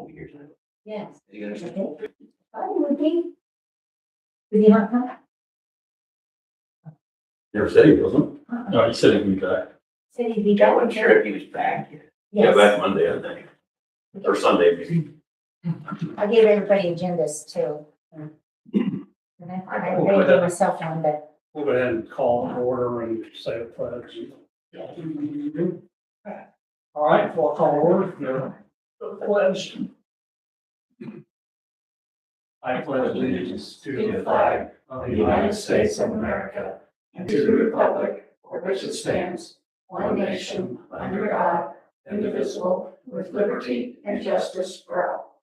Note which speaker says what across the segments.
Speaker 1: years now.
Speaker 2: Yes.
Speaker 1: You guys-
Speaker 2: I would be. Did you not come?
Speaker 3: Never said he wasn't.
Speaker 4: No, he said he'd be back.
Speaker 2: Said he'd be
Speaker 1: Yeah, I
Speaker 2: back.
Speaker 1: wasn't sure if he was back yet.
Speaker 3: Yeah,
Speaker 2: Yes,
Speaker 3: back Monday, I think. Or Sunday, maybe.
Speaker 2: I gave everybody agendas too. And I already gave myself one, but
Speaker 4: We'll go ahead and call an order and say the pledge. All right, we'll call order. The pledge. I pledge allegiance to the flag of the United States of America and to the republic for which it stands, one nation, under God, indivisible, with liberty and justice for all.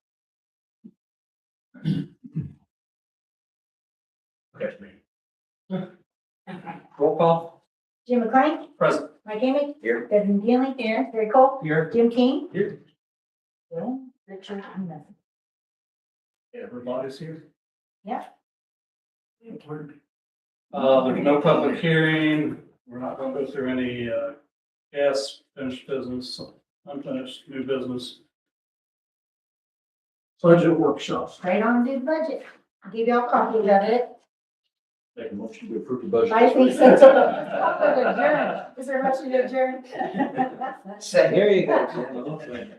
Speaker 4: Roll call.
Speaker 2: Jim McLean,
Speaker 4: Present.
Speaker 2: Mike Amy.
Speaker 1: Here.
Speaker 2: Devin Gilly. Here. Terry Cole.
Speaker 4: Here.
Speaker 2: Jim King.
Speaker 4: Here.
Speaker 2: Bill, Richard, and nothing.
Speaker 4: Everybody's here?
Speaker 2: Yeah.
Speaker 4: There's no public hearing. We're not gonna go through any, gas, finished business, unfinished, new business. Budget workshop.
Speaker 2: Straight on to the budget. I'll give y'all copies of it.
Speaker 3: Make a motion to approve the budget.
Speaker 2: I think so. Adjourn. Is there a motion to adjourn?
Speaker 1: Say, here you go.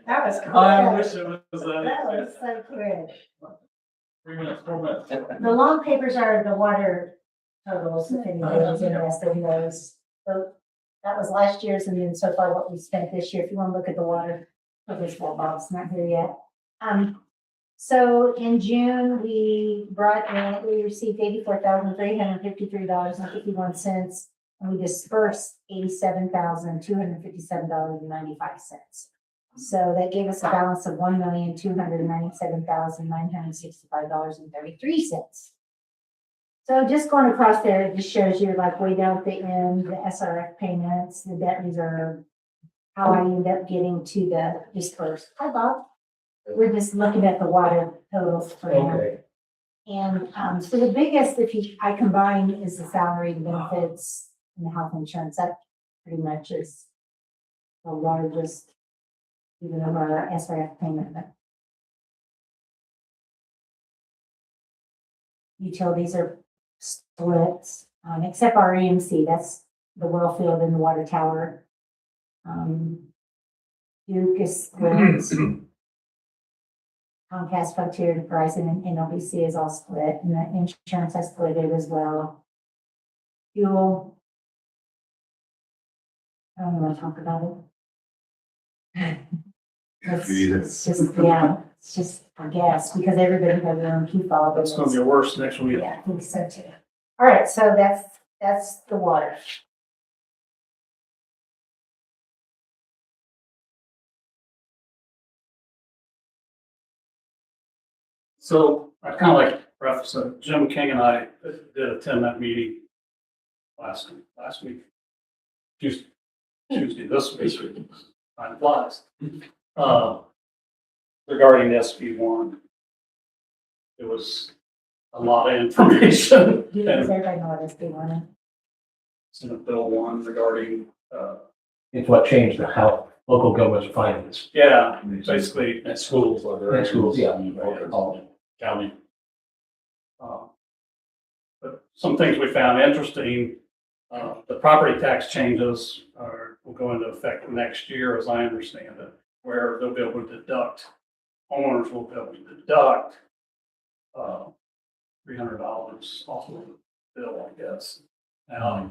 Speaker 2: That was quick.
Speaker 4: I wish it was
Speaker 2: That was
Speaker 4: that.
Speaker 2: so quick.
Speaker 4: 3 minutes, 4 minutes.
Speaker 2: The long papers are the water totals, if anybody's interested in those. So that was last year's and then so far what we spent this year. If you want to look at the water, okay, well, Bob's not here yet. So in June, we received $84,353.51. And we dispersed $87,257.95. So that gave us a balance of $1,297,965.33. So just going across there, it just shows you like way down at the end, the SRF payments, the debt reserve, how I end up getting to the dispersed. Hi, Bob. We're just looking at the water totals for now.
Speaker 3: Okay.
Speaker 2: And so the biggest, I combine, is the salary, the benefits, and the health insurance. That pretty much is the largest, even of our SRF payment. But utilities are split, except our EMC, that's the well field and the water tower. Duke is split. Comcast, Frontier, Verizon, and NLBC is all split, and the insurance has split it as well. Fuel. I don't want to talk about it. It's just, yeah, it's just, I guess, because everybody has their own key fob.
Speaker 4: That's gonna be worse next week.
Speaker 2: Yeah, I think so too. All right, so that's the water.
Speaker 4: So I kind of like preface it. Jim King and I did attend that meeting last week. Tuesday, this week. Time flies. Regarding SB1. It was a lot of information.
Speaker 2: Does everybody know what SB one is?
Speaker 4: Senate Bill 1 regarding,
Speaker 5: It's what changed the how local governments finance.
Speaker 4: yeah, basically
Speaker 3: At schools, like they're
Speaker 5: At schools, yeah.
Speaker 3: Okay.
Speaker 4: county. But some things we found interesting, the property tax changes will go into effect next year, as I understand it, where they'll be able to deduct, homeowners will be able to deduct $300 off of the bill, I guess.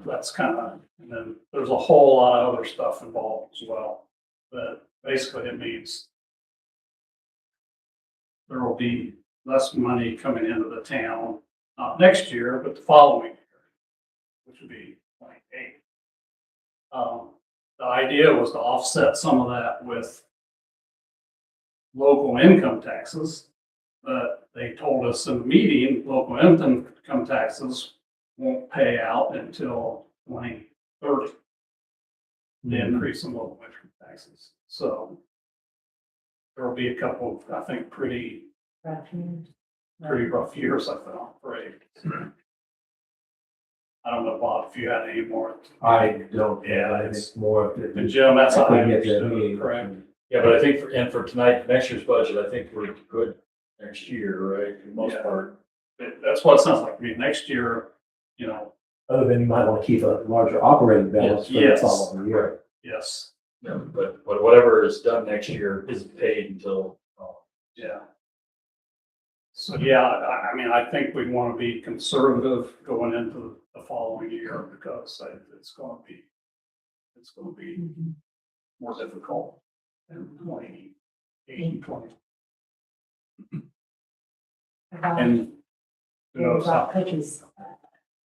Speaker 4: That's kind of, and then there's a whole lot of other stuff involved as well. But basically it means there will be less money coming into the town, not next year, but the following year, which would be 28. The idea was to offset some of that with local income taxes, but they told us in the meeting, local income taxes won't pay out until 2030. The increase in local income taxes. So there will be a couple of, I think, pretty rough years, I felt, right? I don't know, Bob, if you had any more.
Speaker 5: I don't,
Speaker 4: Yeah,
Speaker 5: I think more of
Speaker 4: And
Speaker 5: the.
Speaker 4: Jim, that's how I
Speaker 5: I couldn't get to that
Speaker 4: understood it,
Speaker 5: meeting.
Speaker 4: correct?
Speaker 3: Yeah, but I think for tonight, next year's budget, I think we're good next year, right, for the most
Speaker 4: Yeah.
Speaker 3: part.
Speaker 4: That's what it sounds like. I mean, next year, you know,
Speaker 5: Other than you might want to keep a larger operating balance for the
Speaker 4: Yes.
Speaker 5: following year.
Speaker 4: yes,
Speaker 3: Yeah, but whatever is done next year isn't paid until,
Speaker 4: yeah. So, yeah, I mean, I think we want to be conservative going into the following year because it's going to be more difficult in 2020. And who knows how,
Speaker 2: Cookies.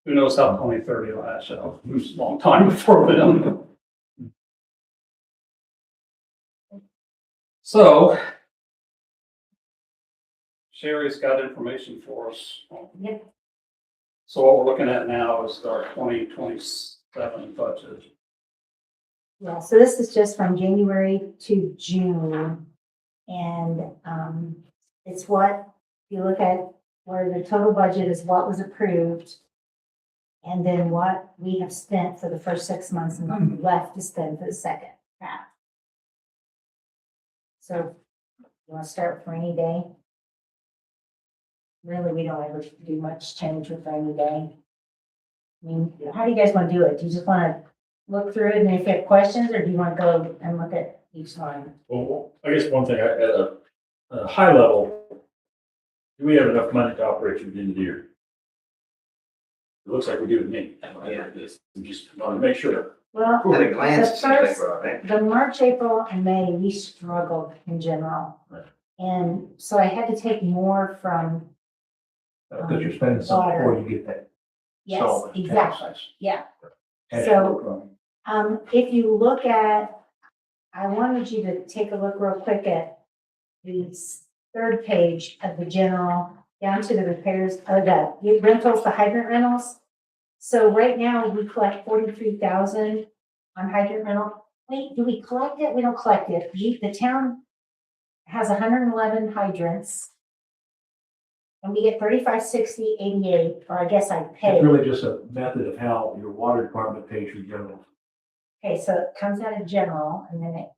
Speaker 4: who knows how 2030 will hash out. It's a long time before then. So Sherry's got information for us.
Speaker 2: Yep.
Speaker 4: So what we're looking at now is our 2027 budget.
Speaker 2: Yeah, so this is just from January to June. And it's what, if you look at where the total budget is what was approved. And then what we have spent for the first 6 months and what left to spend for the second half. So you want to start with rainy day? Really, we don't ever do much change with rainy day. I mean, how do you guys want to do it? Do you just want to look through it and if you have questions, or do you want to go and look at each line?
Speaker 3: well, I guess one thing, at a high level, do we have enough money to operate through the end of the year? It looks like we do to me.
Speaker 1: Yeah.
Speaker 3: We just want to make sure.
Speaker 2: Well,
Speaker 1: At a glance,
Speaker 2: The
Speaker 1: it seems like
Speaker 2: first-
Speaker 1: we're all right.
Speaker 2: the March, April, and May, we struggled in general.
Speaker 3: Right.
Speaker 2: And so I had to take more from,
Speaker 5: Because you're spending some before you get that.
Speaker 2: yes,
Speaker 5: solid
Speaker 2: exactly,
Speaker 5: tax.
Speaker 2: yeah.
Speaker 5: cash
Speaker 2: So-
Speaker 5: flow.
Speaker 2: If you look at, I wanted you to take a look real quick at the third page of the general, down to the repairs, or the rentals, the hydrant rentals. So right now, we collect 43,000 on hydrant rental. Wait, do we collect it? We don't collect it. The town has 111 hydrants. And we get 3560.88, or I guess I pay.
Speaker 5: It's really just a method of how your water department pays your general.
Speaker 2: Okay, so it comes out of general and then it.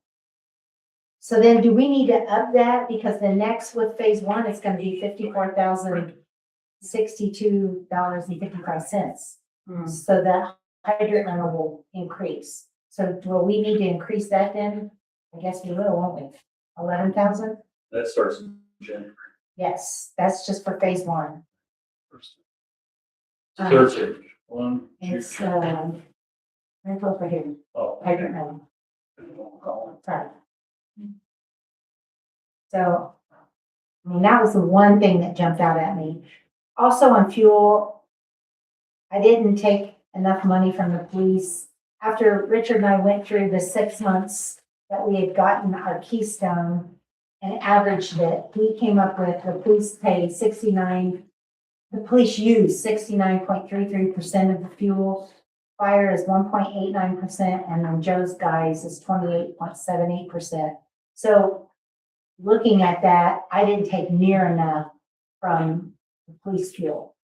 Speaker 2: So then do we need to up that? Because the next with phase one, it's gonna be $54,062.55. So the hydrant rental will increase. So will we need to increase that then? I guess we will, won't we? 11,000?
Speaker 3: That starts in January
Speaker 2: Yes, that's just for phase one.
Speaker 3: first.
Speaker 2: Um,
Speaker 3: Third page, one, two,
Speaker 2: It's, rental for here,
Speaker 3: oh,
Speaker 2: hydrant rental. Sorry. So, I mean, that was the one thing that jumped out at me. Also on fuel, I didn't take enough money from the police. After Richard and I went through the 6 months that we had gotten our Keystone and averaged it, we came up with the police pay the police use 69.33% of the fuel. Fire is 1.89%, and then Joe's guys is 28.78%. So looking at that, I didn't take near enough from the police fuel,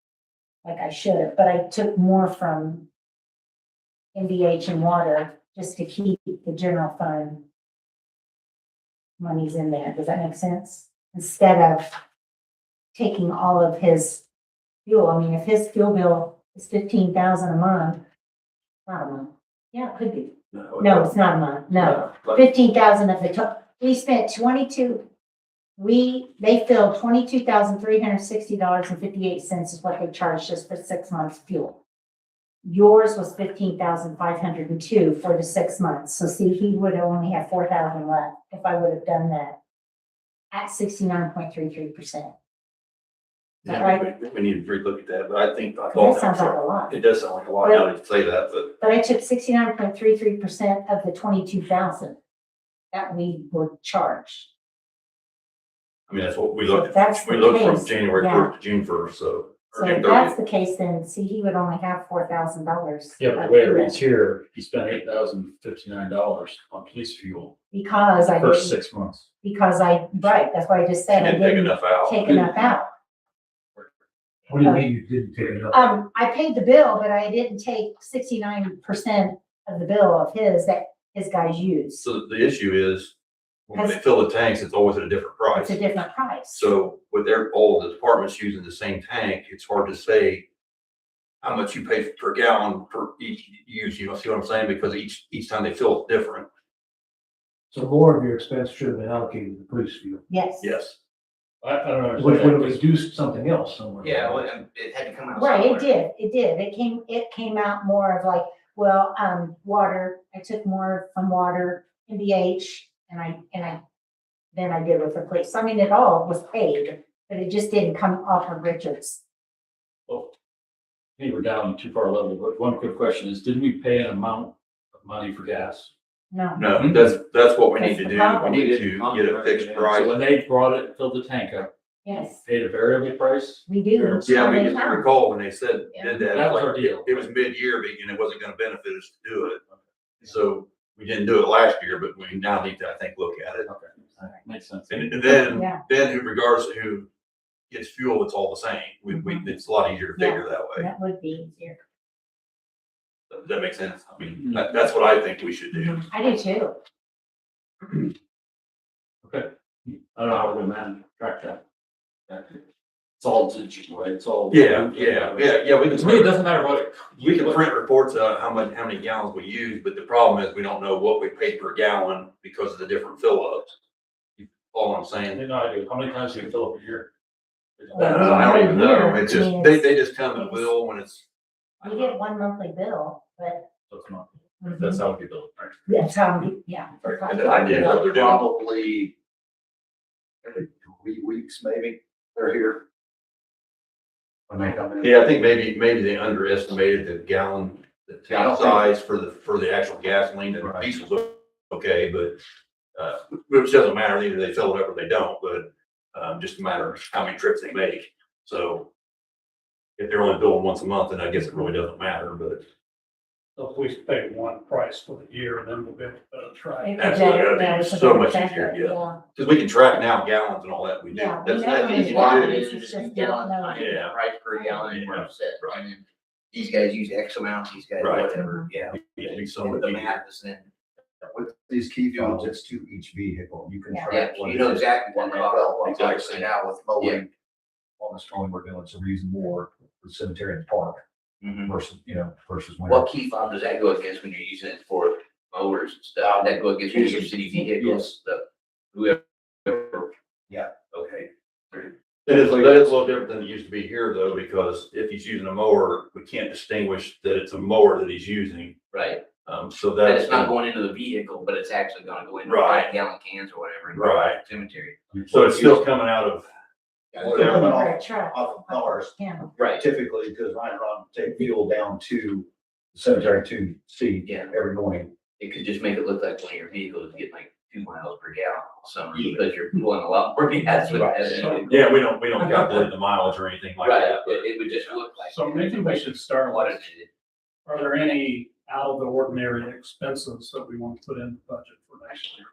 Speaker 2: like I should have, but I took more from NVH and water just to keep the general fund monies in there. Does that make sense? Instead of taking all of his fuel. I mean, if his fuel bill is 15,000 a month, not a month. Yeah, it could be. No, it's not a month. No, 15,000 of the we spent 22. They filled $22,360.58 is what they charged us for 6 months fuel. Yours was 15,502 for the 6 months. So see, he would only have 4,000 left if I would have done that at 69.33%.
Speaker 6: Yeah,
Speaker 2: Right.
Speaker 6: we need to relook at that, but I think.
Speaker 2: That sounds like a lot.
Speaker 6: It does sound like a lot now that you say that, but
Speaker 2: But I took 69.33% of the 22,000 that we were charged.
Speaker 6: I mean, that's what we looked,
Speaker 2: That's
Speaker 6: we
Speaker 2: the
Speaker 6: looked from
Speaker 2: case,
Speaker 6: January
Speaker 2: yeah.
Speaker 6: 1st to June 1st, so.
Speaker 2: So
Speaker 6: or
Speaker 2: if
Speaker 6: June
Speaker 2: that's
Speaker 6: 30th.
Speaker 2: the case, then see, he would only have $4,000.
Speaker 3: Yeah, but the way it reads here, he spent $8,059 on police fuel
Speaker 2: Because I
Speaker 3: first
Speaker 2: didn't,
Speaker 3: 6 months.
Speaker 2: right, that's why I just said I
Speaker 6: Didn't take
Speaker 2: didn't
Speaker 6: enough out.
Speaker 2: take enough out.
Speaker 5: What do you mean you didn't take enough?
Speaker 2: I paid the bill, but I didn't take 69% of the bill of his that his guys used.
Speaker 6: So the issue is, When they fill the tanks, it's always at a different price.
Speaker 2: It's a different price.
Speaker 6: So with all the departments using the same tank, it's hard to say how much you pay per gallon for each use, you know, see what I'm saying? Because each time they fill it's different.
Speaker 5: So more of your expense should have been allocated to the police fuel,
Speaker 2: Yes.
Speaker 6: Yes.
Speaker 3: I don't know.
Speaker 5: which would have reduced something else somewhere.
Speaker 1: Yeah, well, and it had to come out.
Speaker 2: Right, it
Speaker 1: somewhere.
Speaker 2: did. It came out more of like, well, water, I took more from water, MBH, then I did with the police. I mean, it all was paid, but it just didn't come off of Richards.
Speaker 3: Well, I think we're down too far level, but one quick question is, didn't we pay an amount of money for gas?
Speaker 2: No,
Speaker 6: No, that's what we need to
Speaker 2: That's the
Speaker 6: do. We
Speaker 2: problem.
Speaker 6: need to get a fixed
Speaker 3: So
Speaker 6: price.
Speaker 3: when they brought it, filled the tank up,
Speaker 2: yes,
Speaker 3: paid a variable price?
Speaker 2: we do.
Speaker 6: Yeah, we
Speaker 2: They
Speaker 6: just
Speaker 2: come.
Speaker 6: recall when they said,
Speaker 2: Yeah.
Speaker 6: did that.
Speaker 3: That was
Speaker 6: like,
Speaker 3: our deal.
Speaker 6: It was mid-year and it wasn't gonna benefit us to do it. So we didn't do it last year, but we now need to, I think, look at it.
Speaker 3: Okay, makes sense.
Speaker 6: And
Speaker 2: Yeah.
Speaker 6: then regardless of who gets fuel, it's all the same. It's a lot easier to figure that way.
Speaker 2: That would be easier.
Speaker 6: Does that make sense? I mean, that's what I think we should do.
Speaker 2: I do too.
Speaker 3: Okay. I don't know how we're gonna manage, track that. It's all digital, right? It's all.
Speaker 6: Yeah. We
Speaker 3: To me, it doesn't matter what it.
Speaker 6: We can print reports on how many gallons we use, but the problem is we don't know what we pay per gallon because of the different fill ups. All I'm
Speaker 3: I
Speaker 6: saying.
Speaker 3: think I do. How many times do you fill up a year?
Speaker 6: I don't even know.
Speaker 2: Yeah,
Speaker 6: It's
Speaker 2: I
Speaker 6: just,
Speaker 2: mean,
Speaker 6: they just come and will when it's.
Speaker 2: We get one monthly bill, but
Speaker 3: So it's not,
Speaker 2: mhm,
Speaker 3: that's how we build, right?
Speaker 2: that's how, yeah.
Speaker 6: And the idea of what they're doing.
Speaker 1: Probably every 3 weeks, maybe, they're here. When they come in.
Speaker 6: Yeah, I think maybe they underestimated the gallon, the tank size for the actual gasoline and
Speaker 1: Right.
Speaker 6: diesel's okay, but, which doesn't matter, either they fill it up or they don't, but, just a matter of how many trips they make. So if they're only billing once a month, then I guess it really doesn't matter, but
Speaker 4: So if we pay one price for the year, then we'll be able to try.
Speaker 2: It-
Speaker 6: Absolutely,
Speaker 2: that-
Speaker 6: that'd be
Speaker 2: that is a
Speaker 6: so
Speaker 2: better
Speaker 6: much
Speaker 2: factor,
Speaker 6: easier, yeah. because we can track now gallons and all that we do.
Speaker 2: Yeah, we
Speaker 6: That's
Speaker 2: know
Speaker 6: not
Speaker 2: it's
Speaker 6: easy
Speaker 2: water.
Speaker 6: to do.
Speaker 2: It's just don't know.
Speaker 6: Yeah.
Speaker 1: Price per gallon and
Speaker 6: Yeah.
Speaker 1: set, and then these guys use X amount, these guys
Speaker 6: Right.
Speaker 1: whatever, yeah.
Speaker 6: It'd be so
Speaker 1: And
Speaker 6: much
Speaker 1: the
Speaker 6: easier.
Speaker 1: math is then,
Speaker 7: With these key fobs, it's to each vehicle. You can
Speaker 2: Yeah.
Speaker 1: yeah,
Speaker 7: track
Speaker 1: so
Speaker 7: what
Speaker 1: you
Speaker 7: it
Speaker 1: know
Speaker 7: is.
Speaker 1: exactly what they are.
Speaker 7: Exactly. Now with mowing, on this mowing we're doing, so we're using more for cemetery and park
Speaker 1: Mhm.
Speaker 7: versus when.
Speaker 1: What key fob does that go against when you're using it for mowers and stuff? That go against your city vehicles, the whoever?
Speaker 7: Yeah.
Speaker 1: Okay.
Speaker 6: That is a little different than it used to be here though, because if he's using a mower, we can't distinguish that it's a mower that he's using.
Speaker 1: Right,
Speaker 6: So
Speaker 1: that
Speaker 6: that's.
Speaker 1: it's not going into the vehicle, but it's actually gonna go into
Speaker 6: Right.
Speaker 1: 5-gallon cans or whatever. in the
Speaker 6: Right.
Speaker 1: Cemetery.
Speaker 6: So it's still coming out of.
Speaker 7: Well,
Speaker 2: They're
Speaker 7: they're coming
Speaker 2: over a
Speaker 7: off
Speaker 2: truck.
Speaker 7: of cars
Speaker 2: Yeah.
Speaker 1: Right,
Speaker 7: typically, because I run, take fuel down to the cemetery to see
Speaker 1: Yeah.
Speaker 7: every morning.
Speaker 1: it could just make it look like one of your vehicles is getting like 2 miles per gallon all summer because you're pulling a lot more gas with
Speaker 7: Right.
Speaker 1: that.
Speaker 6: Yeah, we don't calculate the mileage or anything like
Speaker 1: Right,
Speaker 6: that, but.
Speaker 1: it would just look like.
Speaker 4: So maybe we should start
Speaker 1: What
Speaker 4: with,
Speaker 1: is it?
Speaker 4: are there any out of the ordinary expenses that we want to put in the budget for next year?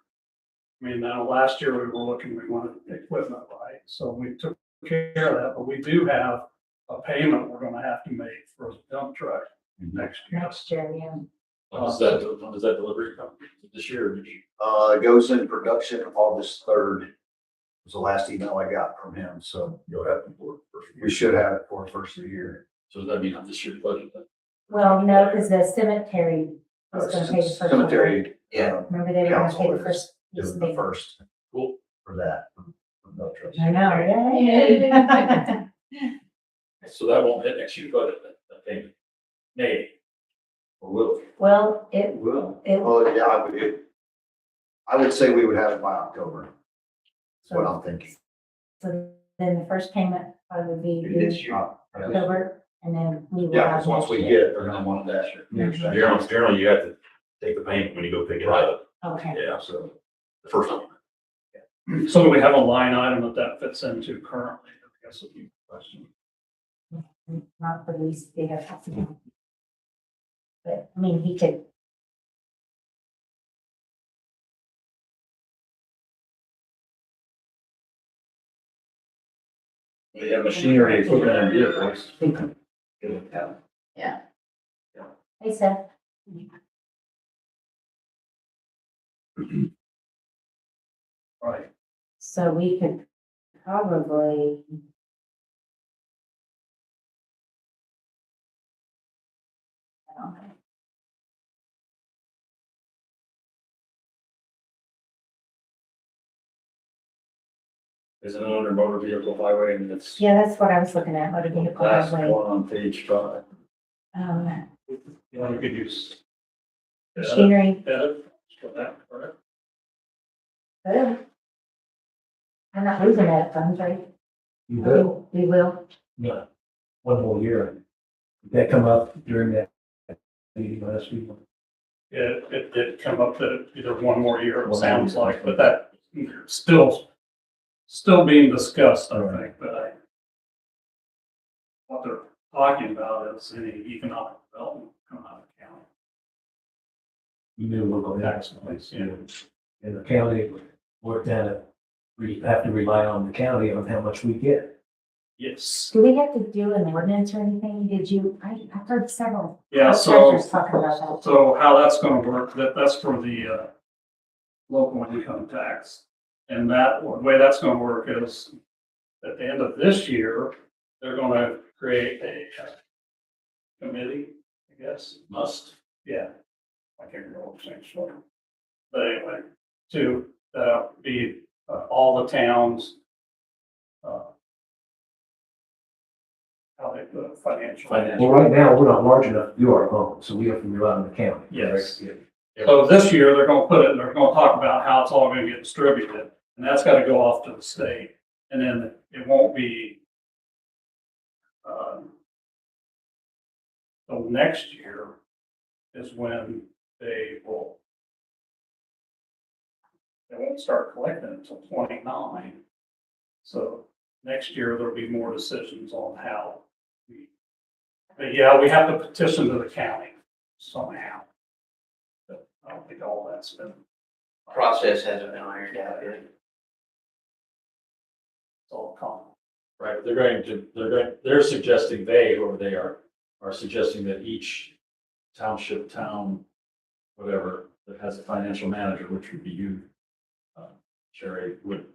Speaker 4: I mean, now last year we wanted equipment, right? So we took care of that, but we do have a payment we're gonna have to make for a dump truck next year.
Speaker 2: Next year, yeah.
Speaker 3: When does that delivery come? This year?
Speaker 7: It goes in production August 3rd was the last email I got from him, so
Speaker 6: You'll have to work for.
Speaker 7: we should have it for the first of the year.
Speaker 3: So does that mean this year's budget then?
Speaker 2: Well, no, because the cemetery was gonna pay the first one.
Speaker 7: Cemetery.
Speaker 1: Yeah.
Speaker 2: Remember they were gonna pay
Speaker 7: Council
Speaker 2: the
Speaker 7: is
Speaker 2: first. piece
Speaker 7: Is
Speaker 2: of
Speaker 7: the
Speaker 2: paper.
Speaker 7: first.
Speaker 3: Cool.
Speaker 7: For that. for no trust.
Speaker 2: I know, yeah.
Speaker 3: So that won't hit next year's budget, that payment? Maybe. Or will it?
Speaker 2: Well, it,
Speaker 7: Well,
Speaker 2: it,
Speaker 7: yeah, I would say we would have it by October. That's what I'm thinking.
Speaker 2: so then the first payment probably would be
Speaker 1: This
Speaker 2: due
Speaker 1: year.
Speaker 2: October, and then we will
Speaker 7: Yeah,
Speaker 2: have
Speaker 7: because once
Speaker 2: next
Speaker 7: we
Speaker 2: year.
Speaker 7: get it, they're gonna want that.
Speaker 6: Generally, you have to take the payment when you go pick it up.
Speaker 2: Okay,
Speaker 6: Yeah, so the first one.
Speaker 4: So do we have a line item that fits into currently? I guess would be the question.
Speaker 2: not for these vehicles. But, I mean, he could,
Speaker 3: We have machinery, equipment and vehicles.
Speaker 2: hey Seth.
Speaker 4: Right.
Speaker 2: So we could probably. I don't know.
Speaker 3: Is it under motor vehicle highway and it's
Speaker 2: Yeah, that's what I was looking at, motor vehicle
Speaker 3: last
Speaker 2: highway.
Speaker 3: one on page 5.
Speaker 4: You know, you could use.
Speaker 2: Machinery.
Speaker 3: Edit, for that, correct?
Speaker 2: Good. I'm not losing that funds, right?
Speaker 5: You will,
Speaker 2: We will.
Speaker 5: no, one more year. Did that come up during that meeting last week?
Speaker 4: It did come up that either one more year, it sounds like, but that still being discussed, I think, but what they're talking about is any economic development coming out of the county.
Speaker 5: You knew local tax place,
Speaker 4: Yeah.
Speaker 5: and the county worked out it. We have to rely on the county on how much we get.
Speaker 4: Yes.
Speaker 2: Do we have to do an ordinance or anything? Did you, I've heard several.
Speaker 4: Yeah, so,
Speaker 2: contractors talking about that.
Speaker 4: so how that's gonna work, that's for the, local income tax. And that, the way that's gonna work is at the end of this year, they're gonna create a committee, I guess.
Speaker 3: Must.
Speaker 4: Yeah. I can't remember what the name's for. But anyway, to, be, all the towns, how they put financial.
Speaker 5: Well, right now, we're not large enough to do our own, so we have to rely on the county.
Speaker 4: Yes.
Speaker 5: correct?
Speaker 4: So this year, they're gonna put it, they're gonna talk about how it's all gonna get distributed, and that's gotta go off to the state. And then it won't be, so next year is when they won't start collecting until 29. So next year, there'll be more decisions on how but yeah, we have to petition to the county somehow. But I don't think all that's been,
Speaker 1: Process hasn't been ironed out yet.
Speaker 4: it's all common.
Speaker 3: Right, they're suggesting whoever they are suggesting that each township, town, whatever, that has a financial manager, which would be you, Sherry, would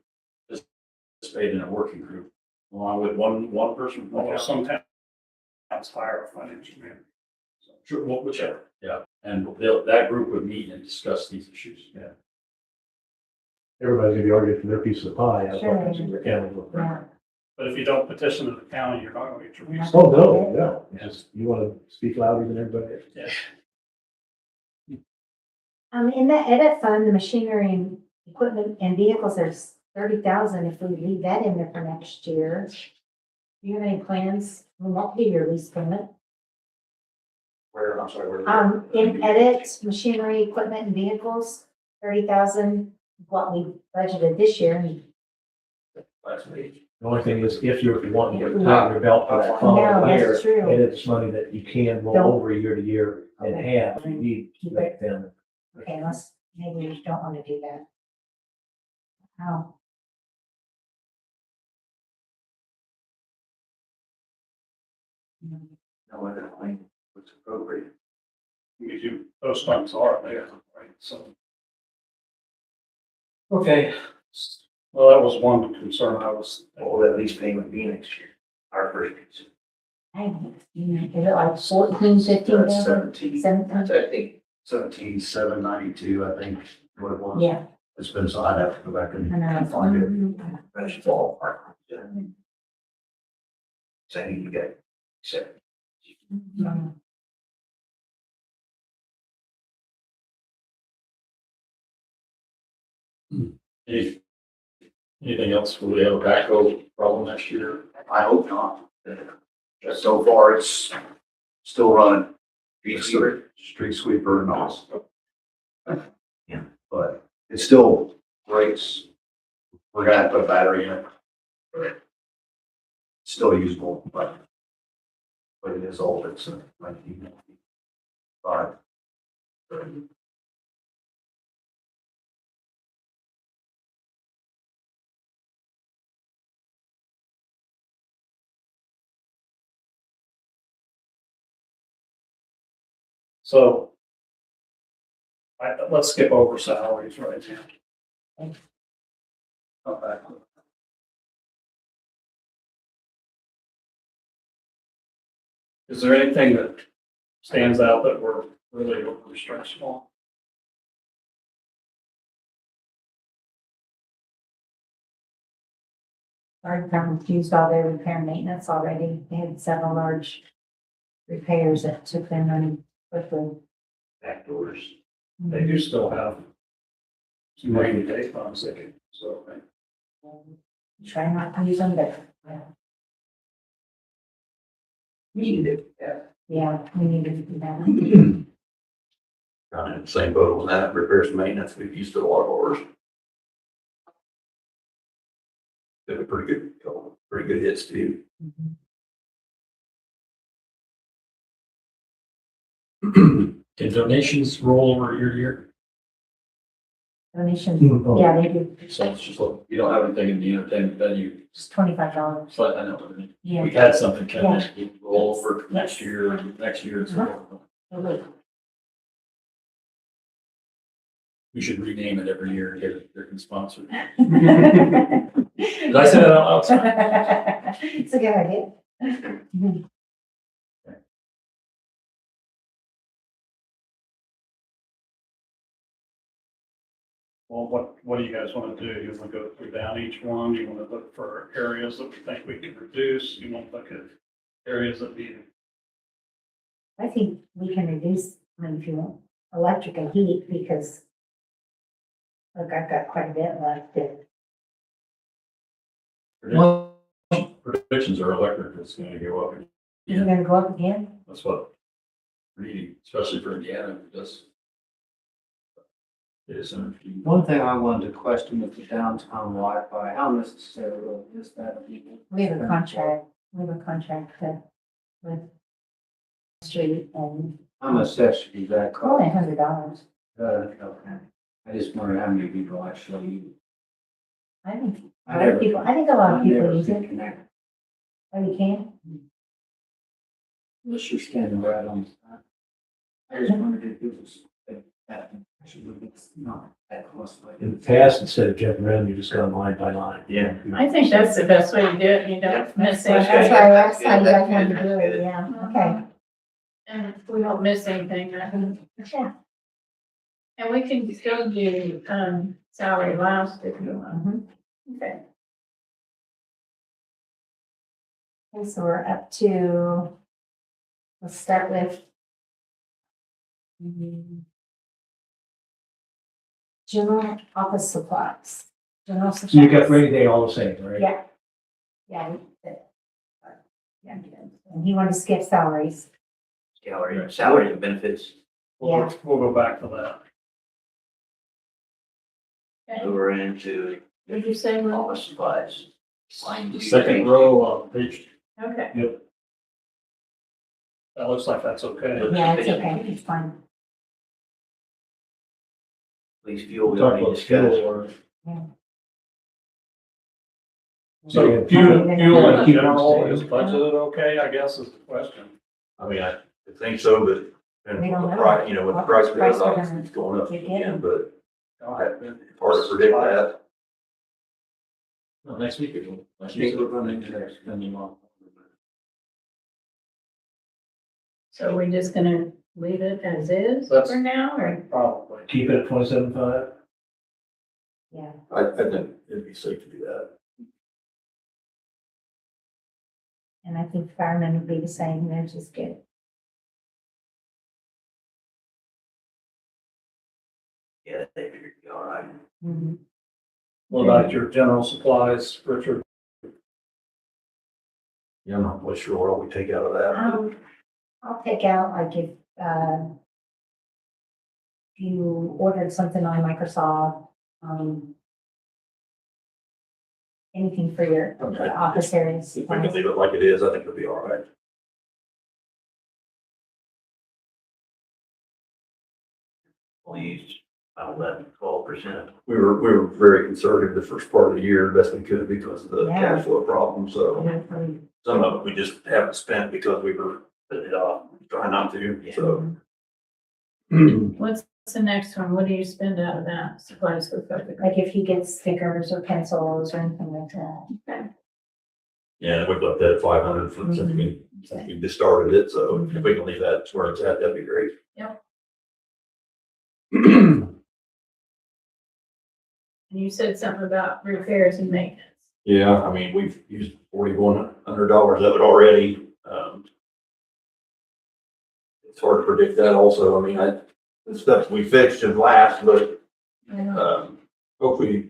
Speaker 3: participate in a working group, along with one person from the
Speaker 4: Or
Speaker 3: county.
Speaker 4: sometimes hire a financial manager.
Speaker 3: Sure, whichever, yeah, and that group would meet and discuss these issues, yeah.
Speaker 5: Everybody's gonna be arguing for their piece of the pie. That's what
Speaker 2: Sure.
Speaker 5: the county will.
Speaker 2: Yeah.
Speaker 4: But if you don't petition to the county, you're not gonna get your piece.
Speaker 5: Oh, no, just, you wanna speak louder than everybody else.
Speaker 2: In the edit fund, the machinery and equipment and vehicles, there's 30,000 if we leave that in there for next year. Do you have any plans? We won't be your lease payment.
Speaker 7: Where, I'm sorry, where?
Speaker 2: In edit, machinery, equipment and vehicles, 30,000, what we budgeted this year.
Speaker 3: Last page.
Speaker 5: The only thing is, if you're wanting to tighten your belt for that
Speaker 2: No,
Speaker 5: following year,
Speaker 2: that's true.
Speaker 5: and it's money that you can roll
Speaker 2: Don't-
Speaker 5: over year to year and
Speaker 2: Okay.
Speaker 5: have, you need to make them.
Speaker 2: Okay, maybe we don't want to do that. Oh.
Speaker 7: No other claim was appropriate.
Speaker 4: Those funds are there, right, so. Okay, well, that was one concern I was,
Speaker 7: What will that lease payment be next year? Our first piece.
Speaker 2: Is it like 14, 15?
Speaker 7: That's 17.
Speaker 2: 17?
Speaker 1: So I think
Speaker 7: 17,792, I think, what it was.
Speaker 2: Yeah,
Speaker 7: It's been, so I'd have to go back
Speaker 2: I
Speaker 7: and
Speaker 2: know.
Speaker 7: find it.
Speaker 2: Mhm.
Speaker 7: That's ballpark. Saying you get, except
Speaker 2: Mhm.
Speaker 3: Anything else? Will we have a backhoe problem next year?
Speaker 7: I hope not. So far, it's still running. Street sweeper and all. Yeah, but it still breaks. We're gonna have to put a battery in it. Still usable, but it is old. It's a 1995.
Speaker 4: so. Let's skip over salaries right now. Okay. Is there anything that stands out that we're really over stressed on?
Speaker 2: Our department used all their repair and maintenance already. They had several large repairs that took their money quickly.
Speaker 1: Back doors.
Speaker 4: They do still have some rainy day funds they can, so.
Speaker 2: Try not to use them, but, yeah.
Speaker 1: We need to do that.
Speaker 2: Yeah, we need to do that.
Speaker 6: Kind of in the same boat on that, repairs and maintenance, we've used it a lot of ours. Did a pretty good hits too.
Speaker 3: Can donations roll over year to year?
Speaker 2: Donations,
Speaker 5: Mhm.
Speaker 2: yeah, they do,
Speaker 3: So it's just like, you don't have anything in the entertainment venue,
Speaker 2: just $25.
Speaker 3: but I know, what I mean.
Speaker 2: Yeah.
Speaker 3: We had something, can
Speaker 2: Yeah.
Speaker 3: it roll over
Speaker 2: Yes.
Speaker 3: next year, and so on. We should rename it every year and get it different sponsor. Did I say that out loud? Sorry.
Speaker 2: It's a good idea.
Speaker 4: Well, what do you guys want to do? You want to go through down each one? You want to look for areas that we think we can reduce? You want to look at areas that need,
Speaker 2: I think we can reduce, I mean, if you want, electric and heat, because look, I've got quite a bit left.
Speaker 3: Predictions are electric, it's gonna go up.
Speaker 2: Is it gonna go up again?
Speaker 3: That's what reading, especially for Indiana, does. It is energy.
Speaker 8: One thing I wanted to question with the downtown Wi-Fi, how necessary is that?
Speaker 2: We have a contract with street and
Speaker 8: How much that should be that
Speaker 2: only
Speaker 8: cost?
Speaker 2: $100.
Speaker 8: Okay. I just wondered how many people actually use it.
Speaker 2: I think,
Speaker 8: I never-
Speaker 2: I think a lot of
Speaker 8: I
Speaker 2: people
Speaker 8: never
Speaker 2: use
Speaker 8: could
Speaker 2: it.
Speaker 8: connect.
Speaker 2: Oh, you can?
Speaker 8: Unless you're standing right on the side. I just wondered if it was that, actually, it's not that costly.
Speaker 5: In the past, instead of jumping around, you just go line by line.
Speaker 6: Yeah.
Speaker 9: I think that's the best way to do it, you don't miss
Speaker 2: That's
Speaker 9: anything.
Speaker 2: why I asked how you guys
Speaker 1: That's
Speaker 2: wanted
Speaker 1: good.
Speaker 2: to do it, yeah, okay.
Speaker 9: And we won't miss anything, I think.
Speaker 2: Yeah.
Speaker 9: And we can still do, salary last if you want.
Speaker 2: Mhm.
Speaker 9: Okay.
Speaker 2: Okay, so we're up to, let's start with general office supplies. General supplies.
Speaker 5: So you got rainy day all the same, right?
Speaker 2: Yeah. Yeah. Yeah, and he wanted to skip salaries.
Speaker 1: Salary and benefits
Speaker 2: Yeah.
Speaker 4: we'll go back to that.
Speaker 1: over into
Speaker 9: Did you say, well,
Speaker 1: office supplies. Line two,
Speaker 3: Second row on page,
Speaker 9: okay,
Speaker 4: That looks like that's okay.
Speaker 2: Yeah, it's okay, it's fine.
Speaker 1: Police fuel,
Speaker 3: we
Speaker 1: we
Speaker 3: talked
Speaker 1: already
Speaker 3: about fuel
Speaker 1: discussed.
Speaker 3: or.
Speaker 4: So fuel in general is budgeted okay, I guess is the question.
Speaker 6: I mean, I think so, but, and
Speaker 2: We don't
Speaker 6: the
Speaker 2: know.
Speaker 6: price, you know, with the price of
Speaker 2: Price
Speaker 6: gas,
Speaker 2: we're
Speaker 6: obviously
Speaker 2: gonna
Speaker 6: it's going up
Speaker 2: get
Speaker 6: again,
Speaker 2: it.
Speaker 6: but it's hard to predict that.
Speaker 3: No, next week. it will.
Speaker 8: I think we're running into that spending on.
Speaker 9: so we're just gonna leave it as is
Speaker 4: That's-
Speaker 9: for now, or?
Speaker 4: Probably.
Speaker 5: Keep it at 27.5.
Speaker 2: Yeah,
Speaker 6: I think it'd be safe to do that.
Speaker 2: and I think firemen would be the same, they're just good.
Speaker 1: Yeah, they figured it'd be all right.
Speaker 2: Mhm.
Speaker 4: What about your general supplies, Richard?
Speaker 6: Yeah, I'm not really sure what all we take out of that.
Speaker 2: I'll take out, like if you ordered something on Microsoft, anything for your
Speaker 6: Okay.
Speaker 2: office areas.
Speaker 6: If we can leave it like it is, I think it'll be all right.
Speaker 1: Only used about 11-12%.
Speaker 6: We were very conservative the first part of the year, best we could because of the
Speaker 2: Yeah.
Speaker 6: cash flow problem, so
Speaker 2: Hopefully.
Speaker 6: some of it we just haven't spent because we were putting it off, trying not to, so.
Speaker 9: What's the next one? What do you spend out of that? Supplies for public.
Speaker 2: Like if he gets stickers or pencils or anything like that.
Speaker 6: Yeah, we've left that at 500 since we just started it, so if we can leave that where it's at, that'd be great.
Speaker 9: And you said something about repairs and maintenance.
Speaker 6: Yeah, I mean, we've used $4,100 of it already. It's hard to predict that also. I mean, the stuff we fixed should last, but, hopefully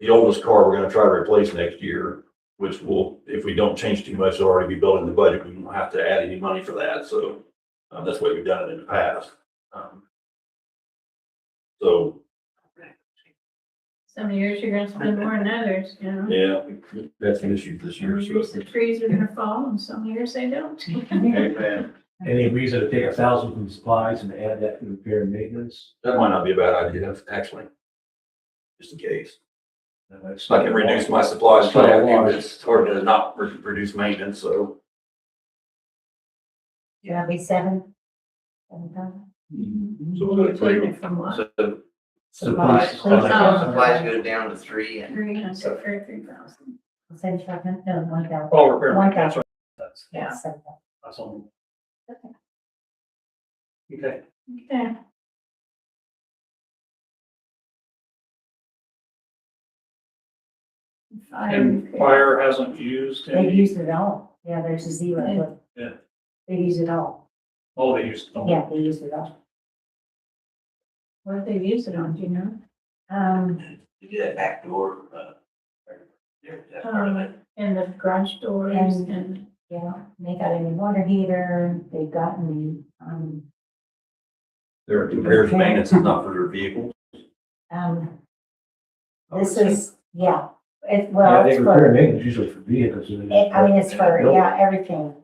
Speaker 6: the oldest car we're gonna try to replace next year, which will, if we don't change too much, it'll already be built in the budget. We won't have to add any money for that. So, that's the way we've done it in the past. So,
Speaker 9: Some years you're gonna spend more than others, you know?
Speaker 6: yeah, we've had some issues this
Speaker 9: Some
Speaker 6: year,
Speaker 9: years
Speaker 6: so.
Speaker 9: the trees are gonna fall and some years they don't.
Speaker 7: Amen.
Speaker 5: Any reason to take 1,000 from supplies and add that to repair and maintenance?
Speaker 6: That might not be a bad idea, actually. Just in case.
Speaker 5: That's-
Speaker 6: I can reduce my supplies, if I have to. It's hard to not reduce maintenance, so.
Speaker 2: That'd be 7,000.
Speaker 6: So we're gonna take
Speaker 9: it from what?
Speaker 1: So
Speaker 5: Supplies.
Speaker 1: supplies go down to 3 and
Speaker 9: 300, 3,000.
Speaker 2: 7,500, no, 1,000.
Speaker 3: Oh, repair.
Speaker 2: 1,000.
Speaker 3: That's,
Speaker 9: Yeah.
Speaker 2: 7,000.
Speaker 3: that's on.
Speaker 2: Okay.
Speaker 3: Okay.
Speaker 9: Okay.
Speaker 4: And fire hasn't used
Speaker 2: They've
Speaker 4: any,
Speaker 2: used it all. Yeah, there's a zero.
Speaker 3: Yeah.
Speaker 2: They use it all.
Speaker 4: oh, they used. them.
Speaker 2: Yeah, they used it all.
Speaker 9: What if they use it on, do you know?
Speaker 1: you do that back door, that's part of it.
Speaker 9: And the garage doors
Speaker 2: And-
Speaker 9: and,
Speaker 2: yeah, they got a new water heater, they've gotten,
Speaker 6: their repairs and maintenance is not for their vehicle.
Speaker 2: this is, yeah, it,
Speaker 5: Yeah,
Speaker 2: well,
Speaker 5: they
Speaker 2: it's
Speaker 5: repair and
Speaker 2: for,
Speaker 5: maintenance usually for vehicles.
Speaker 2: I mean, it's for, yeah, everything.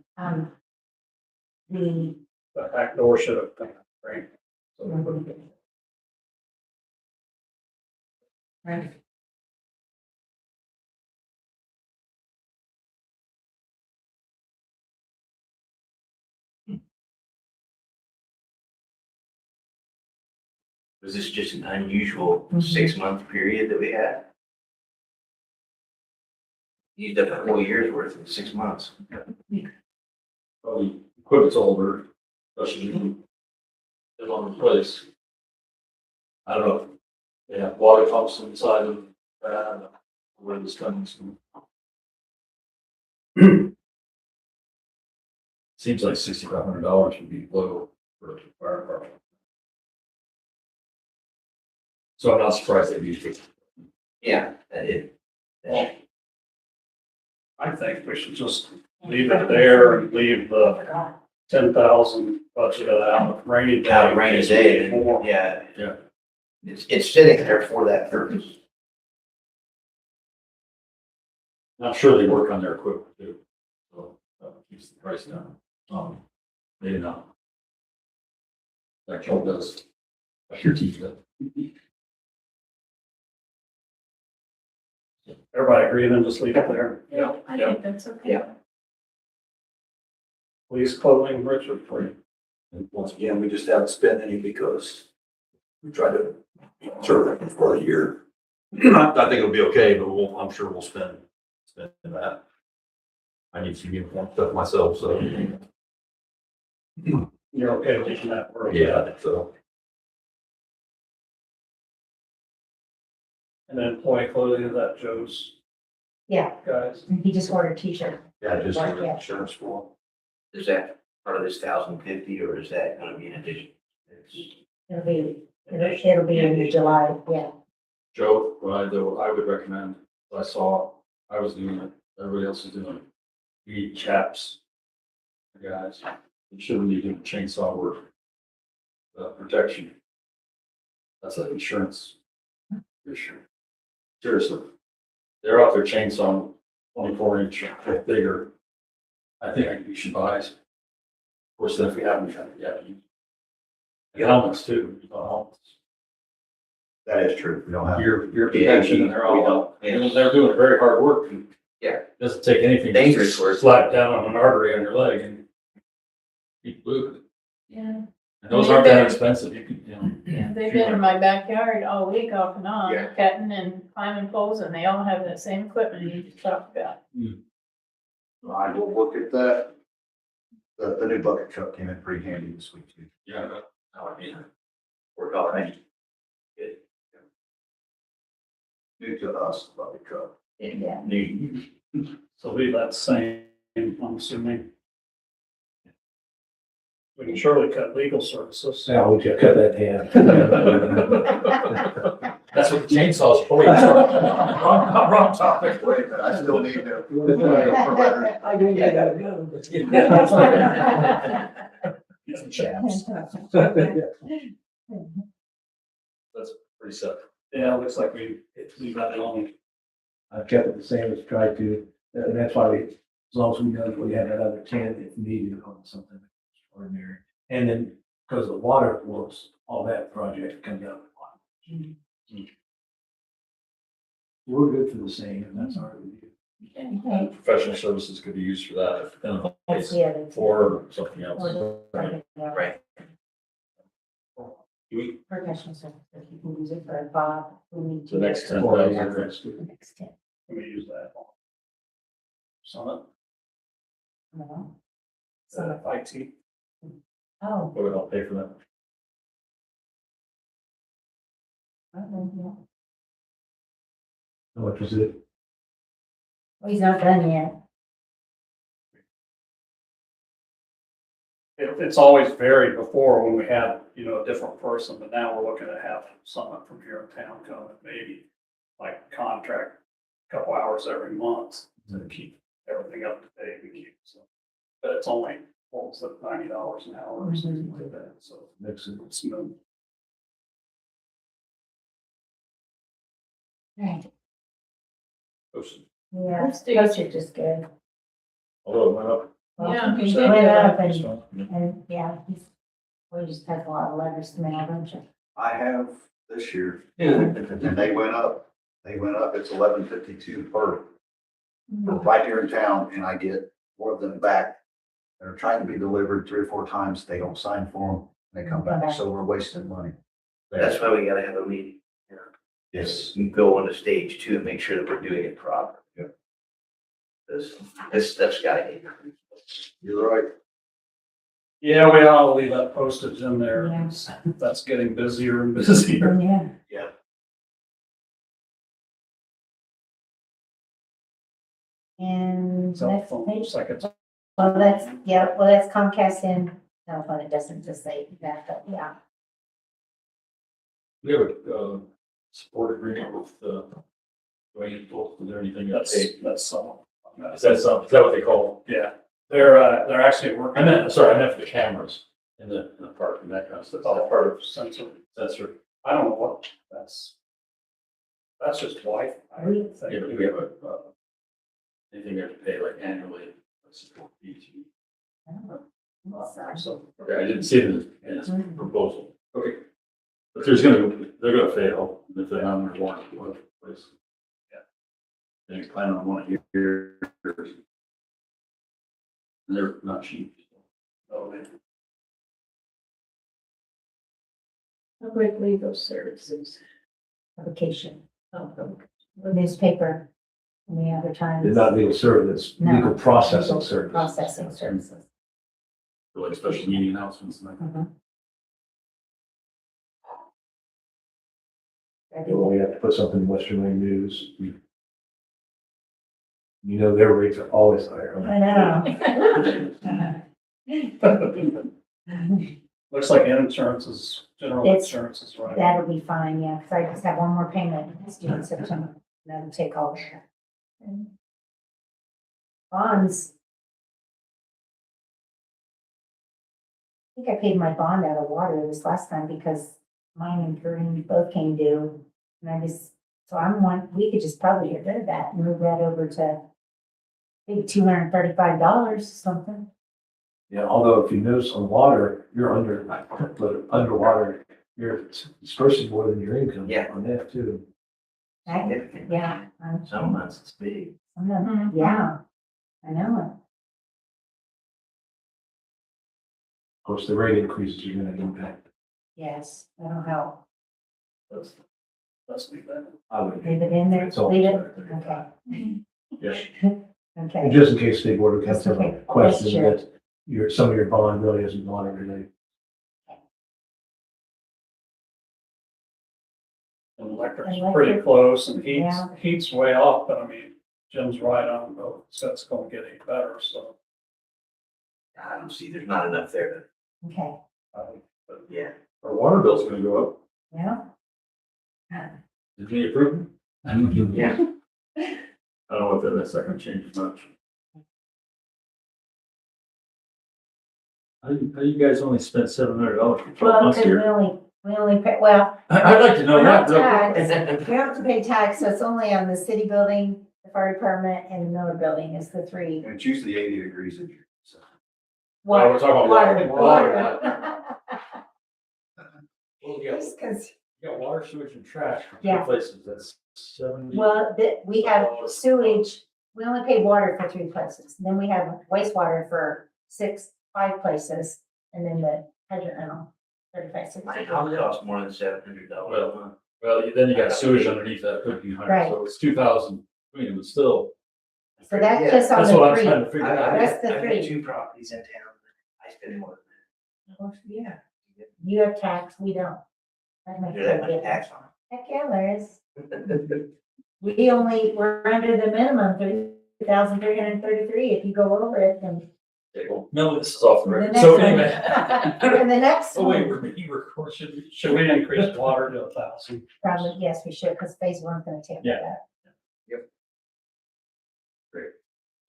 Speaker 2: The,
Speaker 4: The back door should have been, right?
Speaker 2: right.
Speaker 1: Was this just an unusual
Speaker 2: Mhm.
Speaker 1: 6-month period that we had? Used up a whole year's worth in 6 months.
Speaker 3: Probably equipment's older, especially if on replace. I don't know. They have water pumps inside of that, where this comes from. Seems like $6,500 would be low for a fire department. So I'm not surprised they used it.
Speaker 1: Yeah, that is.
Speaker 4: I think we should just leave it there and leave the 10,000 budget out, rainy day.
Speaker 1: Out of rainy day,
Speaker 4: More.
Speaker 1: yeah.
Speaker 3: Yeah.
Speaker 1: It's sitting there for that purpose.
Speaker 3: I'm sure they work on their equipment too. So that keeps the price down. Maybe not. That Joe does. That's your teeth.
Speaker 4: Everybody agree, then just leave it there.
Speaker 9: yeah, I think that's okay.
Speaker 1: Yeah.
Speaker 4: Police clothing, Richard, for you.
Speaker 6: And once again, we just haven't spent any because we tried to serve it for a year. I think it'll be okay, but I'm sure we'll spend that. I need some uniform stuff myself, so.
Speaker 4: You're okay with taking that? word?
Speaker 6: Yeah, I think so.
Speaker 4: And then employee clothing, is that Joe's
Speaker 2: Yeah,
Speaker 4: guys?
Speaker 2: he just ordered a t-shirt.
Speaker 6: Yeah, just
Speaker 2: Right, yeah.
Speaker 6: insurance for.
Speaker 1: Is that part of this 1,050 or is that gonna be an addition?
Speaker 2: It'll be in July, yeah.
Speaker 3: Joe, I would recommend, I was doing it, everybody else is doing it. We need chaps. Guys, you shouldn't be doing chainsaw work. Protection. That's an insurance issue. Seriously. They're out there chainsawing 24-inch bigger. I think you should buy. Of course, then if we haven't done it yet. Helmets too. Helmets.
Speaker 7: That is true. We don't have.
Speaker 3: Your
Speaker 1: Yeah,
Speaker 3: protection, and they're
Speaker 1: we
Speaker 3: all,
Speaker 1: don't, yeah.
Speaker 3: they're doing very hard work. And
Speaker 1: Yeah.
Speaker 3: it doesn't take anything.
Speaker 1: Dangerous
Speaker 3: Just
Speaker 1: work.
Speaker 3: Slap down on an artery on your leg and keep moving.
Speaker 9: Yeah,
Speaker 3: And those aren't that expensive, you can,
Speaker 9: Yeah, they've been in my backyard all week off and on,
Speaker 1: Yeah.
Speaker 9: cutting and climbing poles, and they all have that same equipment you just talked about.
Speaker 7: I will look at that. The new bucket truck came in pretty handy this week too.
Speaker 3: yeah.
Speaker 1: Oh, I mean, work all right. Good.
Speaker 7: New to us, bucket truck.
Speaker 2: Yeah.
Speaker 1: New.
Speaker 4: So leave that same, I'm assuming. We can surely cut legal services.
Speaker 5: Now, we just cut that down.
Speaker 3: That's what the chainsaw's for. Wrong topic.
Speaker 7: Wait a minute, I still need to.
Speaker 5: I think I gotta go. Let's get
Speaker 3: Some chaps. That's pretty simple.
Speaker 4: Yeah, it looks like we got it on.
Speaker 5: I've kept it the same as tried to, and that's why we, as long as we know that we have that other 10 if needed on something extraordinary. And then because of the water works, all that project comes out. We're good for the same, and that's our review.
Speaker 2: Okay,
Speaker 3: Professional services could be used for that, if in a
Speaker 2: that's
Speaker 3: case,
Speaker 2: the other. two.
Speaker 3: or something else.
Speaker 1: Right.
Speaker 3: We,
Speaker 2: Professional services, you can use it for Bob, we need to.
Speaker 3: the next 10,000.
Speaker 2: The next 10.
Speaker 4: Let me use that. Summit,
Speaker 2: No. So,
Speaker 4: IT.
Speaker 2: oh,
Speaker 3: What would help pay for that?
Speaker 2: I don't know.
Speaker 5: How much was it?
Speaker 2: Well, he's not done yet.
Speaker 4: It's always varied before when we had, a different person, but now we're looking to have someone from here in town come and maybe like contract a couple hours every month to keep everything up to date. So, but it's only, what was it, $90 an hour or something like that, so
Speaker 5: Makes it.
Speaker 4: it's smooth.
Speaker 2: Right.
Speaker 3: Ocean.
Speaker 2: Yeah,
Speaker 9: Let's do-
Speaker 2: postage is good.
Speaker 3: Although it went up.
Speaker 2: Well,
Speaker 9: Yeah,
Speaker 2: it
Speaker 9: we
Speaker 2: went
Speaker 9: did.
Speaker 2: up and yeah, we just have a lot of letters to mail, don't you?
Speaker 7: I have this year, and they went up. It's 11.52 per, right here in town, and I get more of them back. They're trying to be delivered 3 or 4 times. They don't sign for them. They come back, so we're wasting money.
Speaker 1: That's why we gotta have a meeting.
Speaker 7: Yes.
Speaker 1: And go on to stage 2 and make sure that we're doing it proper.
Speaker 7: Yep.
Speaker 1: This stuff's gotta get.
Speaker 7: You're right.
Speaker 4: Yeah, we all leave that postage in there.
Speaker 2: Yeah.
Speaker 4: That's getting busier and busier.
Speaker 2: Yeah.
Speaker 1: Yeah.
Speaker 2: And
Speaker 4: Cell
Speaker 2: next
Speaker 4: phone,
Speaker 2: page,
Speaker 4: second.
Speaker 2: well, that's Comcast in, telephone, it doesn't just say that, but yeah.
Speaker 3: We have a, support agreement with, Dwayne, is there anything that's paid?
Speaker 4: That's some.
Speaker 3: Is that what they call?
Speaker 4: Yeah, they're actually working.
Speaker 3: I meant for the cameras in the park and that kind of stuff.
Speaker 4: All part of sensor.
Speaker 3: Sensor.
Speaker 4: I don't know what, that's just Wi-Fi. I
Speaker 2: We-
Speaker 4: think.
Speaker 3: Yeah, but do we have a, anything we have to pay like annually? Support fees?
Speaker 4: So,
Speaker 3: Okay, I didn't see it in this proposal. Okay. But they're gonna fail if they're not under warranty, what place? Yeah. They plan on one year. And they're not cheap.
Speaker 4: oh, man.
Speaker 9: Public legal services.
Speaker 2: Publication,
Speaker 9: Oh,
Speaker 2: the newspaper, and the other times.
Speaker 5: It's not legal service,
Speaker 2: No.
Speaker 5: legal processing
Speaker 2: Legal
Speaker 5: service.
Speaker 2: Processing services.
Speaker 3: For like special meeting announcements and that.
Speaker 2: Mhm.
Speaker 5: Well, we have to put something in Western Wayne News. Their rates are always higher.
Speaker 2: I know.
Speaker 4: Looks like insurance general
Speaker 2: It's-
Speaker 4: insurance is right.
Speaker 2: That'll be fine, yeah, because I just have one more payment, it's due in September, and that'll take all of that. And bonds. I think I paid my bond out of water this last time because mine and Corinne both came due. And we could just probably get rid of that and move that over to I think $235 or something.
Speaker 5: Yeah, although if you notice on water, you're underwater, you're dispersing more than your income
Speaker 1: Yeah.
Speaker 5: on that too.
Speaker 2: Yeah.
Speaker 1: Some months it's big.
Speaker 2: Yeah, I know
Speaker 5: course, the rate increases are gonna impact.
Speaker 2: Yes, that'll help.
Speaker 3: Let's leave that.
Speaker 5: I would.
Speaker 2: Leave it in there,
Speaker 5: It's all
Speaker 2: leave it,
Speaker 5: better.
Speaker 2: okay.
Speaker 3: Yeah.
Speaker 5: And
Speaker 2: Okay,
Speaker 5: just in case the board comes to a
Speaker 2: Okay.
Speaker 5: question
Speaker 2: Sure.
Speaker 5: that some of your bond really isn't water related.
Speaker 4: And electric's
Speaker 2: Electric,
Speaker 4: pretty close and
Speaker 2: yeah.
Speaker 4: heat's way off, but I mean, Jim's right on, though, so it's gonna get any better, so.
Speaker 1: I don't see, there's not enough there
Speaker 2: okay,
Speaker 1: to, yeah.
Speaker 3: Our water bill's gonna go up.
Speaker 2: yeah.
Speaker 3: Did we approve it?
Speaker 1: Yeah.
Speaker 3: I don't know if that's not gonna change much. How you guys only spent $700 for 12
Speaker 2: Well,
Speaker 3: months
Speaker 2: because
Speaker 3: here?
Speaker 2: we only pay, well,
Speaker 3: I'd like to know
Speaker 2: we're not
Speaker 3: that real quick.
Speaker 2: taxed. We don't have to pay tax, so it's only on the city building, the fire department, and the Miller building is the three.
Speaker 7: And it's usually 80 degrees in here, so.
Speaker 3: Well, we're talking about water. Well, you got-
Speaker 2: Just 'cause-
Speaker 3: you got water, sewage, and trash for
Speaker 2: Yeah.
Speaker 3: 3 places, that's 70.
Speaker 2: well, we have sewage, we only pay water for 3 places, then we have wastewater for 5 places, and then the hydrant rental, 35.
Speaker 1: My house costs more than $700.
Speaker 3: Well, then you got sewage underneath that 1,500,
Speaker 2: Right.
Speaker 3: so it's 2,000 between them, but still,
Speaker 2: So that's
Speaker 1: Yeah,
Speaker 2: just on
Speaker 3: that's what I'm
Speaker 2: the
Speaker 3: trying to
Speaker 2: 3.
Speaker 3: figure out.
Speaker 2: That's the
Speaker 1: I've got
Speaker 2: 3.
Speaker 1: 2 properties in town. I spend more
Speaker 2: Oh, yeah. You have tax, we don't. That makes
Speaker 1: than that.
Speaker 2: a
Speaker 1: There's
Speaker 2: difference.
Speaker 1: tax on
Speaker 2: Heck, yeah, there is.
Speaker 1: it.
Speaker 2: We're under the minimum, 3,333. If you go over it, then.
Speaker 3: No, this is off the
Speaker 2: the
Speaker 3: record,
Speaker 2: next
Speaker 3: so
Speaker 2: one-
Speaker 3: anyway.
Speaker 2: And the next
Speaker 3: Oh, wait,
Speaker 2: one,
Speaker 3: we're being recorded,
Speaker 4: Should we increase water to 1,000?
Speaker 2: probably, yes, we should, because phase 1's gonna take
Speaker 3: Yeah.
Speaker 2: that.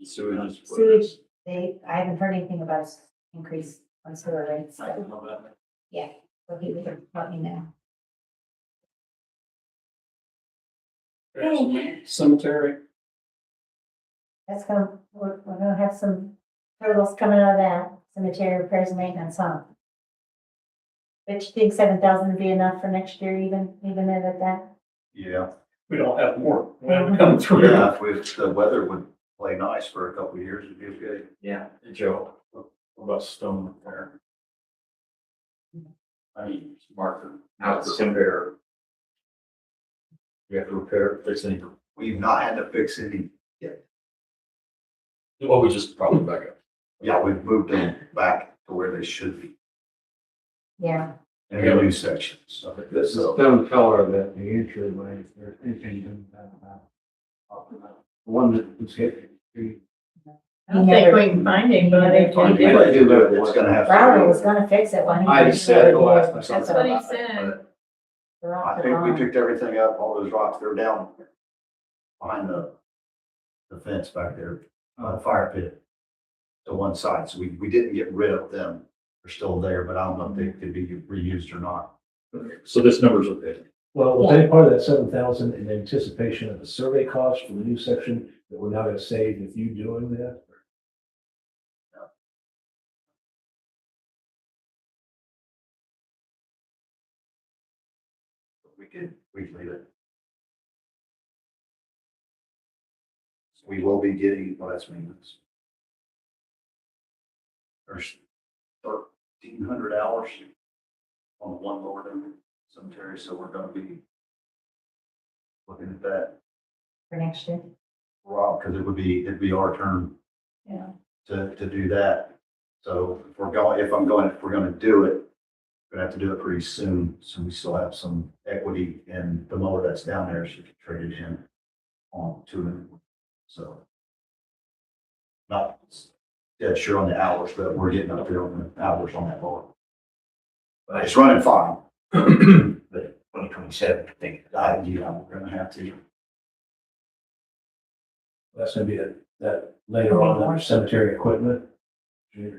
Speaker 3: Sewage.
Speaker 2: Sewage, I haven't heard anything about s- increase on sewer rates,
Speaker 3: I
Speaker 2: so,
Speaker 3: don't know that.
Speaker 2: yeah, so he would let me know.
Speaker 4: Cemetery,
Speaker 2: That's we're gonna have some hurdles coming out of that cemetery repairs and maintenance, huh? But you think 7,000 would be enough for next year, even at that?
Speaker 7: Yeah.
Speaker 4: we don't have more wind come through.
Speaker 7: Yeah, if the weather would play nice for a couple of years, it'd be good.
Speaker 1: Yeah.
Speaker 3: Hey, Joe, what about stone repair? I mean, marker.
Speaker 1: Out the cemetery.
Speaker 3: You have to repair, fix any,
Speaker 7: We've not had to fix any.
Speaker 3: well, we just probably back up.
Speaker 7: Yeah, we've moved them back to where they should be
Speaker 2: Yeah,
Speaker 7: in the new sections.
Speaker 5: The stone color that the entryway, if there's anything about. The one that was hit.
Speaker 9: I don't think we can find anybody to do it.
Speaker 7: It's gonna have. to
Speaker 2: Robert
Speaker 7: be-
Speaker 2: was gonna fix it when he.
Speaker 7: I
Speaker 2: first
Speaker 7: said
Speaker 2: started
Speaker 7: the last
Speaker 2: here.
Speaker 7: time
Speaker 2: That's
Speaker 9: what he
Speaker 2: all.
Speaker 9: said.
Speaker 2: They're off
Speaker 7: I
Speaker 2: the
Speaker 7: think we
Speaker 2: bond.
Speaker 7: picked everything up, all those rocks, they're down behind the fence back there, the fire pit to one side. So we didn't get rid of them. They're still there, but I don't know if they could be reused or not.
Speaker 3: So this number's okay.
Speaker 5: Well, was any part of that 7,000 in anticipation of the survey cost for the new section that we're now gonna save with you doing that?
Speaker 7: We could leave it. We will be getting, well, that's maintenance. There's 1,300 hours on the one lower than cemetery, so we're gonna be looking at that,
Speaker 2: For next year,
Speaker 7: Rob, because it'd be our turn
Speaker 2: yeah.
Speaker 7: to do that. So if we're gonna do it, we're gonna have to do it pretty soon, so we still have some equity in the mower that's down there, so we can trade it in on to it. So. Not dead sure on the hours, but we're getting up there on the hours on that mower. But it's running fine.
Speaker 1: But 2027, I think.
Speaker 7: Yeah, we're gonna have to.
Speaker 5: That's gonna be that later on, that cemetery equipment.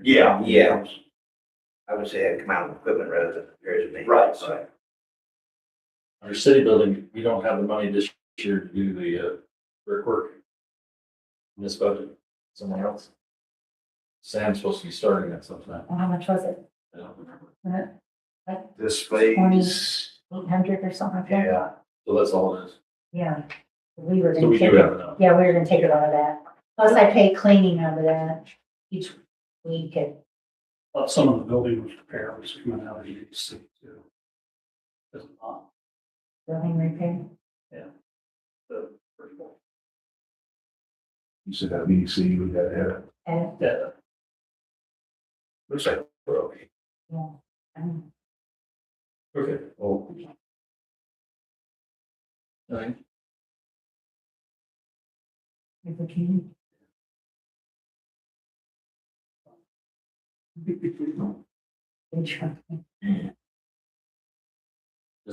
Speaker 7: Yeah.
Speaker 1: Yeah. I would say it'd come out of equipment rather than repairs and maintenance.
Speaker 7: Right.
Speaker 1: So,
Speaker 3: Our city building, we don't have the money this year to do the brickwork in this budget, somewhere else. Sam's supposed to be starting that sometime.
Speaker 2: Well, how much was it?
Speaker 3: I don't remember.
Speaker 7: This phase,
Speaker 2: 800 or something like that?
Speaker 7: yeah,
Speaker 3: So that's all it is.
Speaker 2: Yeah. We were
Speaker 3: So
Speaker 2: gonna
Speaker 3: we
Speaker 2: take
Speaker 3: do
Speaker 2: it,
Speaker 3: have enough.
Speaker 2: yeah, we were gonna take it out of that. Plus I pay cleaning out of that each week at
Speaker 4: But some of the building was repair was coming out of the EDC too. It's not
Speaker 2: Building repair.
Speaker 4: the first one.
Speaker 5: You said that VDC, we gotta have it.
Speaker 2: And,
Speaker 4: Yeah,
Speaker 6: Looks like we're okay.
Speaker 3: Okay, well. All right.
Speaker 2: if we can.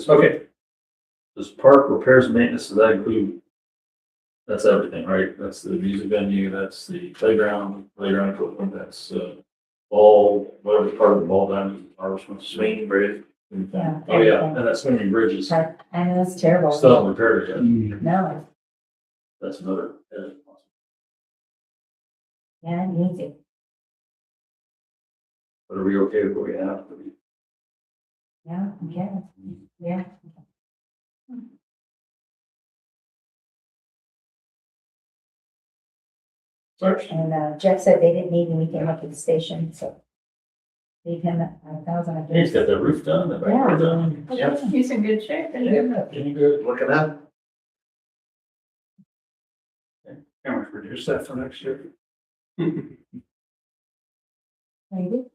Speaker 3: Okay. Does park repairs and maintenance, does that include? That's everything, right? That's the music venue, that's the playground equipment, that's, ball, whatever part of the ball diamond, our responsibility.
Speaker 1: Swinging bridge.
Speaker 2: Yeah.
Speaker 3: Oh, yeah, and that's swinging bridges,
Speaker 2: I know it's terrible.
Speaker 3: still haven't repaired it yet.
Speaker 2: No,
Speaker 3: That's another.
Speaker 2: yeah, it needs it.
Speaker 3: But are we okay with what we have?
Speaker 2: Yeah, yeah, yeah.
Speaker 3: Sorry.
Speaker 2: And Jeff said they didn't need anything up at the station, so. Leave him at 5,000. I
Speaker 3: He's
Speaker 2: guess.
Speaker 3: got the roof done, the back door done.
Speaker 2: Yeah.
Speaker 9: He's in good shape. isn't he?
Speaker 3: Yeah, getting good.
Speaker 1: Looking up.
Speaker 4: can we reduce that for next year?
Speaker 2: Maybe. You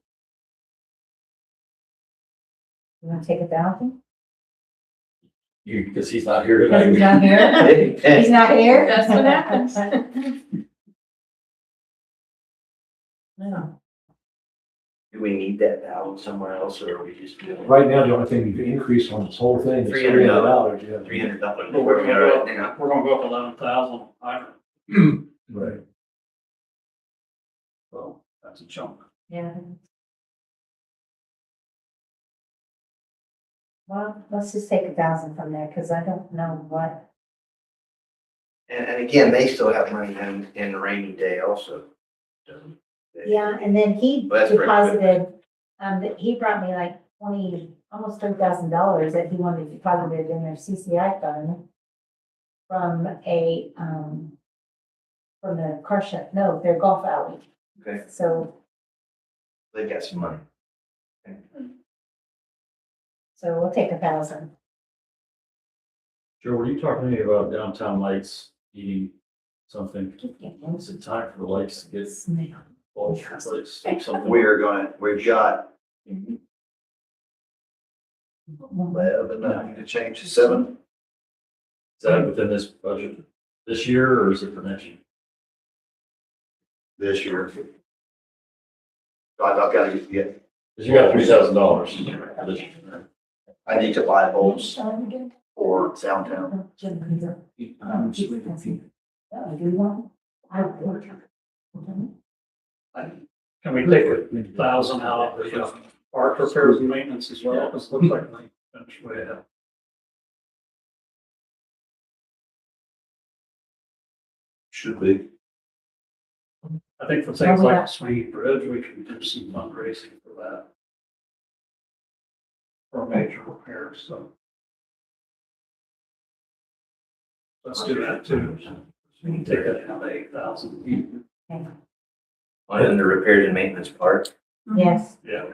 Speaker 2: wanna take 1,000?
Speaker 3: You, because he's not here
Speaker 2: Because he's
Speaker 3: tonight.
Speaker 2: not here? He's not here?
Speaker 9: That's what happens.
Speaker 2: No.
Speaker 1: Do we need that valve somewhere else, or are we just doing
Speaker 5: Right now, the only thing you've increased on this whole thing is
Speaker 1: $300.
Speaker 5: $300, yeah.
Speaker 1: $300?
Speaker 4: Well,
Speaker 1: Where we are right now.
Speaker 4: We're gonna go up 11,000 hydrant,
Speaker 5: Right.
Speaker 4: so that's a chunk.
Speaker 2: Yeah. Well, let's just take 1,000 from there, because I don't know what.
Speaker 1: And again, they still have money in the rainy day also.
Speaker 2: Yeah, and then he
Speaker 1: Well, that's pretty good.
Speaker 2: deposited, that he brought me like almost $3,000 that he wanted deposited in their CCI fund from from the car shop, no, their golf alley.
Speaker 1: Okay,
Speaker 2: So,
Speaker 1: they got some money.
Speaker 2: so we'll take 1,000.
Speaker 3: Joe, were you talking to me about downtown lights needing something? Is it time for the lights to get all replaced? Something?
Speaker 7: We've got 11, to change to 7.
Speaker 3: Is that within this budget this year or is it for next year?
Speaker 7: This year. I've got to get,
Speaker 3: Because you got $3,000 this year.
Speaker 7: I need to buy bulbs for downtown.
Speaker 4: Can we take 1,000 out of the park repairs and maintenance as well? Because it looks like we finished way ahead.
Speaker 7: Should be.
Speaker 4: I think for things like Sweeney Bridge, we can do some fundraising for that. For major repairs, so. Let's do that too. We can take that down to 8,000.
Speaker 1: On the repairs and maintenance part.
Speaker 2: Yes,
Speaker 4: Yeah.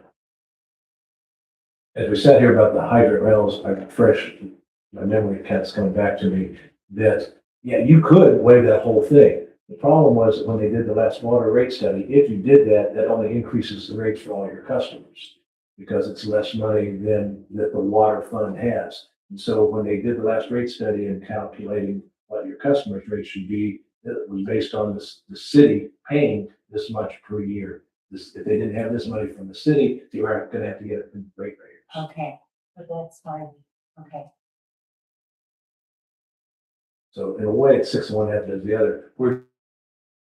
Speaker 5: As we sat here about the hydrant rails, my memory kept coming back to me that, yeah, you could waive that whole thing. The problem was that when they did the last water rate study, if you did that, that only increases the rates for all your customers because it's less money than that the water fund has. And so when they did the last rate study and calculating what your customers' rate should be, it was based on the city paying this much per year. If they didn't have this money from the city, they were gonna have to get it from the rate payers.
Speaker 2: okay, but that's fine, okay.
Speaker 5: So in a way, it's 6 of one, half does the other. Where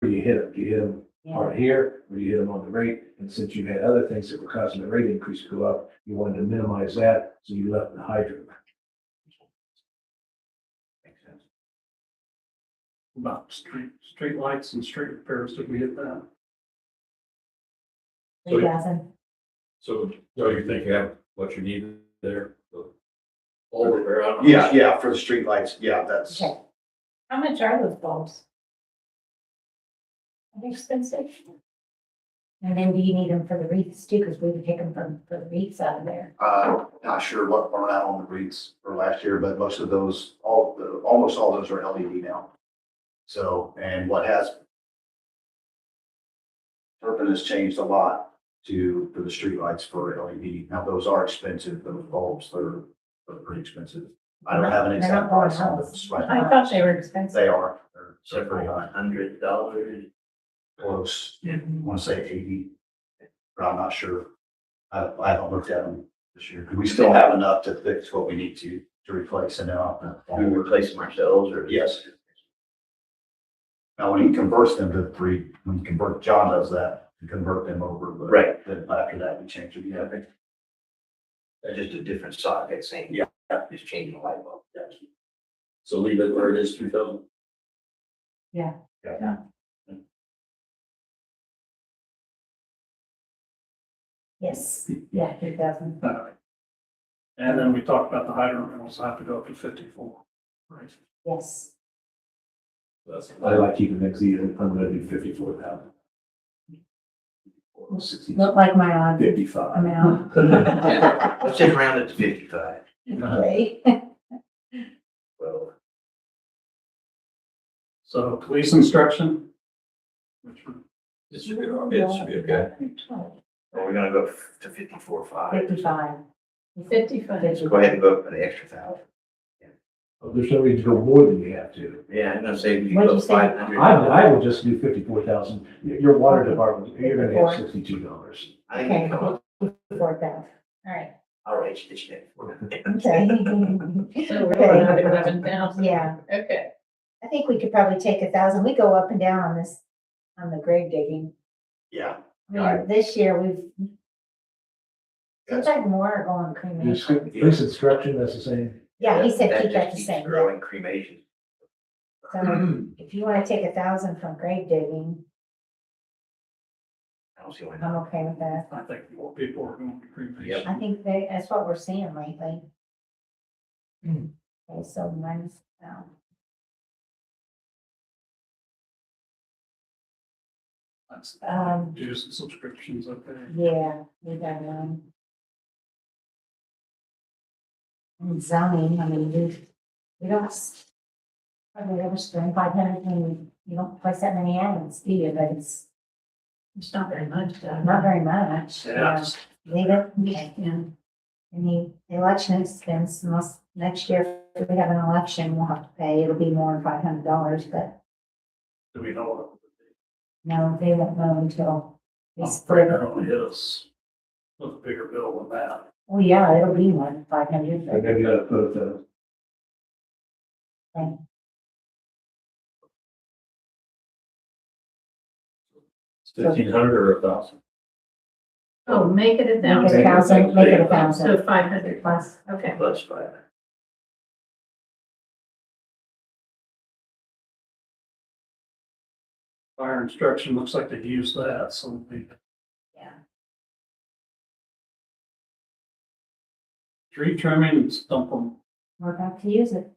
Speaker 5: do you hit them? Do you hit them
Speaker 2: Yeah,
Speaker 5: on here, or do you hit them on the rate? And since you had other things that were causing the rate increase to go up, you wanted to minimize that, so you left the hydrant. Makes sense.
Speaker 4: About street lights and street repairs, did we hit that?
Speaker 2: 3,000.
Speaker 3: So, Joe, you think you have what you need there? All repair, I don't know.
Speaker 7: Yeah, for the street lights, yeah, that's,
Speaker 2: Okay.
Speaker 9: How much are those bulbs? Are they expensive?
Speaker 2: And then do you need them for the wreaths too? Because we would take them from the wreaths out of there.
Speaker 7: Not sure what went out on the REITs for last year, but most of those, almost all those are LED now. So, and what has Turpin has changed a lot for the streetlights for LED. Now, those are expensive, those bulbs, they're pretty expensive. I don't have an
Speaker 2: They're not
Speaker 7: exact
Speaker 2: going
Speaker 7: price on
Speaker 2: out.
Speaker 7: those right
Speaker 9: I
Speaker 7: now.
Speaker 9: thought they were expensive.
Speaker 7: They are, they're
Speaker 1: So
Speaker 7: pretty high,
Speaker 1: $100.
Speaker 7: close, I want to say 80, but I'm not sure. I haven't looked at them this year. We still have enough to fix what we need to replace and now.
Speaker 1: Do we replace them ourselves or?
Speaker 7: Yes. Now, when he converts them to three, when he convert, John does that, to convert them over, but.
Speaker 1: Right.
Speaker 7: Then after that, we change it, yeah.
Speaker 1: They're just a different socket, same.
Speaker 7: Yeah.
Speaker 1: Just changing the light bulb.
Speaker 3: So leave it where it is, 2,000.
Speaker 2: Yes, yeah, 2,000.
Speaker 4: And then we talked about the hydrant rentals have to go up to 54. Right.
Speaker 2: Yes.
Speaker 3: That's,
Speaker 5: I like keeping next year, I'm gonna do 54,000.
Speaker 2: Look like my odd
Speaker 5: 55.
Speaker 2: amount.
Speaker 1: Yeah. Let's just round it to 55.
Speaker 2: Okay.
Speaker 1: Well,
Speaker 4: So police instruction. Which one?
Speaker 6: It should be, it should be okay.
Speaker 1: well, we're gonna go to 54.5.
Speaker 2: 55.
Speaker 9: 55.
Speaker 1: Let's go ahead and go up for the extra 1,000.
Speaker 5: There's no reason to go more than we have to.
Speaker 1: Yeah, I'm gonna say we
Speaker 2: What'd
Speaker 1: go
Speaker 2: you say?
Speaker 1: 500.
Speaker 5: I would just do 54,000. Your water department, you're gonna have $62.
Speaker 1: I think we can come up,
Speaker 2: 4,000. All right.
Speaker 1: I'll write you this check.
Speaker 2: Okay.
Speaker 9: So we're going up 11,000.
Speaker 2: Yeah,
Speaker 9: Okay.
Speaker 2: I think we could probably take 1,000. We go up and down on this, on the grave digging.
Speaker 7: Yeah.
Speaker 2: I mean, this year we've. Seems like more going cremation.
Speaker 5: Police instruction, that's the same.
Speaker 2: Yeah, he said keep
Speaker 1: just
Speaker 2: that the
Speaker 1: keeps
Speaker 2: same.
Speaker 1: Growing cremation.
Speaker 2: So if you wanna take 1,000 from grave digging,
Speaker 1: I don't see why
Speaker 2: I'm
Speaker 1: not.
Speaker 2: okay with that.
Speaker 4: I think more people are going to cremation.
Speaker 1: Yep.
Speaker 2: I think that's what we're seeing lately. Okay, so minus,
Speaker 4: That's dues and subscriptions up there.
Speaker 2: yeah, we got, and zoning, I mean, we don't probably ever spend 500 and you don't place that many ads, do you? But it's
Speaker 9: It's not very much, though.
Speaker 2: not very much.
Speaker 4: Yeah.
Speaker 2: Leave it, okay,
Speaker 9: Yeah.
Speaker 2: and the election expense, unless next year, if we have an election, we'll have to pay, it'll be more than $500, but
Speaker 4: Do we know what?
Speaker 2: no, they won't know until we
Speaker 4: I'm
Speaker 2: split
Speaker 4: afraid
Speaker 2: it.
Speaker 4: they're gonna hit us with a bigger bill than that.
Speaker 2: Well, yeah, it'll be more than 500,
Speaker 5: I
Speaker 2: but
Speaker 5: maybe gotta put the.
Speaker 3: it's 1,500 or 1,000.
Speaker 9: Oh, make it 1,000.
Speaker 2: 1,000, make it
Speaker 9: So
Speaker 2: 1,000
Speaker 9: 500.
Speaker 2: plus.
Speaker 9: Okay.
Speaker 1: Plus 5.
Speaker 4: Fire instruction looks like they use that, so we.
Speaker 2: Yeah.
Speaker 4: Tree trimming and stump them.
Speaker 2: We're about to use it.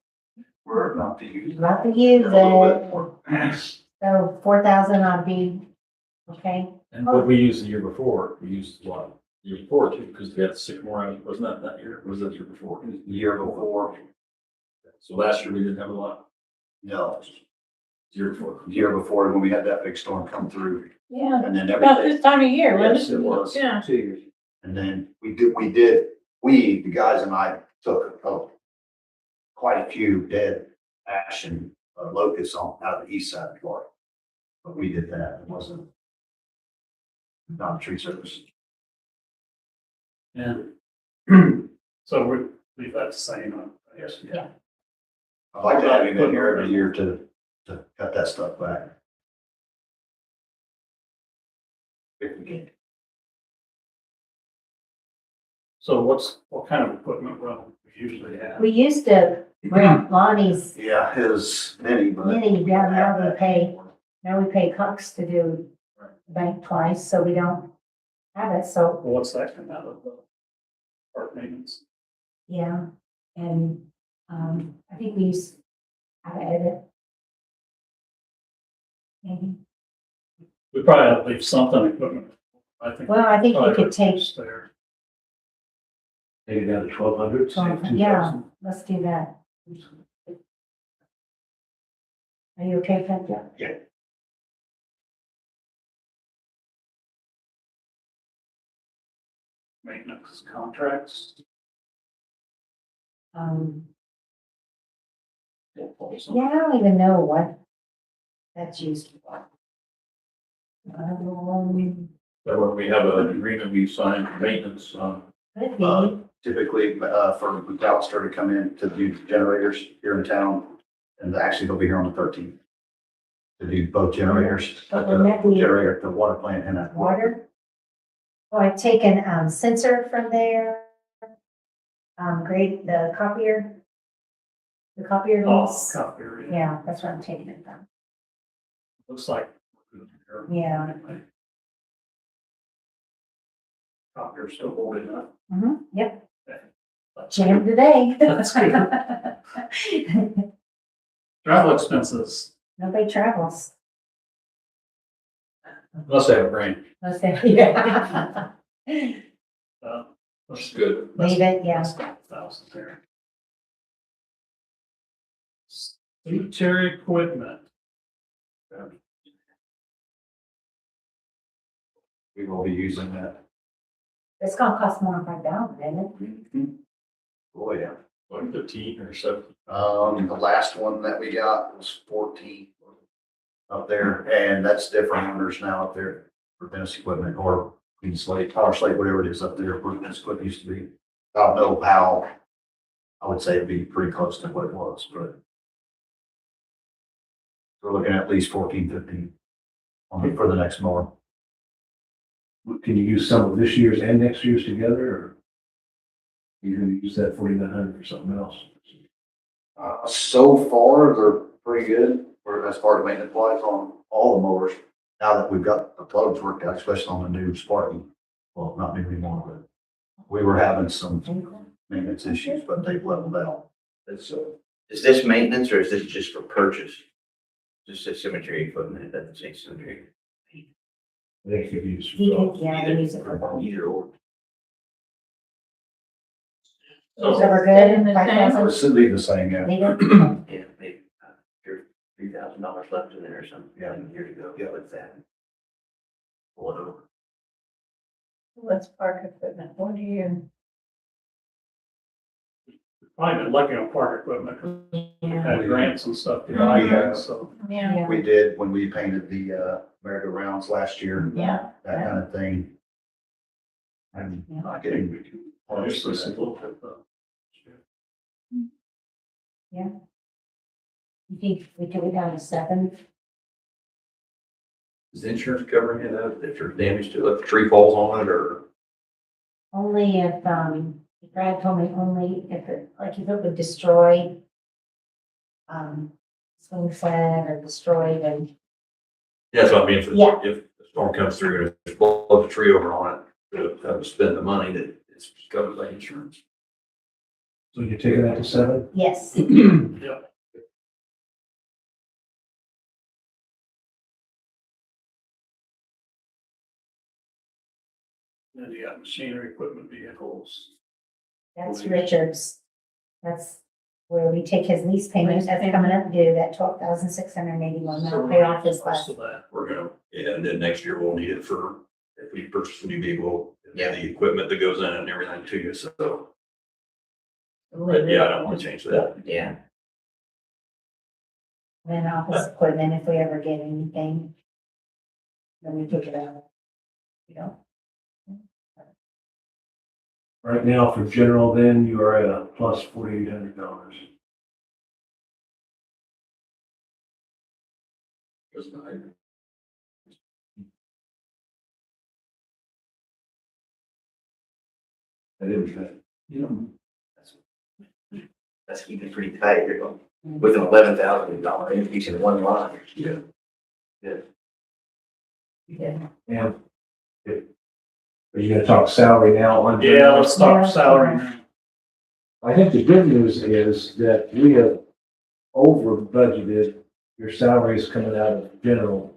Speaker 7: We're about to use.
Speaker 2: About to use
Speaker 7: A little bit
Speaker 2: it.
Speaker 7: more.
Speaker 2: So 4,000 ought to be, okay?
Speaker 3: And what we used the year before, we used what? The year before too, because we had Sycamore, wasn't that year? Or was that the year before?
Speaker 7: Year before,
Speaker 3: So last year we didn't have a lot,
Speaker 7: no,
Speaker 3: the year before.
Speaker 7: year before when we had that big storm come through
Speaker 9: Yeah,
Speaker 7: and then
Speaker 9: about
Speaker 7: everything.
Speaker 9: this time of year,
Speaker 7: Yes,
Speaker 9: wasn't
Speaker 7: it was.
Speaker 9: Yeah.
Speaker 7: And then the guys and I took quite a few dead ash and locusts out of the east side of Florida. But we did that, it wasn't not a tree service.
Speaker 4: And so we leave that the same, I guess.
Speaker 2: Yeah.
Speaker 7: I'd like to have him in here every year to cut that stuff back. If we can.
Speaker 4: So what kind of equipment rental we usually have?
Speaker 2: We used to rent Lonnie's
Speaker 7: Yeah, his mini, but.
Speaker 2: mini down there, now we pay Cox to do bank twice, so we don't have it, so,
Speaker 4: Well, what's that come out of the park maintenance?
Speaker 2: yeah. And, I think we used, I edit. Maybe,
Speaker 4: We probably have to leave something equipment I think.
Speaker 2: Well, I think you
Speaker 4: probably
Speaker 2: could take,
Speaker 4: it's there.
Speaker 5: Take it down to 1,200, save
Speaker 2: yeah,
Speaker 5: 2,000.
Speaker 2: let's do that. Are you okay with that, Jeff?
Speaker 7: Yeah.
Speaker 4: Maintenance contracts.
Speaker 2: Yeah, I don't even know what that's used for.
Speaker 3: That when we have an agreement we sign for maintenance on.
Speaker 2: Could be,
Speaker 7: Typically, for McAllister to come in to do generators here in town, and actually they'll be here on the 13th to do both generators,
Speaker 2: But
Speaker 7: the
Speaker 2: wouldn't that be-
Speaker 7: generator, the water plant and that.
Speaker 2: water. Oh, I've taken, sensor from there. Grade, the copier. The copier
Speaker 4: Oh,
Speaker 2: notes.
Speaker 4: copier, yeah.
Speaker 2: Yeah, that's what I'm taking it from.
Speaker 4: Looks like.
Speaker 2: Yeah.
Speaker 4: Copier still holding up.
Speaker 2: Yep,
Speaker 4: That's
Speaker 2: jam today.
Speaker 4: That's good. Travel expenses.
Speaker 2: Nobody travels.
Speaker 3: Unless they have rain.
Speaker 2: Let's say, yeah.
Speaker 4: That's
Speaker 3: Good.
Speaker 2: Leave it, yeah.
Speaker 4: 1,000 there. Sanitary equipment.
Speaker 7: We will be using that.
Speaker 2: It's gonna cost more than $5, isn't it?
Speaker 7: Oh, yeah.
Speaker 3: Like 15 or 17.
Speaker 7: The last one that we got was 14 up there, and that's different owners now up there for Dennis Equipment or Queen Slate, Power Slate, whatever it is up there, where Dennis Equipment used to be. I don't know how, I would say it'd be pretty close to what it was, but we're looking at least 14, 15 for the next mower.
Speaker 5: Can you use some of this year's and next year's together, or you're gonna use that 4,900 for something else?
Speaker 7: So far, they're pretty good for as far as maintenance wise on all the mowers. Now that we've got the plugs worked out, especially on the new Sparky, well, not new anymore, but we were having some maintenance issues, but they've leveled out. It's,
Speaker 1: Is this maintenance or is this just for purchase? Just a cemetery equipment, it doesn't say cemetery.
Speaker 5: They could use.
Speaker 2: He did, yeah, he used it for both.
Speaker 1: Either or.
Speaker 2: So we're good,
Speaker 9: In the same-
Speaker 2: 5,000?
Speaker 7: it's leave the same, yeah.
Speaker 2: Leave it?
Speaker 1: Yeah, maybe, $3,000 left in there or something, a year to go, yeah, with that. Pull it over.
Speaker 9: Let's park equipment. What do you?
Speaker 4: Probably been lucky on park equipment, 'cause we
Speaker 2: Yeah.
Speaker 4: had grants and stuff to buy that, so.
Speaker 9: Yeah.
Speaker 7: We did when we painted the, merry-go-rounds last year,
Speaker 2: Yeah.
Speaker 7: that kind of thing. I'm not getting parts for
Speaker 4: Just a
Speaker 7: that.
Speaker 4: little bit, though.
Speaker 2: You think we could go down to 7?
Speaker 6: Is the insurance covering it up if there's damage to it, if a tree falls on it or?
Speaker 2: Only if, Brad told me only if it, like if it would destroy, swing set or destroy the,
Speaker 6: Yeah, that's what I mean, if,
Speaker 2: Yeah.
Speaker 6: if the storm comes through and it blows a tree over on it, to have to spend the money that it's covered by insurance.
Speaker 5: So you're taking that to 7?
Speaker 2: yes.
Speaker 4: Yep. Then you got machinery, equipment, vehicles.
Speaker 2: That's Richard's. That's where we take his lease payment, that's coming up due, that 12,681, that'll pay off his last.
Speaker 4: Most of that.
Speaker 6: We're gonna, yeah, and then next year we'll need it for, if we purchase a new vehicle,
Speaker 1: Yeah.
Speaker 6: the equipment that goes in it and everything too, so. But yeah, I don't wanna change that.
Speaker 1: Yeah,
Speaker 2: Then office equipment, if we ever get anything. Then we take it out. You know,
Speaker 5: Right now, for general, then you are at a plus $4,800. That is good.
Speaker 1: that's keeping it pretty tight here, with an $11,000 increase in one line.
Speaker 6: Yeah.
Speaker 2: yeah.
Speaker 5: And are you gonna talk salary now on?
Speaker 4: Yeah, let's talk salary now.
Speaker 5: I think the good news is that we have over budgeted your salaries coming out of general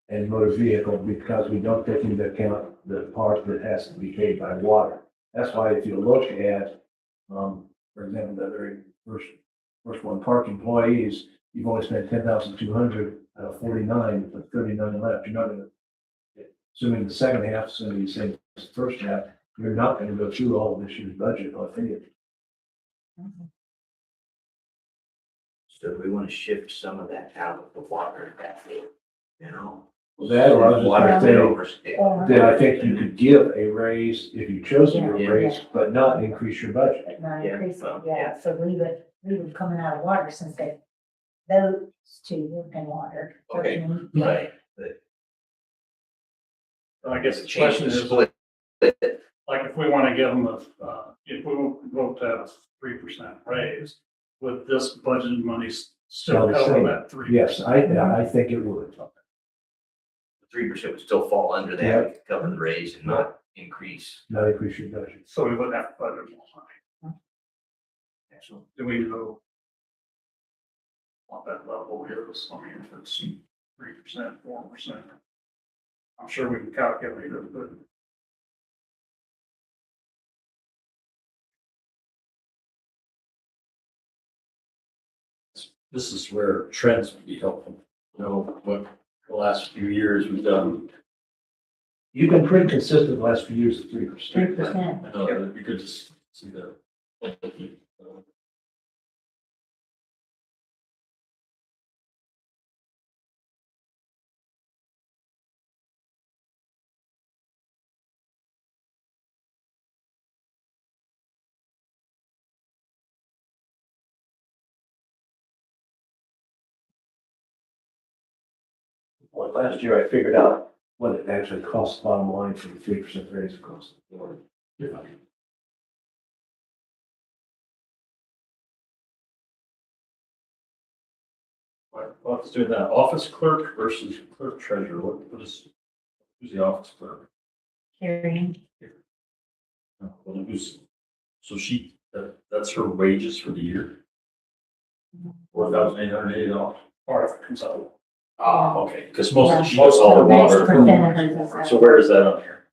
Speaker 5: and motor vehicle because we don't take into account the part that has to be paid by water. That's why if you look at, for example, the very first one, park employees, you've only spent 10,200 out of 49, with 39 left. You're not gonna, assuming the second half is gonna be the same as the first half, you're not gonna go through all of this year's budget, I think.
Speaker 1: So we want to shift some of that out of the water, you know?
Speaker 5: That, or I was just
Speaker 1: Water
Speaker 5: gonna say,
Speaker 1: overstay.
Speaker 5: then I think you could give a raise if you chose to give
Speaker 1: Yeah.
Speaker 5: a raise, but not increase your budget.
Speaker 2: But not
Speaker 1: Yeah,
Speaker 2: increase it,
Speaker 1: well,
Speaker 2: yeah, so leave it coming out of water since they, those two in water.
Speaker 1: Okay, right.
Speaker 4: I guess the
Speaker 1: Change
Speaker 4: question
Speaker 1: the
Speaker 4: is,
Speaker 1: split.
Speaker 4: like, if we want to give them if we vote to have a 3% raise, would this budget money still
Speaker 5: Well, the
Speaker 4: cover
Speaker 5: same.
Speaker 4: that 3%?
Speaker 5: Yes, I think it would.
Speaker 1: 3% would still fall under
Speaker 5: Yeah.
Speaker 1: that, we could cover the raise and not increase.
Speaker 5: Not increase your budget.
Speaker 4: So we wouldn't have to budget more money.
Speaker 1: Excellent.
Speaker 4: Do we know what that level is? I mean, if it's 3%, 4%. I'm sure we can calculate it, but
Speaker 3: This is where trends would be helpful. You know, what the last few years we've done.
Speaker 5: You've been pretty consistent the last few years at 3%.
Speaker 2: 3%.
Speaker 3: I know it'd be good to see that.
Speaker 5: Well, last year I figured out what it actually costs the bottom line for the 3% raise across the board.
Speaker 3: Let's do that. Office clerk versus clerk treasurer. Who's the office clerk?
Speaker 2: Carrying,
Speaker 3: Well, so that's her wages for the year? $4,880.
Speaker 4: part of it comes out.
Speaker 3: Ah, okay, because
Speaker 2: Yeah.
Speaker 3: she does all the
Speaker 2: Most
Speaker 3: water.
Speaker 2: percentage is that.
Speaker 3: So where is that on here?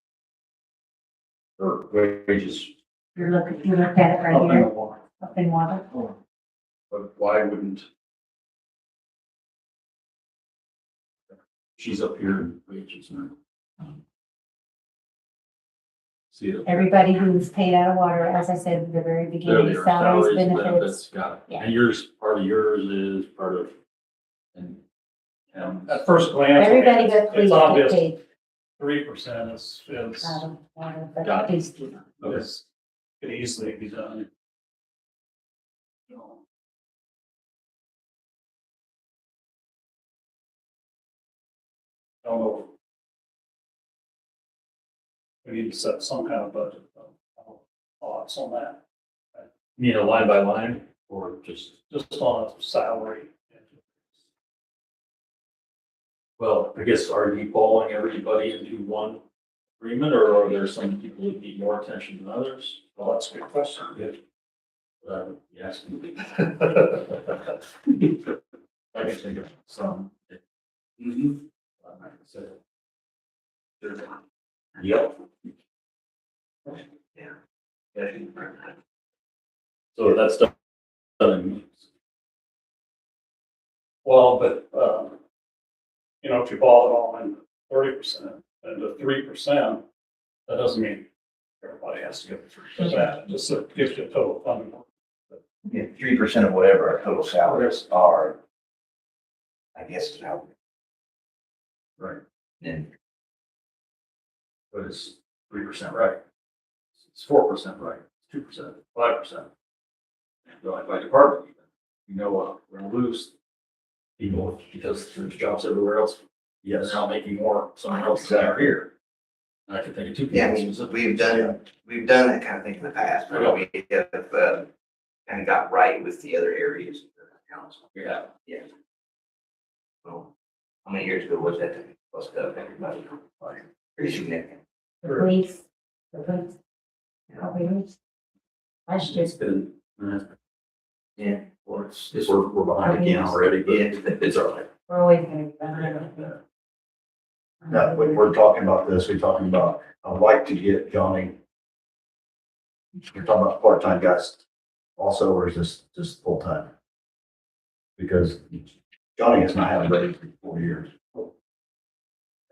Speaker 3: Her wages,
Speaker 2: You look at it right
Speaker 3: up in the
Speaker 2: here,
Speaker 3: water.
Speaker 2: up in water.
Speaker 3: But why wouldn't? She's up here in wages now. See it?
Speaker 2: Everybody who's paid out of water, as I said at the very
Speaker 3: There
Speaker 2: beginning,
Speaker 3: they are,
Speaker 2: salaries,
Speaker 3: salaries,
Speaker 2: benefits.
Speaker 3: got it.
Speaker 2: Yeah.
Speaker 3: And yours, part of yours is part of, and,
Speaker 4: At first glance,
Speaker 2: Everybody got
Speaker 4: it's
Speaker 2: paid,
Speaker 4: obvious
Speaker 2: paid
Speaker 4: 3% is,
Speaker 2: out of water, but
Speaker 3: Got it.
Speaker 2: these
Speaker 4: is, could easily be done. I don't know. We need to set some kind of budget, thoughts on that,
Speaker 3: you know, line by line, or just,
Speaker 4: just on a salary.
Speaker 3: well, I guess, are you following everybody into one agreement, or are there some people who need more attention than others?
Speaker 4: Well, that's a good question.
Speaker 3: Yes. I can think of some.
Speaker 1: Mhm.
Speaker 3: I can say.
Speaker 1: Yep.
Speaker 3: So that's done in weeks.
Speaker 4: Well, but, if you bought it all in 30% and the 3%, that doesn't mean everybody has to get 3%. It just gives you a total funding.
Speaker 1: Yeah, 3% of whatever our total salaries are, I guess, is how.
Speaker 3: Right.
Speaker 1: And
Speaker 3: But it's 3% right. It's 4% right, 2%, 5%. Like by department, even. We're gonna lose people because there's jobs everywhere else. Yes, they're not making more somewhere else than are here. And I can think of two people.
Speaker 1: yeah, I mean, we've done that kind of thing in the past, where we have, kind of got right with the other areas of the council.
Speaker 3: Yeah.
Speaker 1: Yeah. So, how many years ago was that? Plus everybody, like, pretty significant.
Speaker 2: The police, police. Last year's,
Speaker 3: Been,
Speaker 1: Yeah.
Speaker 3: or we're behind again already, but
Speaker 1: Yeah.
Speaker 3: it's all right.
Speaker 2: we're always gonna be behind.
Speaker 7: No, when we're talking about this, we're talking about, I'd like to get Johnny. You're talking about part-time guys also, or is this just full-time? Because Johnny has not had a raise for 4 years.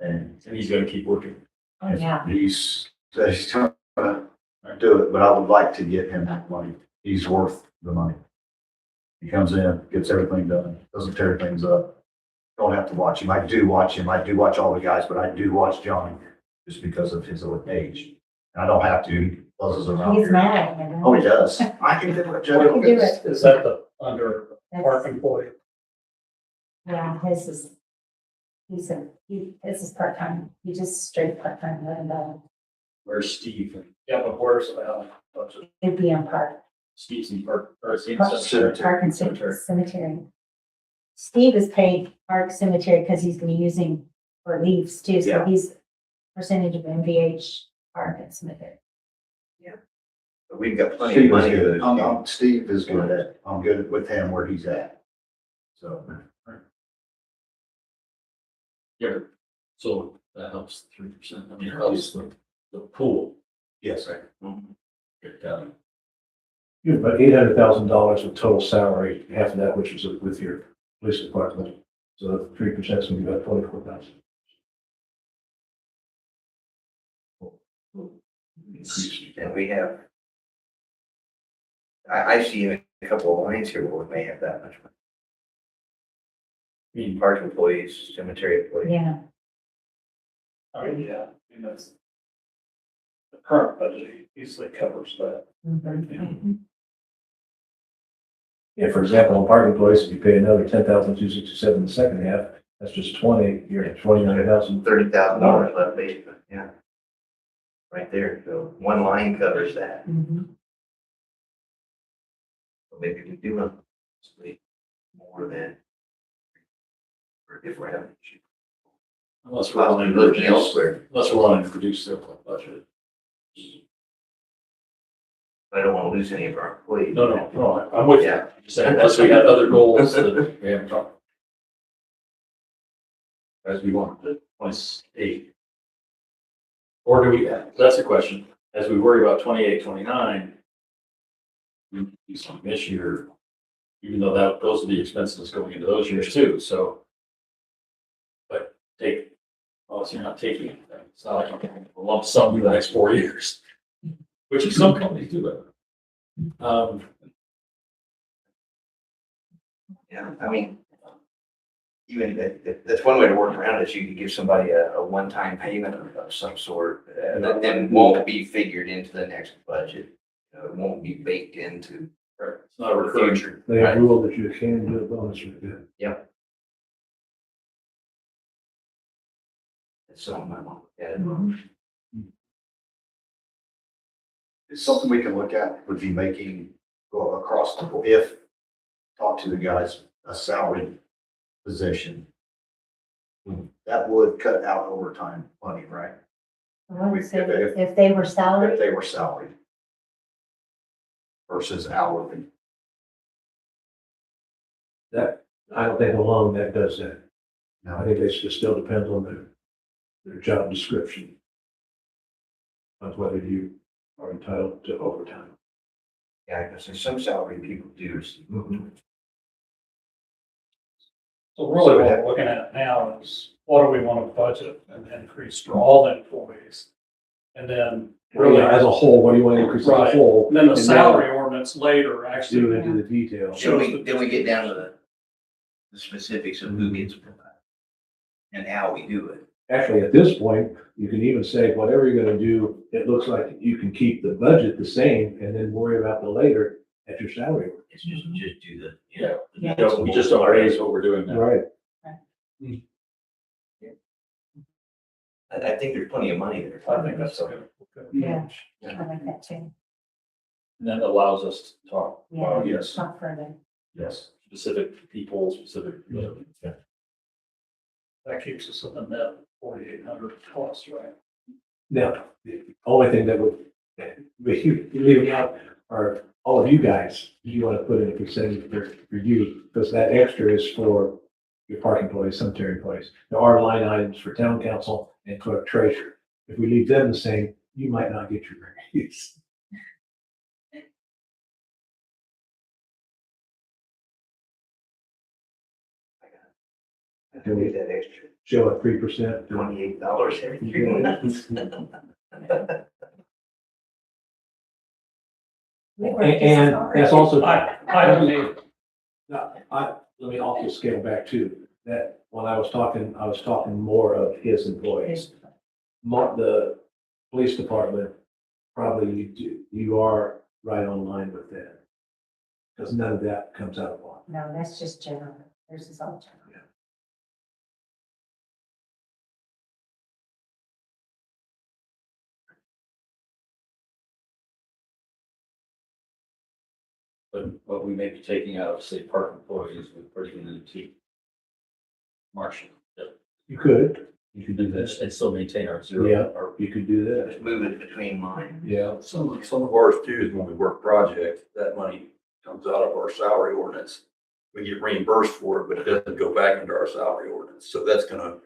Speaker 7: And
Speaker 3: And he's gonna keep working.
Speaker 2: Oh, yeah.
Speaker 7: he's trying to do it, but I would like to get him that money. He's worth the money. He comes in, gets everything done, doesn't tear things up. Don't have to watch him. I do watch him. I do watch all the guys, but I do watch Johnny just because of his age. And I don't have to. He buzzes around
Speaker 2: He's
Speaker 7: here.
Speaker 2: mad, you know?
Speaker 7: Oh, he does. I can do it,
Speaker 2: I
Speaker 7: Joe.
Speaker 2: can do it.
Speaker 4: Is that the under park
Speaker 2: That's-
Speaker 4: employee?
Speaker 2: Yeah, his is, his is part-time. He just straight part-time, and,
Speaker 3: Where's Steve?
Speaker 4: Yeah, but where's budget?
Speaker 2: it'd be on park.
Speaker 3: Steve's in Park, or Steve's
Speaker 2: Park-
Speaker 3: in Cemetery.
Speaker 2: Park and cemetery. Steve is paid park cemetery because he's gonna be using for leaves too, so
Speaker 7: Yeah.
Speaker 2: he's percentage of MVH park and cemetery.
Speaker 1: We've got plenty of
Speaker 7: Steve is
Speaker 1: money.
Speaker 7: good. Steve is good at, I'm good with him where he's at. So,
Speaker 3: Yeah, so that helps 3%. I mean, it helps the pool.
Speaker 7: yes.
Speaker 3: Get down.
Speaker 5: You have about $800,000 of total salary, half of that which is with your police department. So 3% is going to be about 24,000.
Speaker 1: And we have. I see a couple of lines here where we may have that much money.
Speaker 3: I mean,
Speaker 1: Park employees, cemetery employees.
Speaker 2: Yeah.
Speaker 4: I mean, yeah, I mean, that's the current budget easily covers that.
Speaker 2: Mhm.
Speaker 5: Yeah, for example, on park employees, if you pay another 10,267 in the second half, that's just 20, you're at 29,000.
Speaker 1: $30,000 left basically, yeah. Right there, so one line covers that,
Speaker 2: Mhm.
Speaker 1: so maybe we do want more than. Or if we're having.
Speaker 3: unless we're willing to
Speaker 1: Looking
Speaker 3: reduce,
Speaker 1: elsewhere,
Speaker 3: unless we're willing to reduce their budget.
Speaker 1: I don't want to lose any of our employees.
Speaker 3: No, I'm with you.
Speaker 1: Yeah.
Speaker 3: Just saying, unless we had other goals that we haven't talked. As we want to 28. Or do we, that's the question, as we worry about 28, 29. We do something this year, even though those are the expenses going into those years too, so. But so you're not taking, it. It's not like you're getting a lump sum for the next 4 years, which is some companies do it.
Speaker 1: Yeah, I mean. Even that's one way to work around it, is you can give somebody a one-time payment of some sort, that then won't be figured into the next budget. It won't be baked into
Speaker 3: It's not a
Speaker 1: the
Speaker 3: recurring.
Speaker 1: future.
Speaker 5: They
Speaker 1: Right.
Speaker 5: have ruled that you can do a bonus with it.
Speaker 1: It's something I want to look at.
Speaker 2: Mhm.
Speaker 7: It's something we can look at, would be making, go across the, board. If, talk to the guys, a salaried position. That would cut out overtime money, right?
Speaker 2: I would say
Speaker 7: If-
Speaker 2: if they were
Speaker 7: If
Speaker 2: salaried,
Speaker 7: they were salaried. Versus hourly.
Speaker 5: That, I don't think alone that does that. I
Speaker 7: Now,
Speaker 5: think it still depends on their job description. Of whether you are entitled to overtime.
Speaker 1: Yeah, because there's some salary people do.
Speaker 4: So really what we're looking at now is what do we want to budget and increase for all the employees? And then really,
Speaker 5: As a whole, what do you want to increase as a
Speaker 4: Right.
Speaker 5: whole?
Speaker 4: and then the
Speaker 5: And
Speaker 4: salary ordinance later
Speaker 5: Then
Speaker 4: actually.
Speaker 5: do into the details.
Speaker 1: Then we get down to the specifics of who gets what and how we do it.
Speaker 5: Actually, at this point, you can even say, whatever you're gonna do, it looks like you can keep the budget the same and then worry about the later at your salary.
Speaker 1: It's just do the,
Speaker 2: Yeah.
Speaker 3: We just don't raise what we're doing now.
Speaker 5: Right.
Speaker 1: I think there's plenty of money there.
Speaker 4: I think that's good.
Speaker 2: yeah, I like that too.
Speaker 3: And that allows us to talk
Speaker 2: Yeah,
Speaker 3: yes.
Speaker 2: talk further.
Speaker 7: yes.
Speaker 3: specific people, specific.
Speaker 4: That keeps us in the net 4,800 plus, right?
Speaker 5: Now, the only thing that would, be leaving out are all of you guys, you want to put in a percentage for you, because that extra is for your park employees, cemetery employees. There are line items for town council and clerk treasurer. If we leave them the same, you might not get your raise.
Speaker 1: I can do that extra
Speaker 5: Show at 3%.
Speaker 1: $28 every 3 months.
Speaker 5: And that's also,
Speaker 4: I don't need,
Speaker 5: let me also scale back too, that when I was talking more of his employees. The police department, probably you are right on line with that. Because none of that comes out of one.
Speaker 2: No, that's just general. There's is all general.
Speaker 3: But what we may be taking out of, say, park employees, we're putting it into Marshall.
Speaker 5: You could
Speaker 3: Do this and still maintain our zero.
Speaker 5: Yeah.
Speaker 3: Or
Speaker 5: you could do that.
Speaker 1: Just move it between lines.
Speaker 5: Yeah.
Speaker 6: Some of ours too is when we work projects, that money comes out of our salary ordinance. We get reimbursed for it, but it doesn't go back into our salary ordinance. So that's gonna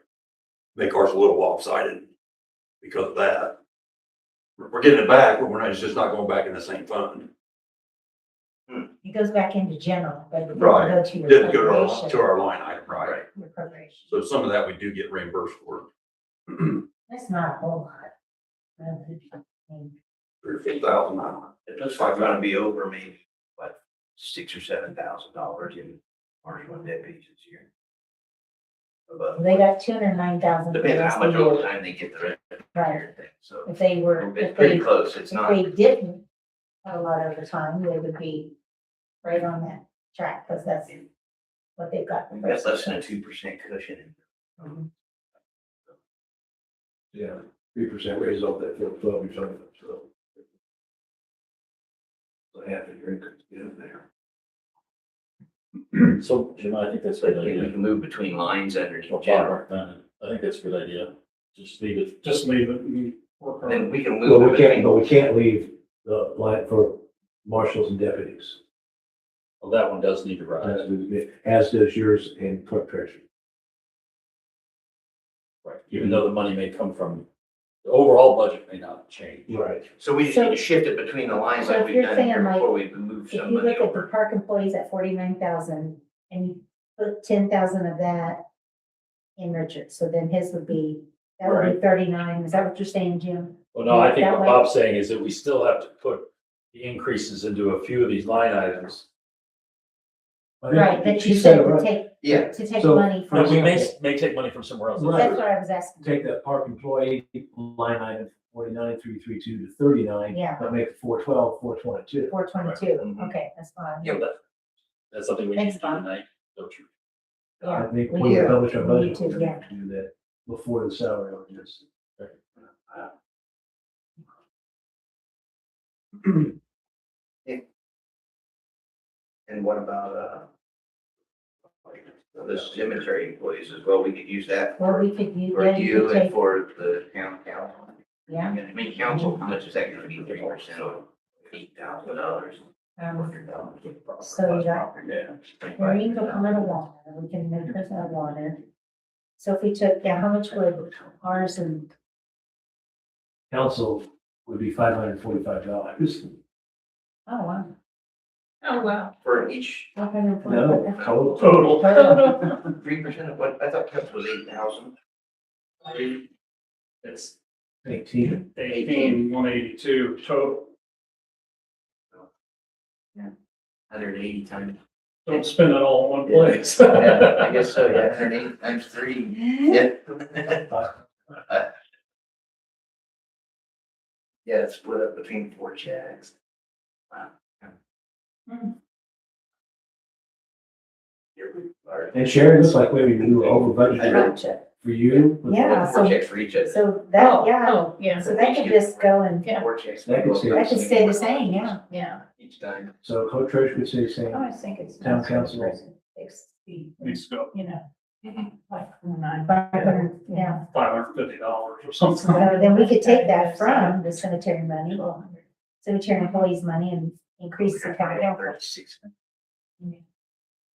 Speaker 6: make ours a little lopsided because of that. We're getting it back, but it's just not going back in the same fund.
Speaker 2: It goes back into general, but it doesn't
Speaker 6: Right.
Speaker 2: go to
Speaker 6: It
Speaker 2: your
Speaker 6: doesn't go to
Speaker 2: appropriation.
Speaker 6: our line item, right?
Speaker 2: Your appropriation.
Speaker 6: So some of that we do get reimbursed for.
Speaker 2: That's not a whole lot. I mean,
Speaker 6: 3 or 4,000, I don't know.
Speaker 1: It looks like we're gonna be over maybe, what, $6,000 or $7,000 in marshal and deputies this year. Above.
Speaker 2: They got 209,000.
Speaker 1: Depends on how much overtime they get the rest of the
Speaker 2: Right.
Speaker 1: year thing, so
Speaker 2: If they were,
Speaker 1: it's
Speaker 2: if
Speaker 1: pretty
Speaker 2: they,
Speaker 1: close, it's
Speaker 2: if
Speaker 1: not.
Speaker 2: they didn't have a lot of overtime, they would be right on that track, because that's what they've got.
Speaker 1: That's less than a 2% cushion.
Speaker 2: Mhm.
Speaker 5: Yeah. 3% raise off that 12 you're talking about, so. So half of your income get in there.
Speaker 3: So, Jim, I think that's a
Speaker 1: We
Speaker 3: good idea.
Speaker 1: can move between lines underneath
Speaker 3: Well,
Speaker 1: general.
Speaker 3: I think that's a good idea. Just leave it.
Speaker 4: just leave it and work on
Speaker 1: Then
Speaker 4: it.
Speaker 1: we can
Speaker 5: Well,
Speaker 1: move
Speaker 5: we
Speaker 1: it
Speaker 5: can't,
Speaker 1: between.
Speaker 5: but we can't leave the line for marshals and deputies.
Speaker 3: Well, that one does need to rise.
Speaker 5: As does yours and clerk treasurer.
Speaker 3: Right. Even though the money may come from, the overall budget may not change.
Speaker 5: Right.
Speaker 1: So we just
Speaker 2: So-
Speaker 1: need to shift it between the lines
Speaker 2: so
Speaker 1: like
Speaker 2: if
Speaker 1: we've
Speaker 2: you're
Speaker 1: done
Speaker 2: saying,
Speaker 1: here
Speaker 2: like,
Speaker 1: before we move
Speaker 2: If
Speaker 1: some
Speaker 2: you
Speaker 1: money
Speaker 2: look at the
Speaker 1: over.
Speaker 2: park employees at 49,000 and you put 10,000 of that in Richard, so then his would be, that would be 39. Is that what you're saying, Jim?
Speaker 3: Well, no, I think
Speaker 2: That
Speaker 3: what
Speaker 2: way-
Speaker 3: Bob's saying is that we still have to put the increases into a few of these line items.
Speaker 5: I think
Speaker 2: Right, but
Speaker 5: she
Speaker 2: you
Speaker 5: said
Speaker 2: said
Speaker 5: it
Speaker 2: to
Speaker 5: right.
Speaker 2: take,
Speaker 1: Yeah.
Speaker 2: to take
Speaker 5: So-
Speaker 2: money from.
Speaker 3: But we may take money from somewhere else.
Speaker 5: Right.
Speaker 2: That's what I was asking.
Speaker 5: Take that park employee line item 49,332 to 39.
Speaker 2: Yeah.
Speaker 5: But make it 412, 422.
Speaker 2: 422,
Speaker 1: Mhm.
Speaker 2: okay, that's fine.
Speaker 3: Yeah, but that's something we need to
Speaker 2: Thanks,
Speaker 3: do
Speaker 2: Bob.
Speaker 3: tonight, don't you?
Speaker 5: I think
Speaker 2: we
Speaker 5: when we
Speaker 2: do.
Speaker 5: publish our
Speaker 2: We
Speaker 5: budget,
Speaker 2: need to,
Speaker 5: we're
Speaker 2: yeah.
Speaker 5: going to do that before the salary ordinance.
Speaker 1: And what about, the cemetery employees as well? We could use that
Speaker 2: Well,
Speaker 1: for,
Speaker 2: we could use,
Speaker 1: for
Speaker 2: yeah, you
Speaker 1: you
Speaker 2: could
Speaker 1: and
Speaker 2: take,
Speaker 1: for the town council.
Speaker 2: yeah.
Speaker 1: I mean, council, how much is that gonna be? 3% of $8,000.
Speaker 2: So you got,
Speaker 1: Yeah.
Speaker 2: Marine will come out of water, we can make this out of water. So if we took, yeah, how much would ours and,
Speaker 5: Council would be $545.
Speaker 2: oh, wow.
Speaker 9: Oh, wow.
Speaker 1: For each,
Speaker 5: No,
Speaker 2: 545.
Speaker 5: total.
Speaker 4: Total.
Speaker 1: 3% of what, I thought council was 8,000.
Speaker 4: It's
Speaker 5: 18.
Speaker 4: 182 total.
Speaker 1: 180 times.
Speaker 4: Don't spend it all in one place.
Speaker 1: Yeah, I guess so, yeah, 180 times 3. Yeah. Yeah, it's split up between 4 checks. Wow.
Speaker 2: Mhm.
Speaker 1: Here we are.
Speaker 5: And Sharon, looks like maybe we were over budget
Speaker 2: Gotcha.
Speaker 5: for you.
Speaker 2: Yeah,
Speaker 1: 4
Speaker 2: so,
Speaker 1: checks for each of them.
Speaker 2: so that, yeah,
Speaker 9: Oh, yeah,
Speaker 2: so that could just go and,
Speaker 9: Yeah.
Speaker 1: 4 checks.
Speaker 5: That could stay
Speaker 2: that could stay the same, yeah.
Speaker 9: yeah.
Speaker 1: Each time.
Speaker 5: So clerk treasurer could say the
Speaker 2: I
Speaker 5: same.
Speaker 2: always think it's.
Speaker 5: Town council.
Speaker 4: Needs to go
Speaker 2: You know,
Speaker 9: Like 9.
Speaker 2: 500, yeah.
Speaker 4: $550 or something.
Speaker 2: So then we could take that from the cemetery money, cemetery employees' money and increase the town council.
Speaker 1: 36.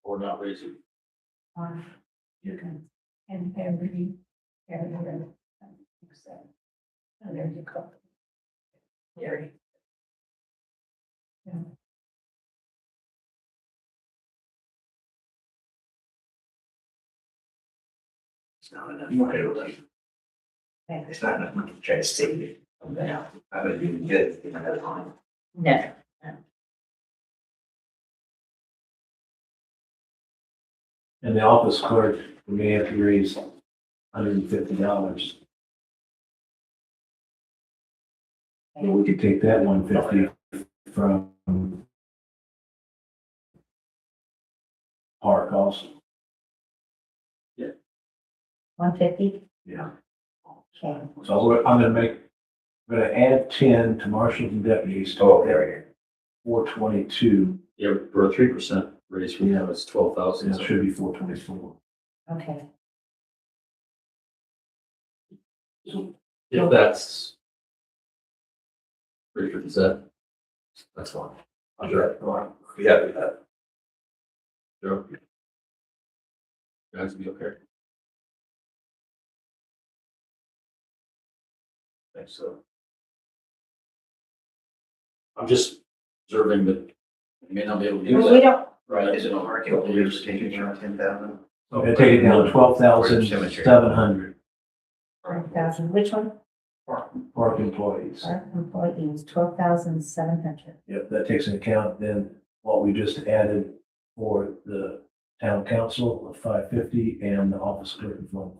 Speaker 3: Or not raising.
Speaker 9: You can, and every, so, and there you go. Very.
Speaker 1: It's not enough money to like, it's not enough money to try to save it. Yeah, I would be good. Another time.
Speaker 9: No.
Speaker 5: And the office clerk, we may have to raise $150. We could take that 150 from park also.
Speaker 2: 150?
Speaker 5: Yeah.
Speaker 2: Okay.
Speaker 5: So I'm gonna add 10 to marshals and deputies.
Speaker 1: Oh, there
Speaker 5: 422,
Speaker 3: Yeah, for a 3% raise, we have it's 12,000.
Speaker 5: and it should be 424.
Speaker 2: Okay.
Speaker 3: If that's. Richard, is that's fine.
Speaker 1: I'm sure. We have to that.
Speaker 3: Joe? Guys, be okay.
Speaker 1: Think so.
Speaker 3: I'm just observing that we may not be able to use
Speaker 2: Well, we
Speaker 3: that.
Speaker 2: don't,
Speaker 1: Right, is it a hard kill? We're just taking around 10,000.
Speaker 5: So I'm gonna take it down to 12,700
Speaker 2: 1,000, which one?
Speaker 5: park employees.
Speaker 2: Our employees, 12,700.
Speaker 5: Yep, that takes into account then what we just added for the town council of 550 and the office clerk of 1.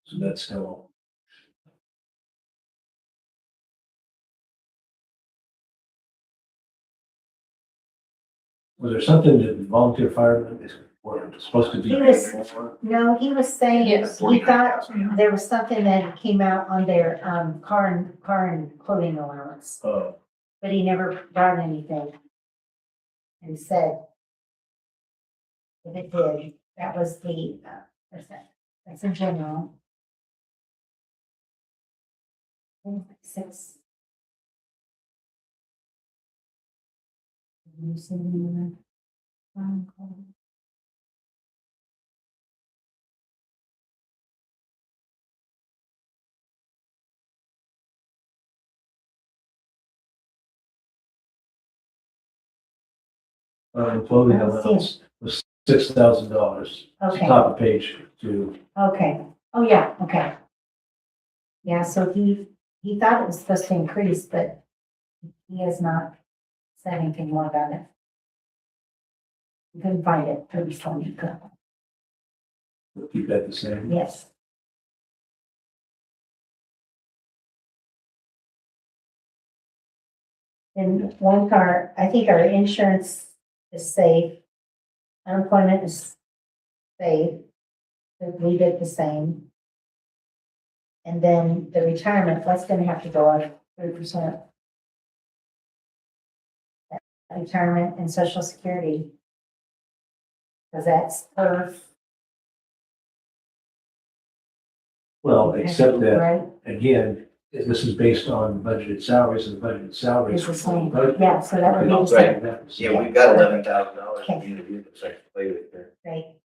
Speaker 5: So that's still. Was there something that volunteer firemen were supposed to be?
Speaker 2: He was, no, he was saying,
Speaker 9: Yes.
Speaker 2: he thought there was something that came out on their, car and clothing allowance,
Speaker 5: Oh,
Speaker 2: but he never brought anything. And he said, if it did, that was the, that's in general. 6. You see me in the-
Speaker 5: clothing
Speaker 2: I don't see
Speaker 5: allowance was $6,000.
Speaker 2: Okay.
Speaker 5: Top of page 2.
Speaker 2: Okay, oh, yeah, okay. Yeah, so he thought it was supposed to increase, but he has not said anything more about it. You couldn't find it, pretty funny,
Speaker 5: We'll keep that the same.
Speaker 2: yes. And one car, I think our insurance is safe. Unemployment is safe. So leave it the same. And then the retirement, that's gonna have to go up 3%. Retirement and social security. Cause that's per.
Speaker 5: Well, except that,
Speaker 2: Right,
Speaker 5: again, this is based on budgeted salaries and budgeted salaries.
Speaker 2: it's the same, yeah, so that would be the
Speaker 1: Right.
Speaker 2: same,
Speaker 1: Yeah, we've got $11,000
Speaker 2: Okay.
Speaker 1: in the vehicle section to play with there.
Speaker 2: right?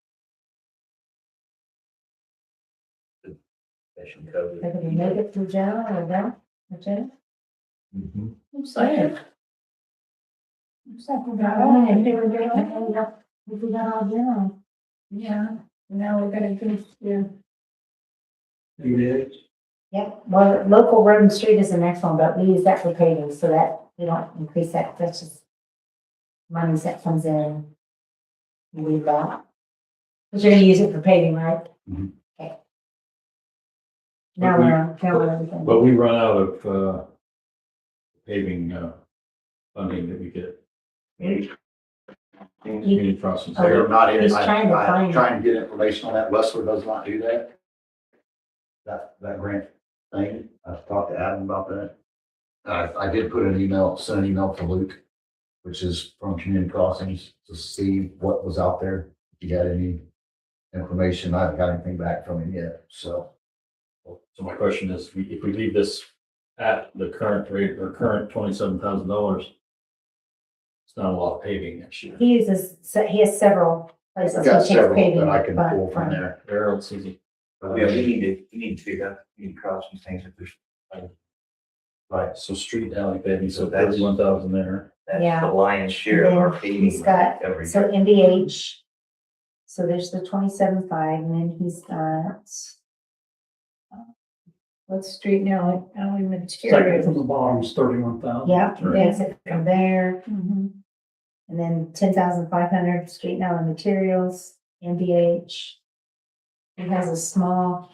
Speaker 1: Session code.
Speaker 2: They're gonna make it through general or no, or general?
Speaker 5: Mhm.
Speaker 9: I'm sorry.
Speaker 2: Looks like we got all, if they were doing, if we got all general.
Speaker 9: Yeah, now we're gonna go to,
Speaker 5: You did?
Speaker 2: Yep, well, local road and street is the next one, but we use that for paving, so that, we don't increase that, that's just money that comes in. We leave that. But you're gonna use it for paving, right?
Speaker 5: Mhm.
Speaker 2: Okay. Now we're everything.
Speaker 3: But we run out of, paving, funding that we get. Community crossings.
Speaker 2: Oh,
Speaker 7: They're not in,
Speaker 2: He's trying to find
Speaker 7: I'm
Speaker 2: it.
Speaker 7: trying to get information on that. Westler does not do that. That grant thing, I've talked to Adam about that. I did put an email, send an email to Luke, which is from Community Crossings, to see what was out there. If you got any information, I haven't got anything back from him yet, so.
Speaker 3: So my question is, if we leave this at the current rate or current $27,000, it's not a lot of paving next year.
Speaker 2: He uses, so he has several places
Speaker 7: I've
Speaker 2: he
Speaker 7: got
Speaker 2: takes
Speaker 7: several
Speaker 2: paving
Speaker 7: that I can
Speaker 2: from-
Speaker 7: pull from there.
Speaker 3: Harold, Susie.
Speaker 1: Yeah, we need to figure out, we need to cross these things if there's,
Speaker 3: Right, so street alley paving, so
Speaker 1: So that's-
Speaker 3: 31,000 there.
Speaker 1: that's
Speaker 2: Yeah.
Speaker 1: the lion's share of our
Speaker 2: Then
Speaker 1: paving.
Speaker 2: he's got-
Speaker 1: every
Speaker 2: So
Speaker 1: year.
Speaker 2: NVH, so there's the 27.5, and then he's got,
Speaker 9: What's street now, alley
Speaker 4: Second
Speaker 9: materials?
Speaker 4: from the bottom is 31,000.
Speaker 2: yeah, that's it from there.
Speaker 9: Mhm.
Speaker 2: And then 10,500 street and alley materials, NVH. He has a small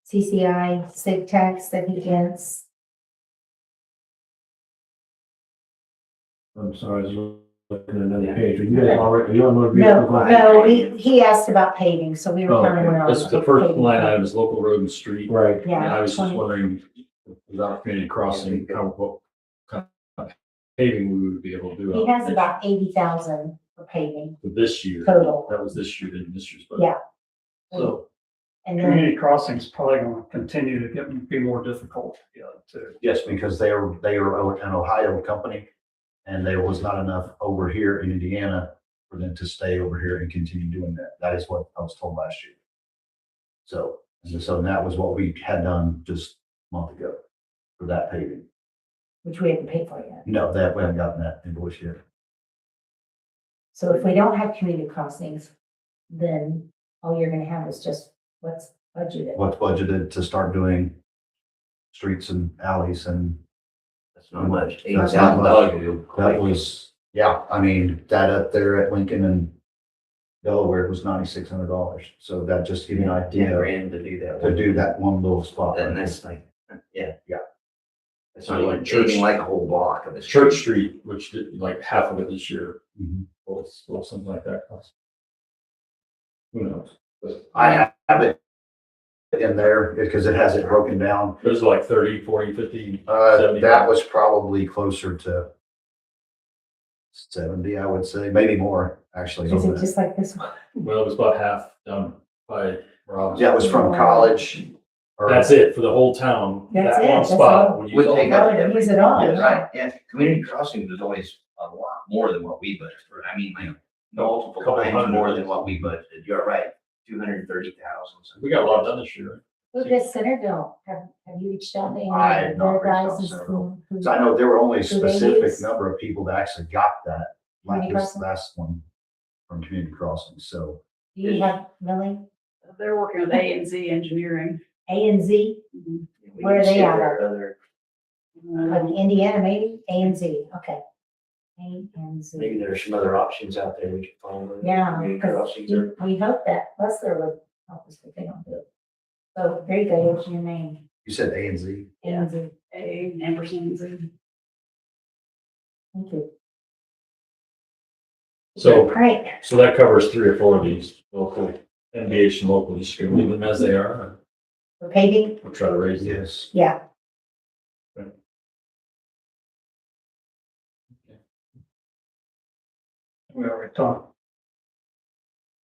Speaker 2: CCI sig tax that he gets.
Speaker 5: I'm sorry, I was looking at another page. Are you guys already, are you on motor
Speaker 2: No,
Speaker 5: vehicle?
Speaker 2: no, he asked about paving, so we were
Speaker 5: Oh,
Speaker 2: kind of.
Speaker 5: okay.
Speaker 3: This is the first line item is local road and street.
Speaker 5: Right.
Speaker 2: Yeah.
Speaker 3: And I was just
Speaker 2: 20.
Speaker 3: wondering, without community crossing, what kind of paving we would be able to do.
Speaker 2: He has about 80,000 for paving
Speaker 3: For this year.
Speaker 2: total,
Speaker 3: That was this year, didn't this year's budget.
Speaker 2: Yeah.
Speaker 3: So,
Speaker 2: and then,
Speaker 4: Community crossing's probably gonna continue to be more difficult to get to.
Speaker 7: Yes, because they are an Ohio company, and there was not enough over here in Indiana for them to stay over here and continue doing that. That is what I was told last year. So that was what we had done just a month ago for that paving.
Speaker 2: which we haven't paid for yet.
Speaker 7: No, that, we haven't gotten that invoice yet.
Speaker 2: So if we don't have community crossings, then all you're gonna have is just what's budgeted.
Speaker 7: What's budgeted to start doing streets and alleys, and
Speaker 1: That's not much.
Speaker 7: That's not much.
Speaker 1: $8,000.
Speaker 7: that was, yeah, I mean, that up there at Lincoln and Delaware was $9,600. So that just give you an
Speaker 1: Yeah,
Speaker 7: idea
Speaker 1: grand to do that.
Speaker 7: to do that one little spot.
Speaker 1: And that's like, yeah.
Speaker 7: Yeah.
Speaker 1: It's not like changing like a whole block of the
Speaker 3: Church Street, which did like half of it this year,
Speaker 7: Mhm.
Speaker 3: what was something like that cost? Who knows? But
Speaker 7: I have it in there because it has it broken down.
Speaker 3: it was like 30, 40, 50.
Speaker 7: That was probably closer to 70, I would say, maybe more, actually.
Speaker 2: Is it just like this one?
Speaker 3: Well, it was about half done by Rob.
Speaker 7: Yeah, it was from college. or-
Speaker 3: That's it for the whole town.
Speaker 2: That's
Speaker 3: That
Speaker 2: it,
Speaker 3: one
Speaker 2: that's
Speaker 3: spot.
Speaker 2: all.
Speaker 3: would use
Speaker 1: Would
Speaker 3: all
Speaker 1: take
Speaker 3: that.
Speaker 1: up
Speaker 2: Oh, use it all,
Speaker 1: Yeah,
Speaker 2: yeah.
Speaker 1: right, yeah, community crossing was always a lot more than what we budgeted for, I mean, like, multiple
Speaker 3: Couple
Speaker 1: times
Speaker 3: hundred.
Speaker 1: more than what we budgeted, you're right, 230,000.
Speaker 3: We got a lot done this year.
Speaker 2: Who does Centerville? Have you reached out to any
Speaker 7: I
Speaker 2: of
Speaker 7: have not
Speaker 2: their
Speaker 7: reached out
Speaker 2: guys?
Speaker 7: to
Speaker 2: and
Speaker 7: Centerville.
Speaker 2: who-
Speaker 7: So I know there were only a
Speaker 2: Who they
Speaker 7: specific
Speaker 2: use?
Speaker 7: number of people that actually got that, like
Speaker 2: Community
Speaker 7: this
Speaker 2: crossing?
Speaker 7: last one from community crossing, so.
Speaker 2: Do you have, Millie?
Speaker 10: They're working with A and Z Engineering.
Speaker 2: A and Z,
Speaker 10: Mhm.
Speaker 1: We
Speaker 2: Where are
Speaker 1: can
Speaker 2: they
Speaker 1: see
Speaker 2: at?
Speaker 1: where other-
Speaker 2: like Indiana maybe? A and Z, okay. A and Z.
Speaker 1: Maybe there are some other options out there we could find. with
Speaker 2: Yeah,
Speaker 1: community
Speaker 2: because
Speaker 1: crossings or-
Speaker 2: we hope that Bustler would help us if they don't do it. So there you go, what's your name?
Speaker 7: You said A and Z?
Speaker 2: A and Z,
Speaker 10: A ampersand Z.
Speaker 2: thank you.
Speaker 3: So,
Speaker 2: All right,
Speaker 3: so that covers 3 or 4 of these local, NBH and local, just gonna leave them as they are.
Speaker 2: for paving,
Speaker 3: We'll try to raise them.
Speaker 7: Yes.
Speaker 2: yeah.
Speaker 4: We already talked.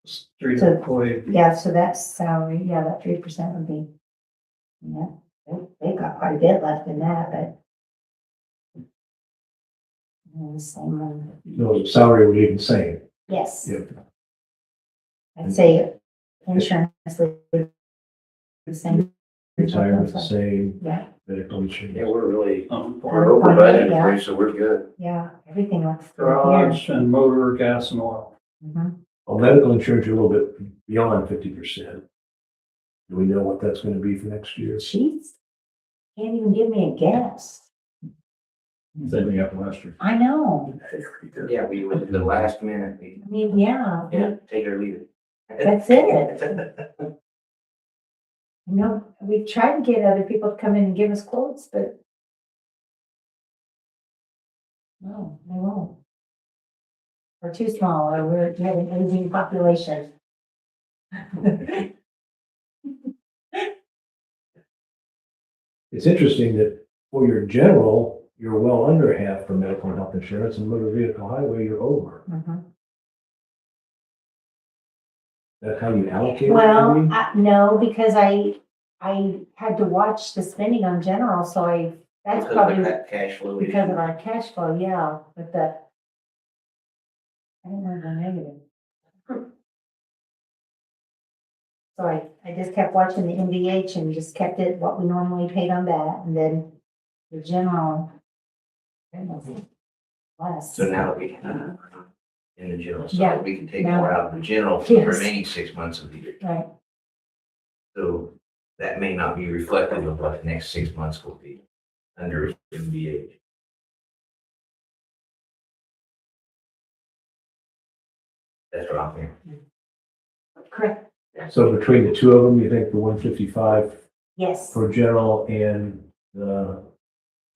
Speaker 4: Street
Speaker 2: So-
Speaker 4: employee,
Speaker 2: Yeah, so that's salary, yeah, that 3% would be. Yeah, they've got quite a bit left in that, but. The same one,
Speaker 5: No, the salary would even same.
Speaker 2: yes,
Speaker 5: Yep.
Speaker 2: I'd say insurance would be the same.
Speaker 5: Retirement the same,
Speaker 2: Yeah,
Speaker 5: medical insurance.
Speaker 1: Yeah, we're really,
Speaker 4: um,
Speaker 1: we're over budget,
Speaker 2: Yeah.
Speaker 1: so we're good.
Speaker 2: yeah, everything looks good here.
Speaker 4: garage and motor, gas and oil.
Speaker 2: Mhm.
Speaker 5: Well, medical insurance, you're a little bit beyond 50%. Do we know what that's gonna be for next year?
Speaker 2: Jeez, can't even give me a guess.
Speaker 3: Same thing happened last year.
Speaker 2: I know,
Speaker 1: Yeah, we went to the last minute, we,
Speaker 2: I mean, yeah,
Speaker 1: take it or leave it.
Speaker 2: that's it. You know, we've tried to get other people to come in and give us quotes, but. No, they won't. We're too small, or we have an aging population.
Speaker 5: It's interesting that for your general, you're well under half for medical and health insurance, and motor vehicle highway, you're over.
Speaker 2: Mhm.
Speaker 5: That's how you allocate it?
Speaker 2: Well,
Speaker 5: maybe?
Speaker 2: no, because I had to watch the spending on general, so that's
Speaker 1: Because of
Speaker 2: probably
Speaker 1: that cash flow.
Speaker 2: because of our cash flow, yeah, but I don't know the negative. So I just kept watching the MVH and just kept it what we normally paid on that, and then the general. Less.
Speaker 1: So now that we can, in the general,
Speaker 2: Yeah,
Speaker 1: so we can take
Speaker 2: now-
Speaker 1: more out of the general for the
Speaker 2: Yes.
Speaker 1: remaining 6 months of the year.
Speaker 2: Right,
Speaker 1: So that may not be reflective of what the next 6 months will be under MVH. That's what I'm hearing.
Speaker 2: correct,
Speaker 5: So between the two of them, you think the 155
Speaker 2: yes,
Speaker 5: for general and the,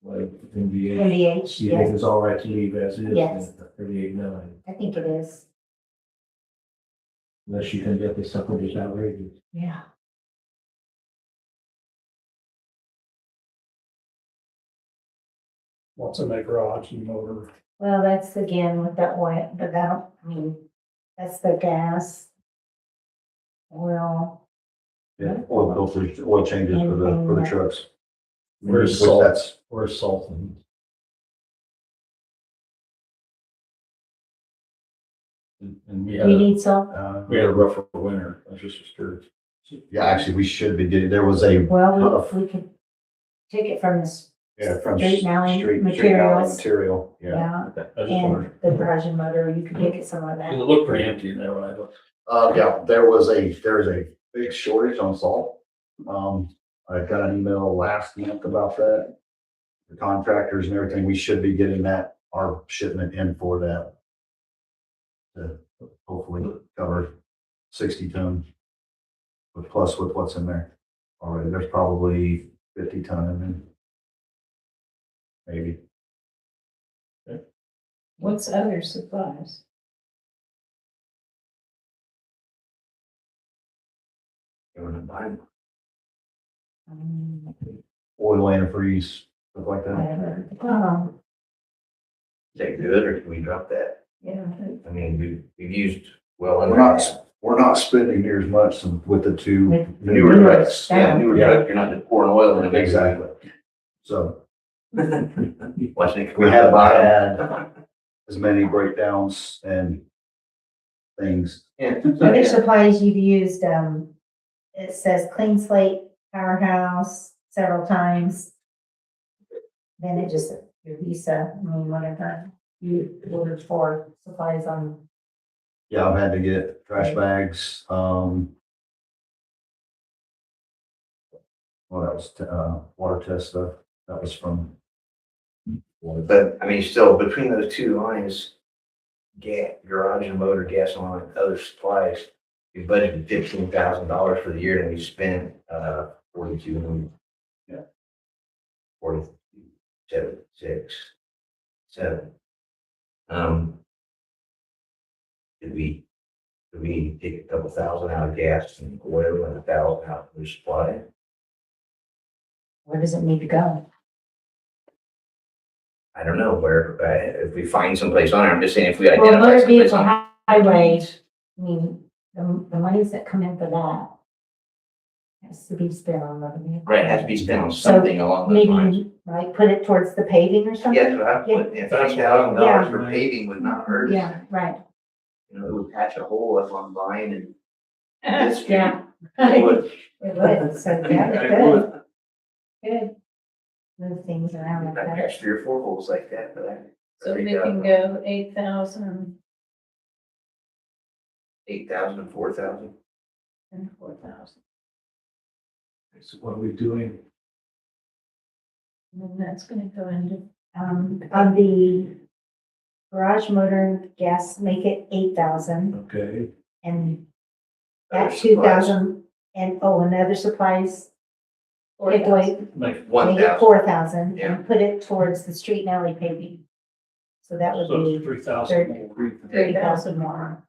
Speaker 5: like, MVH,
Speaker 2: MVH,
Speaker 5: you think
Speaker 2: yes,
Speaker 5: it's all right to leave as is?
Speaker 2: Yes.
Speaker 5: at 38.9,
Speaker 2: I think it is,
Speaker 5: unless you can get this something just outrageous.
Speaker 2: yeah.
Speaker 4: What's in that garage and motor?
Speaker 2: Well, that's again with that oil, but that, I mean, that's the gas. Oil,
Speaker 7: Yeah, oil filters, oil changes for the trucks.
Speaker 3: Where's
Speaker 7: Which
Speaker 3: salt?
Speaker 7: that's-
Speaker 3: Where's Salton? And we had,
Speaker 2: we need some,
Speaker 3: we had a rougher winter, I just was curious.
Speaker 7: Yeah, actually, we should be getting, there was a,
Speaker 2: well, we could take it from this,
Speaker 7: yeah, from
Speaker 2: Street Valley
Speaker 7: Street Valley
Speaker 2: materials.
Speaker 7: Material, yeah.
Speaker 2: yeah,
Speaker 3: I just
Speaker 2: and
Speaker 3: wondered,
Speaker 2: the garage and motor, you could take it some of
Speaker 3: it
Speaker 2: that.
Speaker 3: looked pretty empty in there when I looked.
Speaker 7: Yeah, there is a big shortage on salt. I got an email last month about that. The contractors and everything, we should be getting that, our shipment in for that. To hopefully cover 60 ton. With plus with what's in there already, there's probably 50 ton in there. Maybe.
Speaker 9: What's other supplies?
Speaker 1: You want to buy them?
Speaker 7: Oil antifreeze, stuff like that.
Speaker 2: Whatever.
Speaker 1: Is that good, or can we drop that?
Speaker 9: Yeah.
Speaker 1: I mean, we've used well
Speaker 7: We're
Speaker 1: under
Speaker 7: not,
Speaker 1: that.
Speaker 7: we're not spending near as much with the two
Speaker 2: With
Speaker 1: Newer
Speaker 7: newer
Speaker 1: trucks, yeah, newer
Speaker 7: Yeah.
Speaker 1: truck, you're not just pouring oil in it.
Speaker 7: Exactly. So
Speaker 1: Watching it come
Speaker 7: we
Speaker 1: out the
Speaker 7: haven't
Speaker 1: bottom.
Speaker 7: had as many breakdowns and things.
Speaker 1: Yeah.
Speaker 2: Other supplies you've used, it says Clean Slate, Powerhouse several times. Then it just, your Visa, I mean, whatever you ordered for supplies on,
Speaker 7: Yeah, I've had to get trash bags, what else, water test stuff, that was from.
Speaker 1: But, I mean, still, between those two lines, garage and motor, gas and oil, and other supplies, we budgeted $15,000 for the year, and we spent, 42.
Speaker 7: Yeah.
Speaker 1: 47. Did we take a couple thousand out of gas and oil and 1,000 out of the supply?
Speaker 2: where does it need to go?
Speaker 1: I don't know where, if we find someplace on it, I'm just saying if we
Speaker 2: Well,
Speaker 1: identify
Speaker 2: motor
Speaker 1: someplace
Speaker 2: vehicle
Speaker 1: on.
Speaker 2: highway, I mean, the monies that come in for that has to be spent on motor vehicle.
Speaker 1: Right, it has to be spent on
Speaker 2: So
Speaker 1: something along those lines.
Speaker 2: Maybe, like, put it towards the paving or something?
Speaker 1: Yes, but I put, if $3,000 for
Speaker 5: Yeah.
Speaker 1: paving would not hurt us.
Speaker 2: Yeah, right.
Speaker 1: You know, it would patch a hole up on Vine and this.
Speaker 2: Yeah.
Speaker 1: It would.
Speaker 2: It would, so yeah, it
Speaker 1: It
Speaker 2: could,
Speaker 1: would.
Speaker 2: good. Move things around like
Speaker 1: I
Speaker 2: that.
Speaker 1: patched 3 or 4 holes like that, but I.
Speaker 9: So we can go 8,000
Speaker 1: 8,000 and 4,000.
Speaker 9: and 4,000.
Speaker 5: So what are we doing?
Speaker 9: And that's gonna go into,
Speaker 2: On the garage motor and gas, make it 8,000
Speaker 5: Okay,
Speaker 2: and
Speaker 1: Other
Speaker 2: that
Speaker 1: supplies,
Speaker 2: 2,000 and, and other supplies, take
Speaker 9: 4,000.
Speaker 2: away,
Speaker 3: Make,
Speaker 2: make it
Speaker 1: 1,000.
Speaker 2: 4,000
Speaker 1: Yeah.
Speaker 2: and put it towards the street and alley paving. So that would
Speaker 4: So
Speaker 2: be
Speaker 4: 3,000.
Speaker 2: 30,000 more.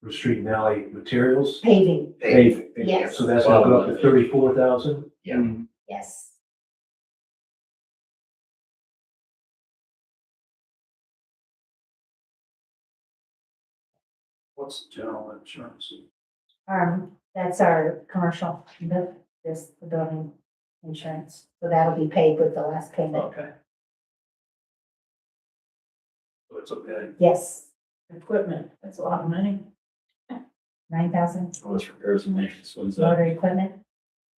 Speaker 5: for street and alley materials,
Speaker 2: Paving,
Speaker 1: Paving.
Speaker 2: yes,
Speaker 5: so that's gonna go up to 34,000?
Speaker 1: Yeah.
Speaker 2: yes.
Speaker 4: What's the general insurance?
Speaker 2: That's our commercial, the building insurance. So that'll be paid with the last payment.
Speaker 4: Okay. So it's okay.
Speaker 2: Yes,
Speaker 9: Equipment, that's a lot of money.
Speaker 2: 9,000,
Speaker 3: All this repairs and maintenance, what is that?
Speaker 2: motor equipment.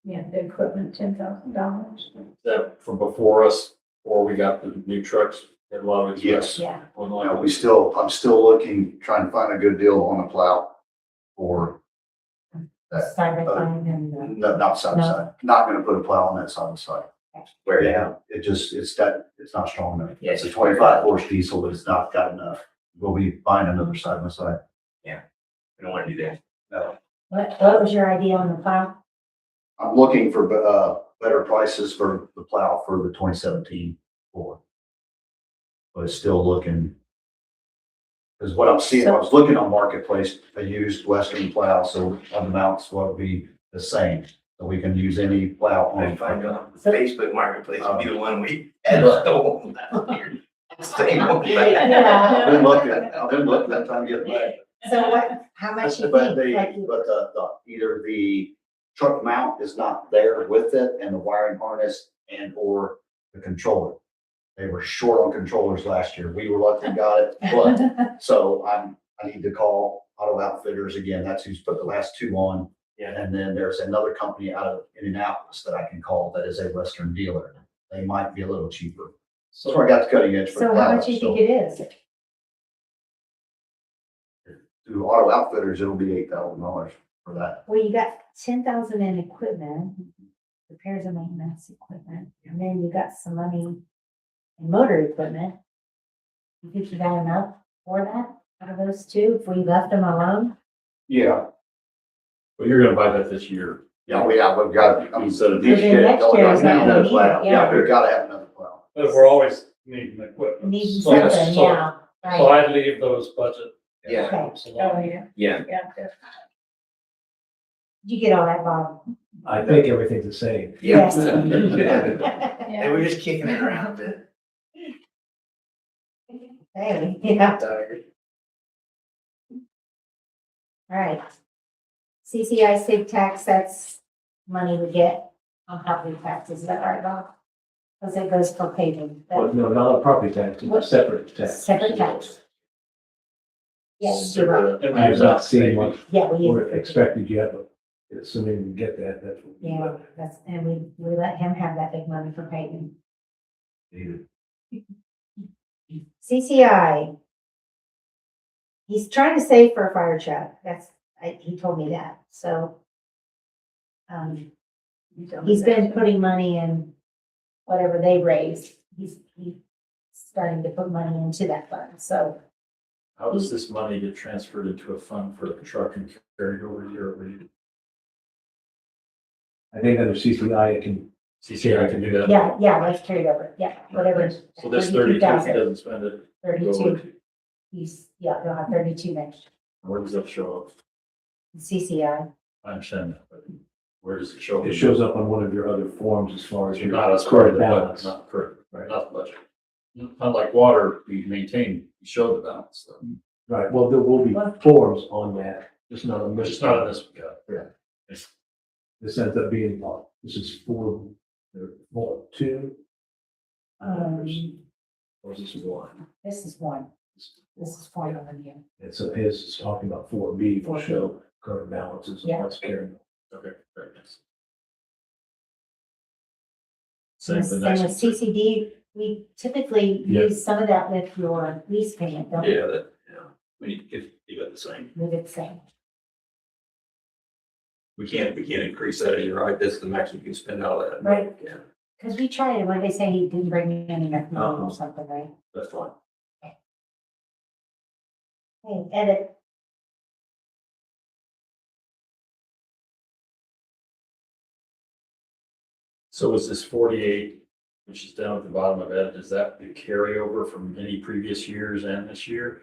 Speaker 9: Yeah, the equipment, $10,000.
Speaker 3: Is that from before us, before we got the new trucks? Had a lot of.
Speaker 7: Yes.
Speaker 2: Yeah.
Speaker 3: Well,
Speaker 7: You know, I'm still looking, trying to find a good deal on the plow for,
Speaker 2: Side by side and,
Speaker 7: no, not side by side. Not gonna put a plow on that side by side.
Speaker 1: Where they
Speaker 7: Yeah, it's not strong enough.
Speaker 1: Yeah,
Speaker 7: It's a 25 horse diesel, but it's not got enough. We'll be buying another side by side.
Speaker 1: we don't want to do that.
Speaker 7: No,
Speaker 2: what was your idea on the plow?
Speaker 7: I'm looking for, better prices for the plow for the 2017 Ford. But it's still looking. Because what I'm seeing, I was looking on Marketplace, a used Western plow, so on the mounts will be the same. So we can use any plow
Speaker 1: I
Speaker 7: on.
Speaker 1: find on Facebook Marketplace would be the one we had stolen down here. Same one.
Speaker 2: Yeah.
Speaker 7: I've been looking that time to get back.
Speaker 2: So how much you
Speaker 7: But
Speaker 2: think? Like
Speaker 7: either the truck mount is not there with it and the wiring harness and or the controller. They were short on controllers last year. We were lucky got it, but so I need to call Auto Outfitters again. That's who's put the last two on.
Speaker 1: Yeah.
Speaker 7: And then there's another company out of Indianapolis that I can call that is a Western dealer. They might be a little cheaper. So I got the cutting edge for the
Speaker 2: So how
Speaker 7: plow.
Speaker 2: much do you think it is?
Speaker 7: Through Auto Outfitters, it'll be $8,000 for that.
Speaker 2: Well, you got 10,000 in equipment, repairs and maintenance equipment, and then you got some money in motor equipment. You think you got enough for that out of those two, if we left them alone?
Speaker 7: Yeah.
Speaker 3: Well, you're gonna buy that this year.
Speaker 7: Yeah, we've got, I mean,
Speaker 3: Instead of
Speaker 7: these
Speaker 2: then
Speaker 7: kids,
Speaker 2: next
Speaker 7: oh,
Speaker 2: year
Speaker 7: I
Speaker 2: is
Speaker 7: need
Speaker 2: not
Speaker 7: another
Speaker 2: gonna
Speaker 7: plow.
Speaker 2: need it,
Speaker 7: Yeah,
Speaker 2: yeah.
Speaker 7: we gotta have another plow.
Speaker 3: But we're always needing equipment.
Speaker 2: Needing
Speaker 3: So that's-
Speaker 2: something,
Speaker 3: so-
Speaker 2: yeah,
Speaker 3: So
Speaker 2: right,
Speaker 3: I'd leave those budget.
Speaker 1: Yeah,
Speaker 2: okay.
Speaker 3: items
Speaker 9: Oh,
Speaker 3: alone.
Speaker 9: yeah,
Speaker 1: yeah.
Speaker 9: yeah, definitely.
Speaker 2: Did you get all that, Bob?
Speaker 5: I think everything's the same.
Speaker 2: Yes.
Speaker 1: And we're just kicking it around a bit.
Speaker 2: Hey, yeah,
Speaker 1: Tired.
Speaker 2: all right. CCI sig tax, that's money we get on property taxes, is that right, Bob? Because it goes for paving,
Speaker 5: Well, no, not a property tax, it's a separate tax.
Speaker 2: separate tax. Yes, you're right,
Speaker 3: And
Speaker 5: I have not seen
Speaker 3: maybe-
Speaker 5: what
Speaker 2: yeah, we.
Speaker 5: we're expected yet, but assuming we get that, that's what. we
Speaker 2: Yeah, that's, and we let him have that big money for paving.
Speaker 5: need.
Speaker 2: CCI. He's trying to save for a fire truck, he told me that, so. He's been putting money in whatever they raise, he's starting to put money into that fund, so.
Speaker 3: How does this money get transferred into a fund for a truck and carried over year over year?
Speaker 5: I think under CCI, it can,
Speaker 3: CCI can do that?
Speaker 2: Yeah, let's carry it over, yeah, whatever.
Speaker 3: So this 32, he
Speaker 2: 32,000.
Speaker 3: doesn't spend it. go over
Speaker 2: 32,
Speaker 3: to-
Speaker 2: he'll have 32 next year.
Speaker 3: Where does that show up?
Speaker 2: CCI,
Speaker 3: I understand that, but where does it show up?
Speaker 5: it shows up on one of your other forms as far as your
Speaker 3: Not as part of
Speaker 5: current
Speaker 3: the budget,
Speaker 5: balance.
Speaker 3: not correct,
Speaker 5: Right.
Speaker 3: not the budget. Unlike water, we maintain, we show the balance, so,
Speaker 5: Right, well, there will be forms on that, just not a.
Speaker 3: which is not in this, yeah. It's-
Speaker 5: This ends up being, this is Form 2. Or is this 1?
Speaker 2: this is one, this is one over here.
Speaker 5: And so his is talking about 4B, will show current balances and
Speaker 2: Yeah.
Speaker 5: what's carrying.
Speaker 3: Okay, very nice.
Speaker 2: And
Speaker 3: Same for
Speaker 2: the
Speaker 3: next.
Speaker 2: same with CCD, we typically
Speaker 3: Yeah.
Speaker 2: use some of that with your lease payment, don't we?
Speaker 6: Yeah, we need to keep it the same.
Speaker 2: Leave it the same.
Speaker 6: We can't increase that, you're right, that's the maximum you can spend out of that.
Speaker 2: Right.
Speaker 6: Yeah,
Speaker 2: Because we tried it when they say he didn't bring in enough money
Speaker 3: Uh-huh.
Speaker 2: or something, right?
Speaker 6: that's fine.
Speaker 2: Hey, edit.
Speaker 3: So is this 48, which is down at the bottom of it, is that the carryover from any previous years and this year?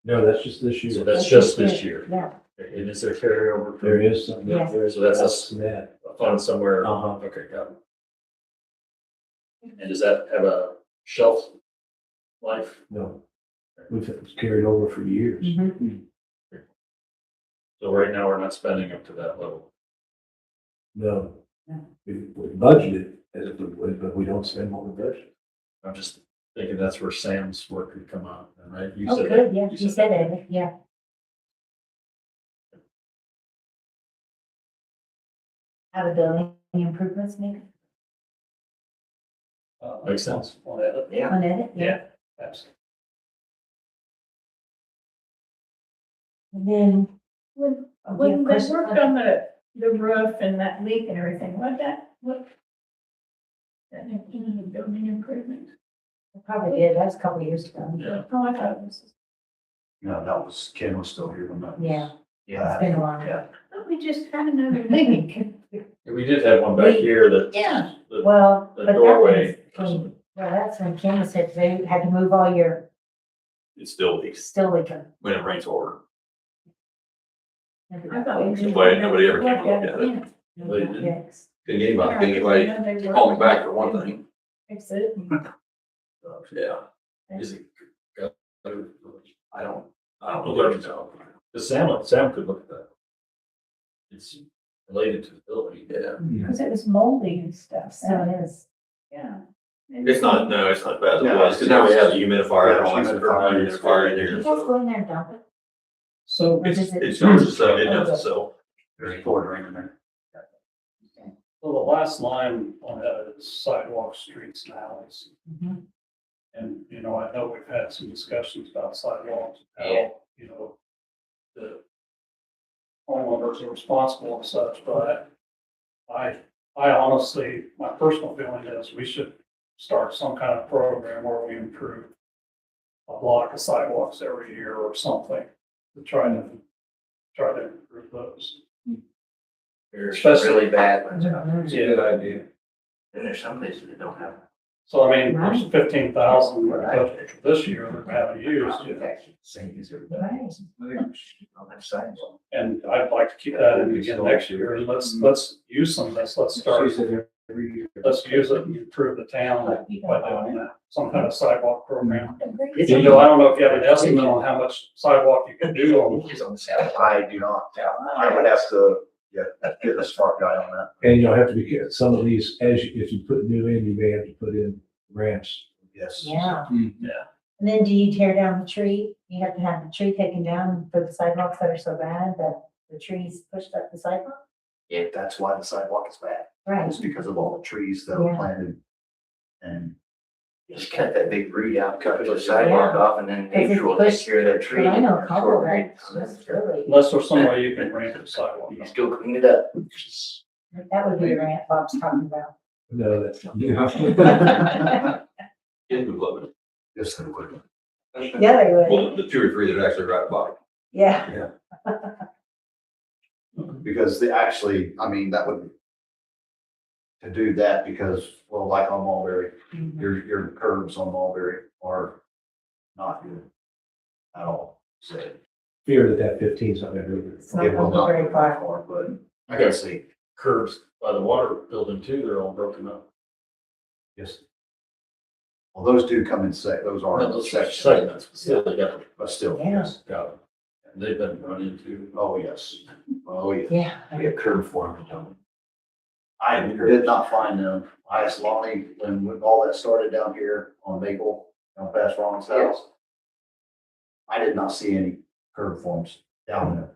Speaker 5: No, that's just this year.
Speaker 3: So that's just this year.
Speaker 2: Yeah,
Speaker 3: And is there carryover? from-
Speaker 5: There is something.
Speaker 2: Yes.
Speaker 3: There is, so that's
Speaker 5: That's that.
Speaker 3: a fund somewhere.
Speaker 5: Uh-huh.
Speaker 3: Okay, got it. And does that have a shelf life?
Speaker 5: No. We've carried over for years.
Speaker 2: mhm.
Speaker 3: So right now, we're not spending up to that level.
Speaker 5: No.
Speaker 2: No.
Speaker 5: We budgeted as if we would, but we don't spend what we budget.
Speaker 3: I'm just thinking that's where Sam's work could come out, right? You
Speaker 2: Oh,
Speaker 3: said
Speaker 2: good,
Speaker 3: that.
Speaker 2: yeah, you said edit, yeah. out of building improvements maybe
Speaker 3: Makes sense.
Speaker 4: On that,
Speaker 1: Yeah.
Speaker 2: on edit?
Speaker 4: yeah, absolutely.
Speaker 2: And then.
Speaker 9: When,
Speaker 2: oh,
Speaker 9: when
Speaker 2: yeah,
Speaker 9: they
Speaker 2: question-
Speaker 9: worked on the roof and that leak and everything, what? That included the building improvement?
Speaker 2: Probably did, that was a couple of years ago.
Speaker 3: Yeah.
Speaker 9: Oh, I thought it was,
Speaker 7: No, that was, Ken was still here when that was.
Speaker 2: Yeah,
Speaker 1: Yeah.
Speaker 2: it's been a while.
Speaker 7: Yeah.
Speaker 9: oh, we just had another leak.
Speaker 3: We did have one back here that.
Speaker 2: Yeah.
Speaker 3: the-
Speaker 2: Well,
Speaker 3: The
Speaker 2: but that
Speaker 3: doorway.
Speaker 2: was, well, that's when Kim said they had to move all your
Speaker 6: It still leaks
Speaker 2: still leaking.
Speaker 6: when it rains hard.
Speaker 9: I thought we just-
Speaker 6: Why nobody ever came and looked at it?
Speaker 9: Yeah.
Speaker 3: They didn't.
Speaker 2: Yes.
Speaker 6: Couldn't get anybody call me back for one thing.
Speaker 9: Fix it.
Speaker 6: Yeah.
Speaker 3: Is it?
Speaker 6: I don't
Speaker 3: know
Speaker 6: know
Speaker 3: what
Speaker 6: what
Speaker 3: it's
Speaker 6: it's
Speaker 3: about. The Sam could look at that. It's related to the building.
Speaker 6: Yeah.
Speaker 9: Because it was moldy and stuff,
Speaker 2: So
Speaker 9: so,
Speaker 2: it is.
Speaker 9: yeah.
Speaker 6: It's not, no, it's not bad as it
Speaker 7: No,
Speaker 6: was, because now we have the humidifier, and all that
Speaker 7: Yeah,
Speaker 6: humidifier in
Speaker 2: You
Speaker 6: there.
Speaker 2: guys
Speaker 6: so
Speaker 2: go in there and dump it?
Speaker 4: So
Speaker 2: Or does
Speaker 6: It starts itself, it does itself.
Speaker 7: There's a cord ring in there.
Speaker 4: So the last line on that is sidewalks, streets and alleys.
Speaker 2: Mhm.
Speaker 4: And, you know, I know we've had some discussions about sidewalks. how,
Speaker 1: Yeah.
Speaker 4: You know, the homeowners are responsible and such, but I honestly, my personal feeling is we should start some kind of program where we improve a block of sidewalks every year or something to try to improve those.
Speaker 1: There's
Speaker 4: Especially-
Speaker 1: really bad ones out there.
Speaker 5: It's a good idea.
Speaker 1: And there's some places that don't have.
Speaker 4: So I mean, there's
Speaker 2: Right.
Speaker 4: 15,000 this year that we haven't used, you know,
Speaker 1: Same as
Speaker 2: Right.
Speaker 1: on that side.
Speaker 4: and I'd like to keep that in again next year. And let's use some of this. Let's start,
Speaker 5: She said every year.
Speaker 4: let's use it and improve the town by doing that, some kind of sidewalk program.
Speaker 1: It's
Speaker 4: You know, I don't know if you have an estimate on how much sidewalk you can do on.
Speaker 1: It's on the south.
Speaker 7: I do not. I would have to, get a smart guy on that.
Speaker 5: And you'll have to be, some of these, if you put new in, you may have to put in ramps.
Speaker 7: Yes.
Speaker 2: Yeah.
Speaker 4: Yeah.
Speaker 2: And then do you tear down the tree? You have to have the tree taken down for the sidewalks that are so bad that the trees pushed up the sidewalk?
Speaker 7: Yeah, that's why the sidewalk is bad.
Speaker 2: Right.
Speaker 7: It's because of all the trees that were
Speaker 2: Yeah.
Speaker 7: planted. And
Speaker 1: Just cut that big root out, cut the sidewalk off, and then
Speaker 2: Because
Speaker 1: nature will
Speaker 2: it
Speaker 1: take
Speaker 2: pushed-
Speaker 1: care of that tree.
Speaker 2: But I know a couple
Speaker 1: Right.
Speaker 2: that's really,
Speaker 4: Unless there's some way you can ramp the sidewalk.
Speaker 1: You just go clean it up.
Speaker 2: that would be the rant Bob's talking about.
Speaker 5: No, that's.
Speaker 6: Kids would love it.
Speaker 7: yes, they would.
Speaker 2: Yeah, they would.
Speaker 6: Well, the two or three that actually ride a bike.
Speaker 2: Yeah.
Speaker 7: Because they actually, I mean, that would. To do that because, well, like on Mulberry, your curbs on Mulberry are not good. At all, so.
Speaker 5: Fear that 15's not gonna do
Speaker 2: It's
Speaker 5: it.
Speaker 2: not
Speaker 7: It will
Speaker 2: going
Speaker 7: not
Speaker 2: very
Speaker 7: go
Speaker 2: far.
Speaker 7: that far, but I
Speaker 3: I
Speaker 7: can
Speaker 3: got
Speaker 7: see,
Speaker 3: curbs by the water building too, they're all broken up.
Speaker 7: yes. Well, those do come in those are in
Speaker 3: Those
Speaker 7: sections,
Speaker 3: segments, still, they got,
Speaker 7: but still,
Speaker 2: Yeah.
Speaker 7: yes.
Speaker 3: got it. And they've been run into.
Speaker 7: Oh, yes. Oh, yeah.
Speaker 2: Yeah.
Speaker 1: We have curb forms, don't we?
Speaker 7: I did not find them. I asked Lonnie when all that started down here on Maple, past Ron's house. I did not see any curb forms down there.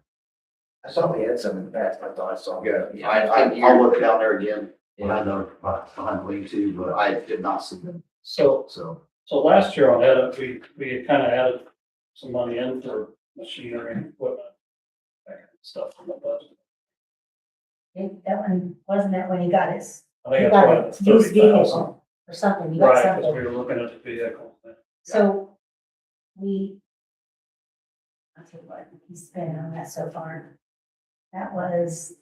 Speaker 1: I thought we had some in the past, I thought I saw.
Speaker 7: I'll look down there again when I know behind the lean to, but I did not see them,
Speaker 4: So,
Speaker 7: so.
Speaker 4: so last year on edit, we had kind of added some money in for machinery and equipment. That kind of stuff from the budget.
Speaker 2: That one, wasn't that when he got his,
Speaker 4: I
Speaker 2: he
Speaker 4: think that's why
Speaker 2: got
Speaker 4: it's
Speaker 2: a used
Speaker 4: 30,000.
Speaker 2: vehicle or something, he got
Speaker 4: Right, because we
Speaker 2: something.
Speaker 4: were looking at the vehicle.
Speaker 2: So I'll tell you what, he's spent on that so far. That was,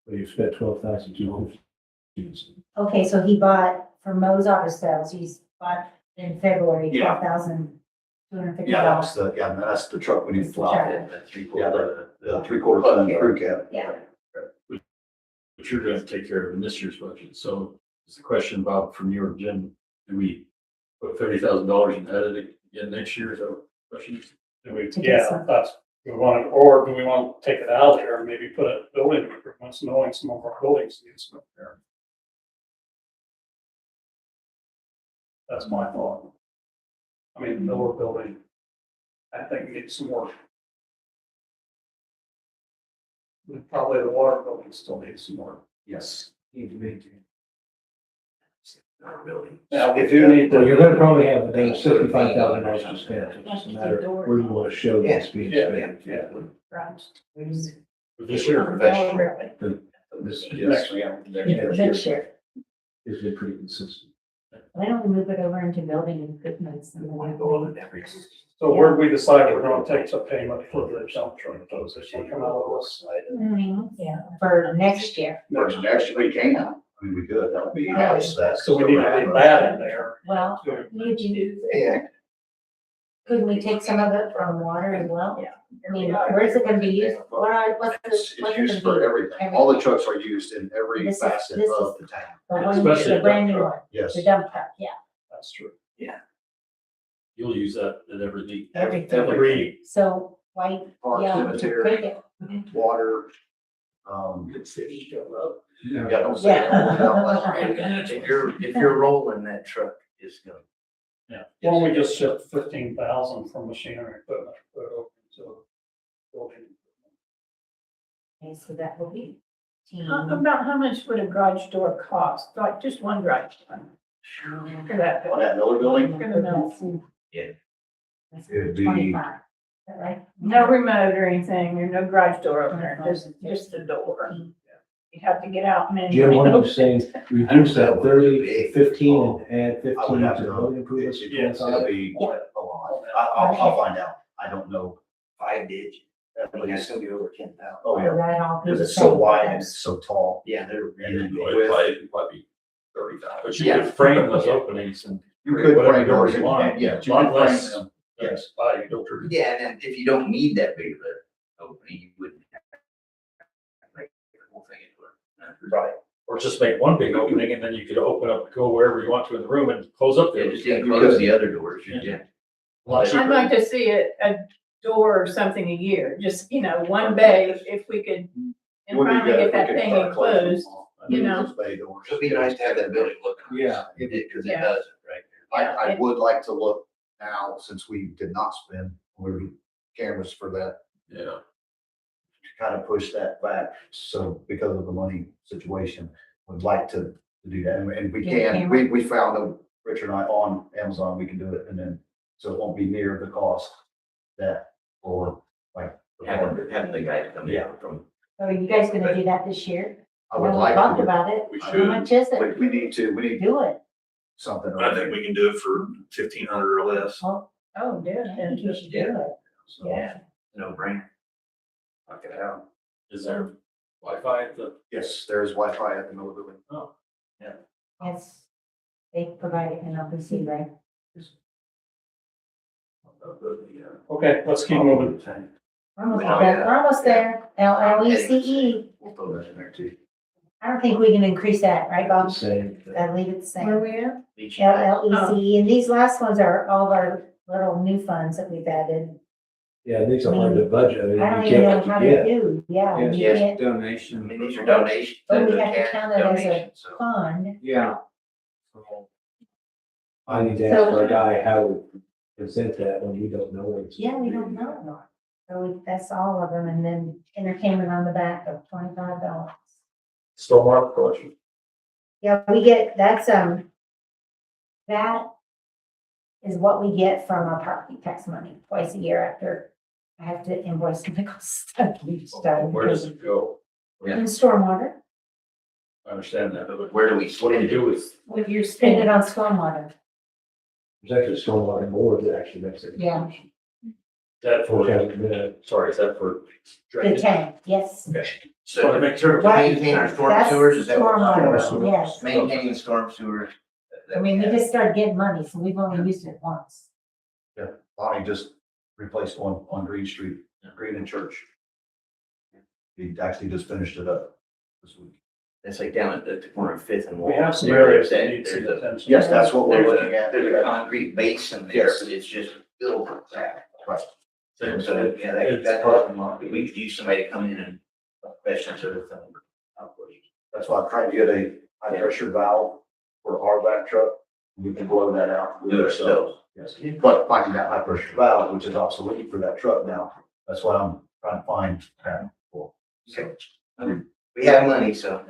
Speaker 5: But you spent 12,200.
Speaker 2: okay, so he bought for Mo's Auto Sales, he's bought in February,
Speaker 7: Yeah.
Speaker 2: $12,250.
Speaker 7: That's the truck we need to fly.
Speaker 2: Truck.
Speaker 1: The three
Speaker 7: Yeah,
Speaker 1: quarter.
Speaker 7: the 3/4 ton crew cab.
Speaker 2: Yeah.
Speaker 3: But you're gonna take care of in this year's budget, so it's a question, Bob, from you or Jim, do we put $30,000 in edit again next year, is that a question?
Speaker 4: Do we,
Speaker 2: To get
Speaker 4: yeah,
Speaker 2: some.
Speaker 4: that's, do we want to, or do we want to take it out of there and maybe put a building improvements, knowing some of our buildings need some repair? That's my thought. I mean, the Miller building, I think needs some work. Probably the water building still needs some more.
Speaker 7: Yes.
Speaker 5: Need to maintain.
Speaker 1: Not really.
Speaker 4: Now, we do need
Speaker 5: Well,
Speaker 4: to.
Speaker 5: you're gonna probably have another $65,000 to spend. It's just a matter of where you wanna show this being spent.
Speaker 4: Yeah.
Speaker 9: Right.
Speaker 3: For this year,
Speaker 9: Oh, really?
Speaker 5: This
Speaker 4: Next year.
Speaker 2: Next year.
Speaker 5: has been pretty consistent.
Speaker 2: Why don't we move it over into building improvements and then
Speaker 4: So where do we decide we're gonna take some payment for the dump truck, does it come out of this?
Speaker 2: Yeah, for next year.
Speaker 7: Next we can, I mean, we could, that would be nice, that's.
Speaker 4: So we need to leave that in there.
Speaker 2: Well, would you, couldn't we take some of it from water as well?
Speaker 9: Yeah.
Speaker 2: I mean, where's it gonna be used? What's
Speaker 7: It's
Speaker 2: the, what's
Speaker 7: used
Speaker 2: it
Speaker 7: for
Speaker 2: gonna be?
Speaker 7: everything, all the trucks are used in every
Speaker 2: This is-
Speaker 7: facet
Speaker 2: this
Speaker 7: of
Speaker 2: is-
Speaker 7: the town,
Speaker 2: The one,
Speaker 3: Especially
Speaker 2: the
Speaker 3: the
Speaker 2: brand new
Speaker 3: dump
Speaker 2: one,
Speaker 7: yes.
Speaker 2: the dump truck, yeah.
Speaker 4: That's true.
Speaker 3: you'll use that at every meeting.
Speaker 2: Everything.
Speaker 3: Every meeting.
Speaker 2: So why,
Speaker 7: Park,
Speaker 2: yeah,
Speaker 7: cemetery,
Speaker 2: take it.
Speaker 7: water, yeah, don't say
Speaker 2: Yeah.
Speaker 1: If you're rolling, that truck is gonna.
Speaker 3: Yeah.
Speaker 4: Why don't we just shift 15,000 from machinery equipment, put it over to building.
Speaker 2: Okay, so that will be.
Speaker 9: About how much would a garage door cost? Like just one garage door? For that
Speaker 7: On
Speaker 9: building?
Speaker 7: that Miller building,
Speaker 9: For the mill.
Speaker 1: Yeah.
Speaker 7: It'd be-
Speaker 2: 25. Is that right?
Speaker 9: No remote or anything, there's no garage door opener, just the door. You have to get out manually.
Speaker 5: Jim, one of you saying, reduce that 30 to 15 and add
Speaker 7: I
Speaker 5: 15
Speaker 7: would have
Speaker 5: to
Speaker 7: to
Speaker 5: the
Speaker 7: know.
Speaker 5: building improvements.
Speaker 7: Yes, it'll be a lot, I'll find out, I don't know.
Speaker 1: 5 digits. I mean, that's gonna be over 10,000.
Speaker 7: Oh,
Speaker 2: So
Speaker 7: yeah,
Speaker 2: that all be
Speaker 7: because
Speaker 2: the
Speaker 7: it's so
Speaker 2: same
Speaker 7: wide and
Speaker 2: price.
Speaker 7: it's so tall.
Speaker 1: Yeah, they're.
Speaker 7: And then
Speaker 6: It'd probably be 30,000.
Speaker 3: But you
Speaker 1: Yeah.
Speaker 3: could frame those openings and.
Speaker 7: You could
Speaker 3: Whatever
Speaker 7: frame doors,
Speaker 3: you want.
Speaker 7: yeah, you
Speaker 3: Lot
Speaker 7: can frame
Speaker 3: less.
Speaker 7: them.
Speaker 3: Yes, body filter.
Speaker 1: Yeah, and then if you don't need that big of a opening, you wouldn't. have to make the whole thing into it.
Speaker 7: Right.
Speaker 3: Or just make one big opening and then you could open up, go wherever you want to in the room and close up
Speaker 1: Yeah,
Speaker 3: there.
Speaker 1: just enclose the other doors,
Speaker 3: Yeah.
Speaker 1: yeah.
Speaker 3: A lot
Speaker 9: I'd
Speaker 3: cheaper.
Speaker 9: like to see a door or something a year, just, one bay, if we could, and
Speaker 7: Would be
Speaker 9: finally
Speaker 7: good
Speaker 9: get
Speaker 7: if we
Speaker 9: that
Speaker 7: could
Speaker 9: thing
Speaker 7: start closing
Speaker 9: enclosed.
Speaker 7: them all.
Speaker 9: you know.
Speaker 7: Those bay doors.
Speaker 1: It'd be nice to have that building look.
Speaker 5: Yeah.
Speaker 1: Because it
Speaker 9: Yeah.
Speaker 1: does, right?
Speaker 7: I would like to look now, since we did not spend, cameras for that,
Speaker 6: Yeah.
Speaker 7: to kind of push that back. So because of the money situation, would like to do that. And we
Speaker 2: Get a
Speaker 7: can,
Speaker 2: camera.
Speaker 7: we found them, Richard and I, on Amazon, we can do it. And then, so it won't be near the cost that, or like.
Speaker 1: Having the guy come
Speaker 7: Yeah.
Speaker 1: in from.
Speaker 2: Are you guys gonna do that this year?
Speaker 7: I would
Speaker 2: We
Speaker 7: like
Speaker 2: talked
Speaker 7: to,
Speaker 2: about it.
Speaker 6: We
Speaker 2: How
Speaker 6: should.
Speaker 2: much is it?
Speaker 7: we need
Speaker 2: Do it.
Speaker 7: something.
Speaker 6: I think we can do it for 1,500 or less.
Speaker 2: Oh,
Speaker 9: Oh,
Speaker 2: I think you should do it.
Speaker 7: So,
Speaker 2: Yeah.
Speaker 1: No brainer.
Speaker 7: knock it out.
Speaker 3: Is there Wi-Fi at the?
Speaker 7: Yes, there's Wi-Fi at the Miller building.
Speaker 3: Oh,
Speaker 2: Yes. They provide it in LPC, right?
Speaker 4: Okay, let's keep moving.
Speaker 2: We're almost
Speaker 1: Oh,
Speaker 2: there.
Speaker 1: yeah.
Speaker 2: We're almost there. LLECE.
Speaker 1: We'll throw that in there too.
Speaker 2: I don't think we can increase that, right, Bob?
Speaker 5: Same.
Speaker 2: I leave it the
Speaker 9: where
Speaker 2: same.
Speaker 9: we at?
Speaker 2: LLECE, and these last ones are all of our little new funds that we've added.
Speaker 5: Yeah, these are hard to budget. I mean,
Speaker 2: I don't
Speaker 5: you
Speaker 2: even know
Speaker 5: can't
Speaker 2: how
Speaker 5: forget.
Speaker 2: to do, yeah,
Speaker 5: Yes.
Speaker 2: you
Speaker 1: Yes.
Speaker 2: can't
Speaker 1: I
Speaker 8: Donation.
Speaker 1: mean, these are donations.
Speaker 2: But we
Speaker 1: they're
Speaker 2: have to
Speaker 1: cash
Speaker 2: count it as a-
Speaker 1: donations, so.
Speaker 2: fund.
Speaker 8: Yeah.
Speaker 5: I need to ask our guy how we present that when we don't know it.
Speaker 2: Yeah, we don't know. So that's all of them, and then entertainment on the back of $25.
Speaker 3: stormwater collection.
Speaker 2: Yeah, we get, that is what we get from our property tax money twice a year after I have to invoice Nichols stuff each time.
Speaker 3: Where does it go?
Speaker 2: In stormwater,
Speaker 3: I understand that, but
Speaker 1: Where do we?
Speaker 3: what do you do with?
Speaker 9: With your
Speaker 2: spend it
Speaker 9: spending,
Speaker 2: on stormwater.
Speaker 5: There's actually a stormwater board that actually makes it.
Speaker 2: Yeah.
Speaker 3: That for,
Speaker 5: Which hasn't been-
Speaker 3: sorry, is that for?
Speaker 2: The
Speaker 3: drainage?
Speaker 2: tank, yes.
Speaker 3: Okay.
Speaker 1: So
Speaker 3: So to make sure.
Speaker 2: What?
Speaker 1: maintain our storm
Speaker 2: That's
Speaker 1: sewers, is that what?
Speaker 2: stormwater, yes.
Speaker 1: Maintaining storm sewers.
Speaker 2: I mean, we just started getting money, so we've only used it once.
Speaker 7: Lonnie just replaced one on Green Street, Green and Church. He actually just finished it up this week.
Speaker 1: It's like down at the corner of Fifth and Wall.
Speaker 4: We have some
Speaker 1: There-
Speaker 4: areas that
Speaker 1: there's
Speaker 4: need some
Speaker 1: a-
Speaker 4: attention.
Speaker 7: Yes, that's what we're
Speaker 1: There's
Speaker 7: looking at.
Speaker 1: There's a concrete basin there,
Speaker 7: Yes.
Speaker 1: but it's just filled with that.
Speaker 7: Right.
Speaker 1: So, yeah, we could use somebody to come in and professional sort of thing.
Speaker 7: That's why I'm trying to get a high pressure valve for our back truck. We can blow that out.
Speaker 1: Do it ourselves.
Speaker 7: Yes, but finding that high pressure valve, which is obsolete for that truck now, that's what I'm trying to find.
Speaker 1: So, we have money, so.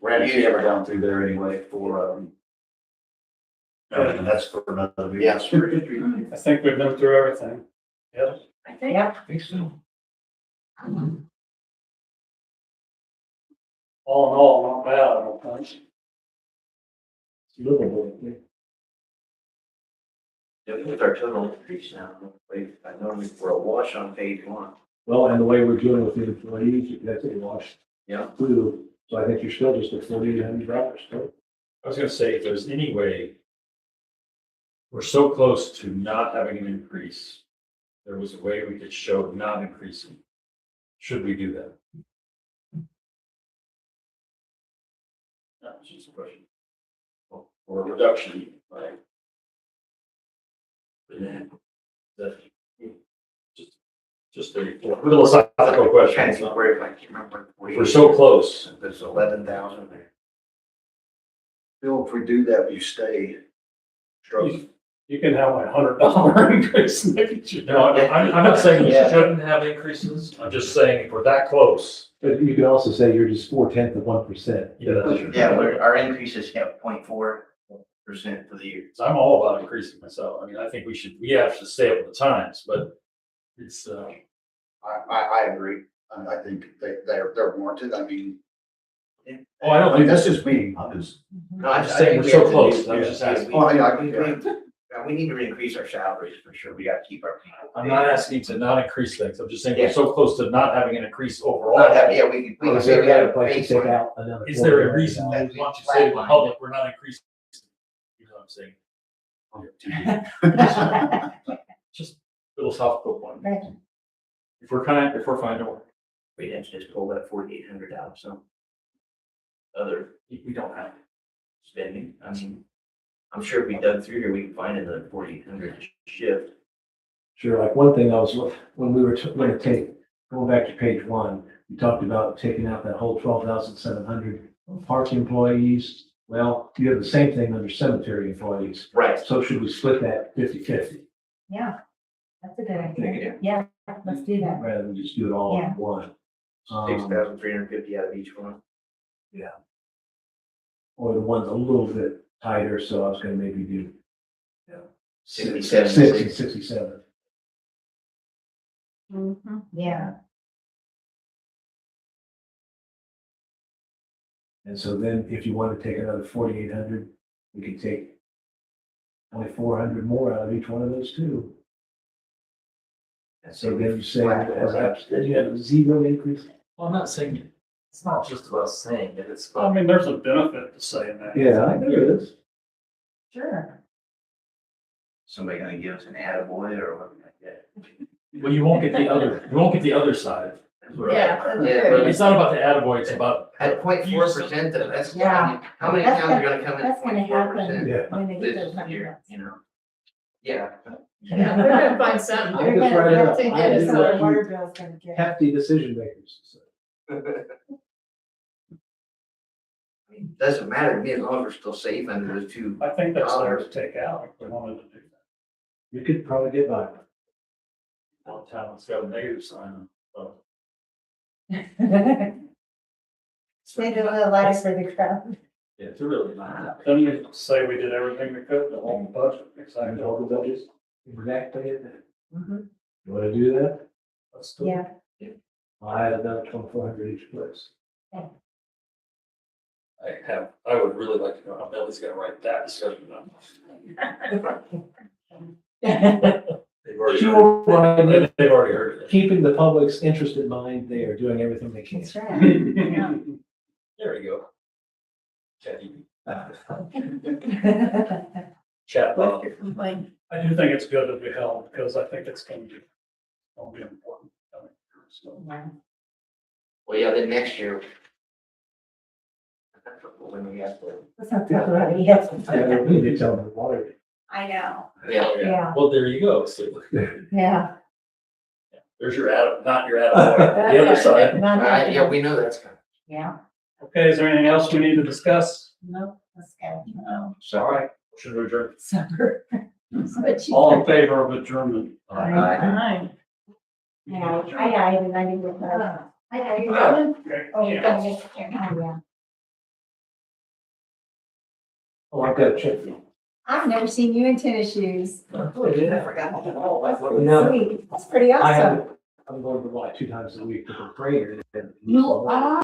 Speaker 7: We're actually never down through there anyway for, and that's for another.
Speaker 1: Yeah.
Speaker 4: I think we've been through everything. Yes.
Speaker 9: I think.
Speaker 2: Yep.
Speaker 5: I think so.
Speaker 4: All in all, not bad, I don't think.
Speaker 5: It's livable, I think.
Speaker 1: With our total increase now, I know we're a wash on page one.
Speaker 5: Well, and the way we're dealing with the employees, that's a wash.
Speaker 1: Yeah.
Speaker 5: Through, so I think you're still just at $4,800 still.
Speaker 3: I was gonna say, if there's any way, we're so close to not having an increase, there was a way we could show not increasing. Should we do that? That's just a question. Or a reduction, right? That, just a philosophical question.
Speaker 1: Trying to think where, I can't remember.
Speaker 3: We're so close.
Speaker 1: There's 11,000 there.
Speaker 7: Bill, if we do that, you stay. Stroke.
Speaker 4: You can have like $100 increase next year.
Speaker 3: No, I'm not saying we
Speaker 1: Yeah.
Speaker 3: shouldn't have increases. I'm just saying if we're that close.
Speaker 5: But you can also say you're just 0.4%.
Speaker 3: Yeah, that's true.
Speaker 1: Yeah, our increases have 0.4% for the year.
Speaker 3: So I'm all about increasing myself. I mean, I think we have to stay up with the times, but it's,
Speaker 7: I agree. I think they're warranted. I mean,
Speaker 3: oh, I don't think
Speaker 7: that's
Speaker 3: that's
Speaker 7: just me. I'm just.
Speaker 1: No,
Speaker 3: I'm just saying we're so close. I'm just asking.
Speaker 7: Oh, yeah, I can-
Speaker 1: We need to increase our salaries for sure. We got to keep our people.
Speaker 3: I'm not asking to not increase things. I'm just saying we're
Speaker 1: Yeah.
Speaker 3: so close to not having an increase overall.
Speaker 1: Not have- Yeah, we can
Speaker 5: Is
Speaker 1: say
Speaker 5: there
Speaker 1: we have
Speaker 5: a
Speaker 1: a
Speaker 5: place to take
Speaker 1: baseline.
Speaker 5: out another?
Speaker 3: Is there a
Speaker 5: $4,800?
Speaker 3: reason that we want to say to the public, we're not increasing? You know what I'm saying? Just philosophical point.
Speaker 2: Right.
Speaker 3: If we're fine, don't worry.
Speaker 1: We have to just pull that 4,800 out of some other,
Speaker 3: We don't have.
Speaker 1: spending. I mean, I'm sure if we dug through here, we can find another 4,800 shift.
Speaker 5: Sure, like one thing I was, when we were going to going back to page one, we talked about taking out that whole 12,700 park employees. Well, you have the same thing under cemetery employees.
Speaker 1: Right.
Speaker 5: So should we split that 50-50
Speaker 2: Yeah, that's a good idea. Yeah, let's do that.
Speaker 5: rather than just do it all in
Speaker 2: Yeah.
Speaker 5: one?
Speaker 1: 6,350 out of each one.
Speaker 5: Or the one's a little bit tighter, so I was gonna maybe do
Speaker 1: 67.
Speaker 5: 60, 67.
Speaker 2: Yeah,
Speaker 5: And so then if you want to take another 4,800, we could take 2,400 more out of each one of those two.
Speaker 1: That's
Speaker 5: So then you say, then you have a zero increase?
Speaker 8: Well, I'm not saying, it's not just about saying it, it's
Speaker 4: I
Speaker 8: about.
Speaker 4: mean, there's a benefit to saying that.
Speaker 5: Yeah, I know it is.
Speaker 2: sure.
Speaker 1: Somebody gonna give us an attaboy or what like that.
Speaker 3: Well, you won't get the other side.
Speaker 9: Yeah, that's
Speaker 1: Yeah,
Speaker 9: true.
Speaker 3: It's not about the attaboy, it's about.
Speaker 1: At 0.4%, though, that's,
Speaker 2: Yeah.
Speaker 1: how many
Speaker 2: That's
Speaker 1: towns are gonna come in
Speaker 2: That's
Speaker 1: at
Speaker 2: gonna
Speaker 1: 0.4%?
Speaker 5: Yeah.
Speaker 2: When they get those
Speaker 1: This year,
Speaker 2: numbers.
Speaker 1: you know? Yeah.
Speaker 9: Yeah, they're gonna find something.
Speaker 5: I
Speaker 2: They're
Speaker 5: just
Speaker 2: gonna
Speaker 5: write it
Speaker 2: have
Speaker 5: up.
Speaker 2: to
Speaker 5: I
Speaker 2: get us
Speaker 5: just
Speaker 2: our
Speaker 5: write
Speaker 2: water
Speaker 5: you
Speaker 2: bill's gonna get.
Speaker 5: hefty decision makers.
Speaker 1: Doesn't matter to me as long as we're still safe under the two.
Speaker 4: I think that's there to take out if we wanted to do that.
Speaker 5: You could probably get by.
Speaker 3: One town that's got a negative sign on.
Speaker 2: Made it a little lighter for the crowd.
Speaker 3: Yeah, it's really not.
Speaker 4: Then you say we did everything we could to hold the budget.
Speaker 5: And all the budgets, exactly it.
Speaker 2: Mhm.
Speaker 5: You wanna do that?
Speaker 3: Let's do it.
Speaker 2: Yeah,
Speaker 5: I'll add another 2,400 each place.
Speaker 3: I would really like to know how Billy's gonna write that discussion down. They've already
Speaker 5: Sure,
Speaker 3: heard
Speaker 5: Brian,
Speaker 3: it. They've already heard it.
Speaker 5: keeping the public's interest in mind, they are doing everything they can.
Speaker 2: that's right. Yeah.
Speaker 3: There you go. Chatty.
Speaker 2: Yeah.
Speaker 3: Chat.
Speaker 9: Complaint.
Speaker 4: I do think it's good that we held, because I think it's gonna be important. So,
Speaker 1: Well, yeah, then next year. When we have to.
Speaker 2: Let's not talk about it yet.
Speaker 5: Yeah, we need to tell them the water.
Speaker 9: I know.
Speaker 2: Yeah,
Speaker 3: Well, there you go. So
Speaker 2: yeah.
Speaker 3: there's your not your the other side.
Speaker 2: Not that-
Speaker 1: Yeah, we know that's coming.
Speaker 2: Yeah,
Speaker 4: Okay, is there anything else we need to discuss?
Speaker 2: no, let's go.
Speaker 9: No.
Speaker 3: All right. Motion to adjourn.
Speaker 2: Supper.
Speaker 9: But you-
Speaker 4: All in favor of adjournment?
Speaker 2: Aye.
Speaker 9: Fine.
Speaker 2: Yeah, I and I didn't get that. I know you're going.
Speaker 4: Okay.
Speaker 2: Oh, you're gonna get, oh, yeah.
Speaker 5: Oh, I've got to check.
Speaker 2: I've never seen you in tennis shoes.
Speaker 5: Oh, yeah.
Speaker 2: No. Sweet, that's pretty
Speaker 5: I
Speaker 2: awesome.
Speaker 5: have, I'm going to like 2 times a week to the trainer.
Speaker 2: You are?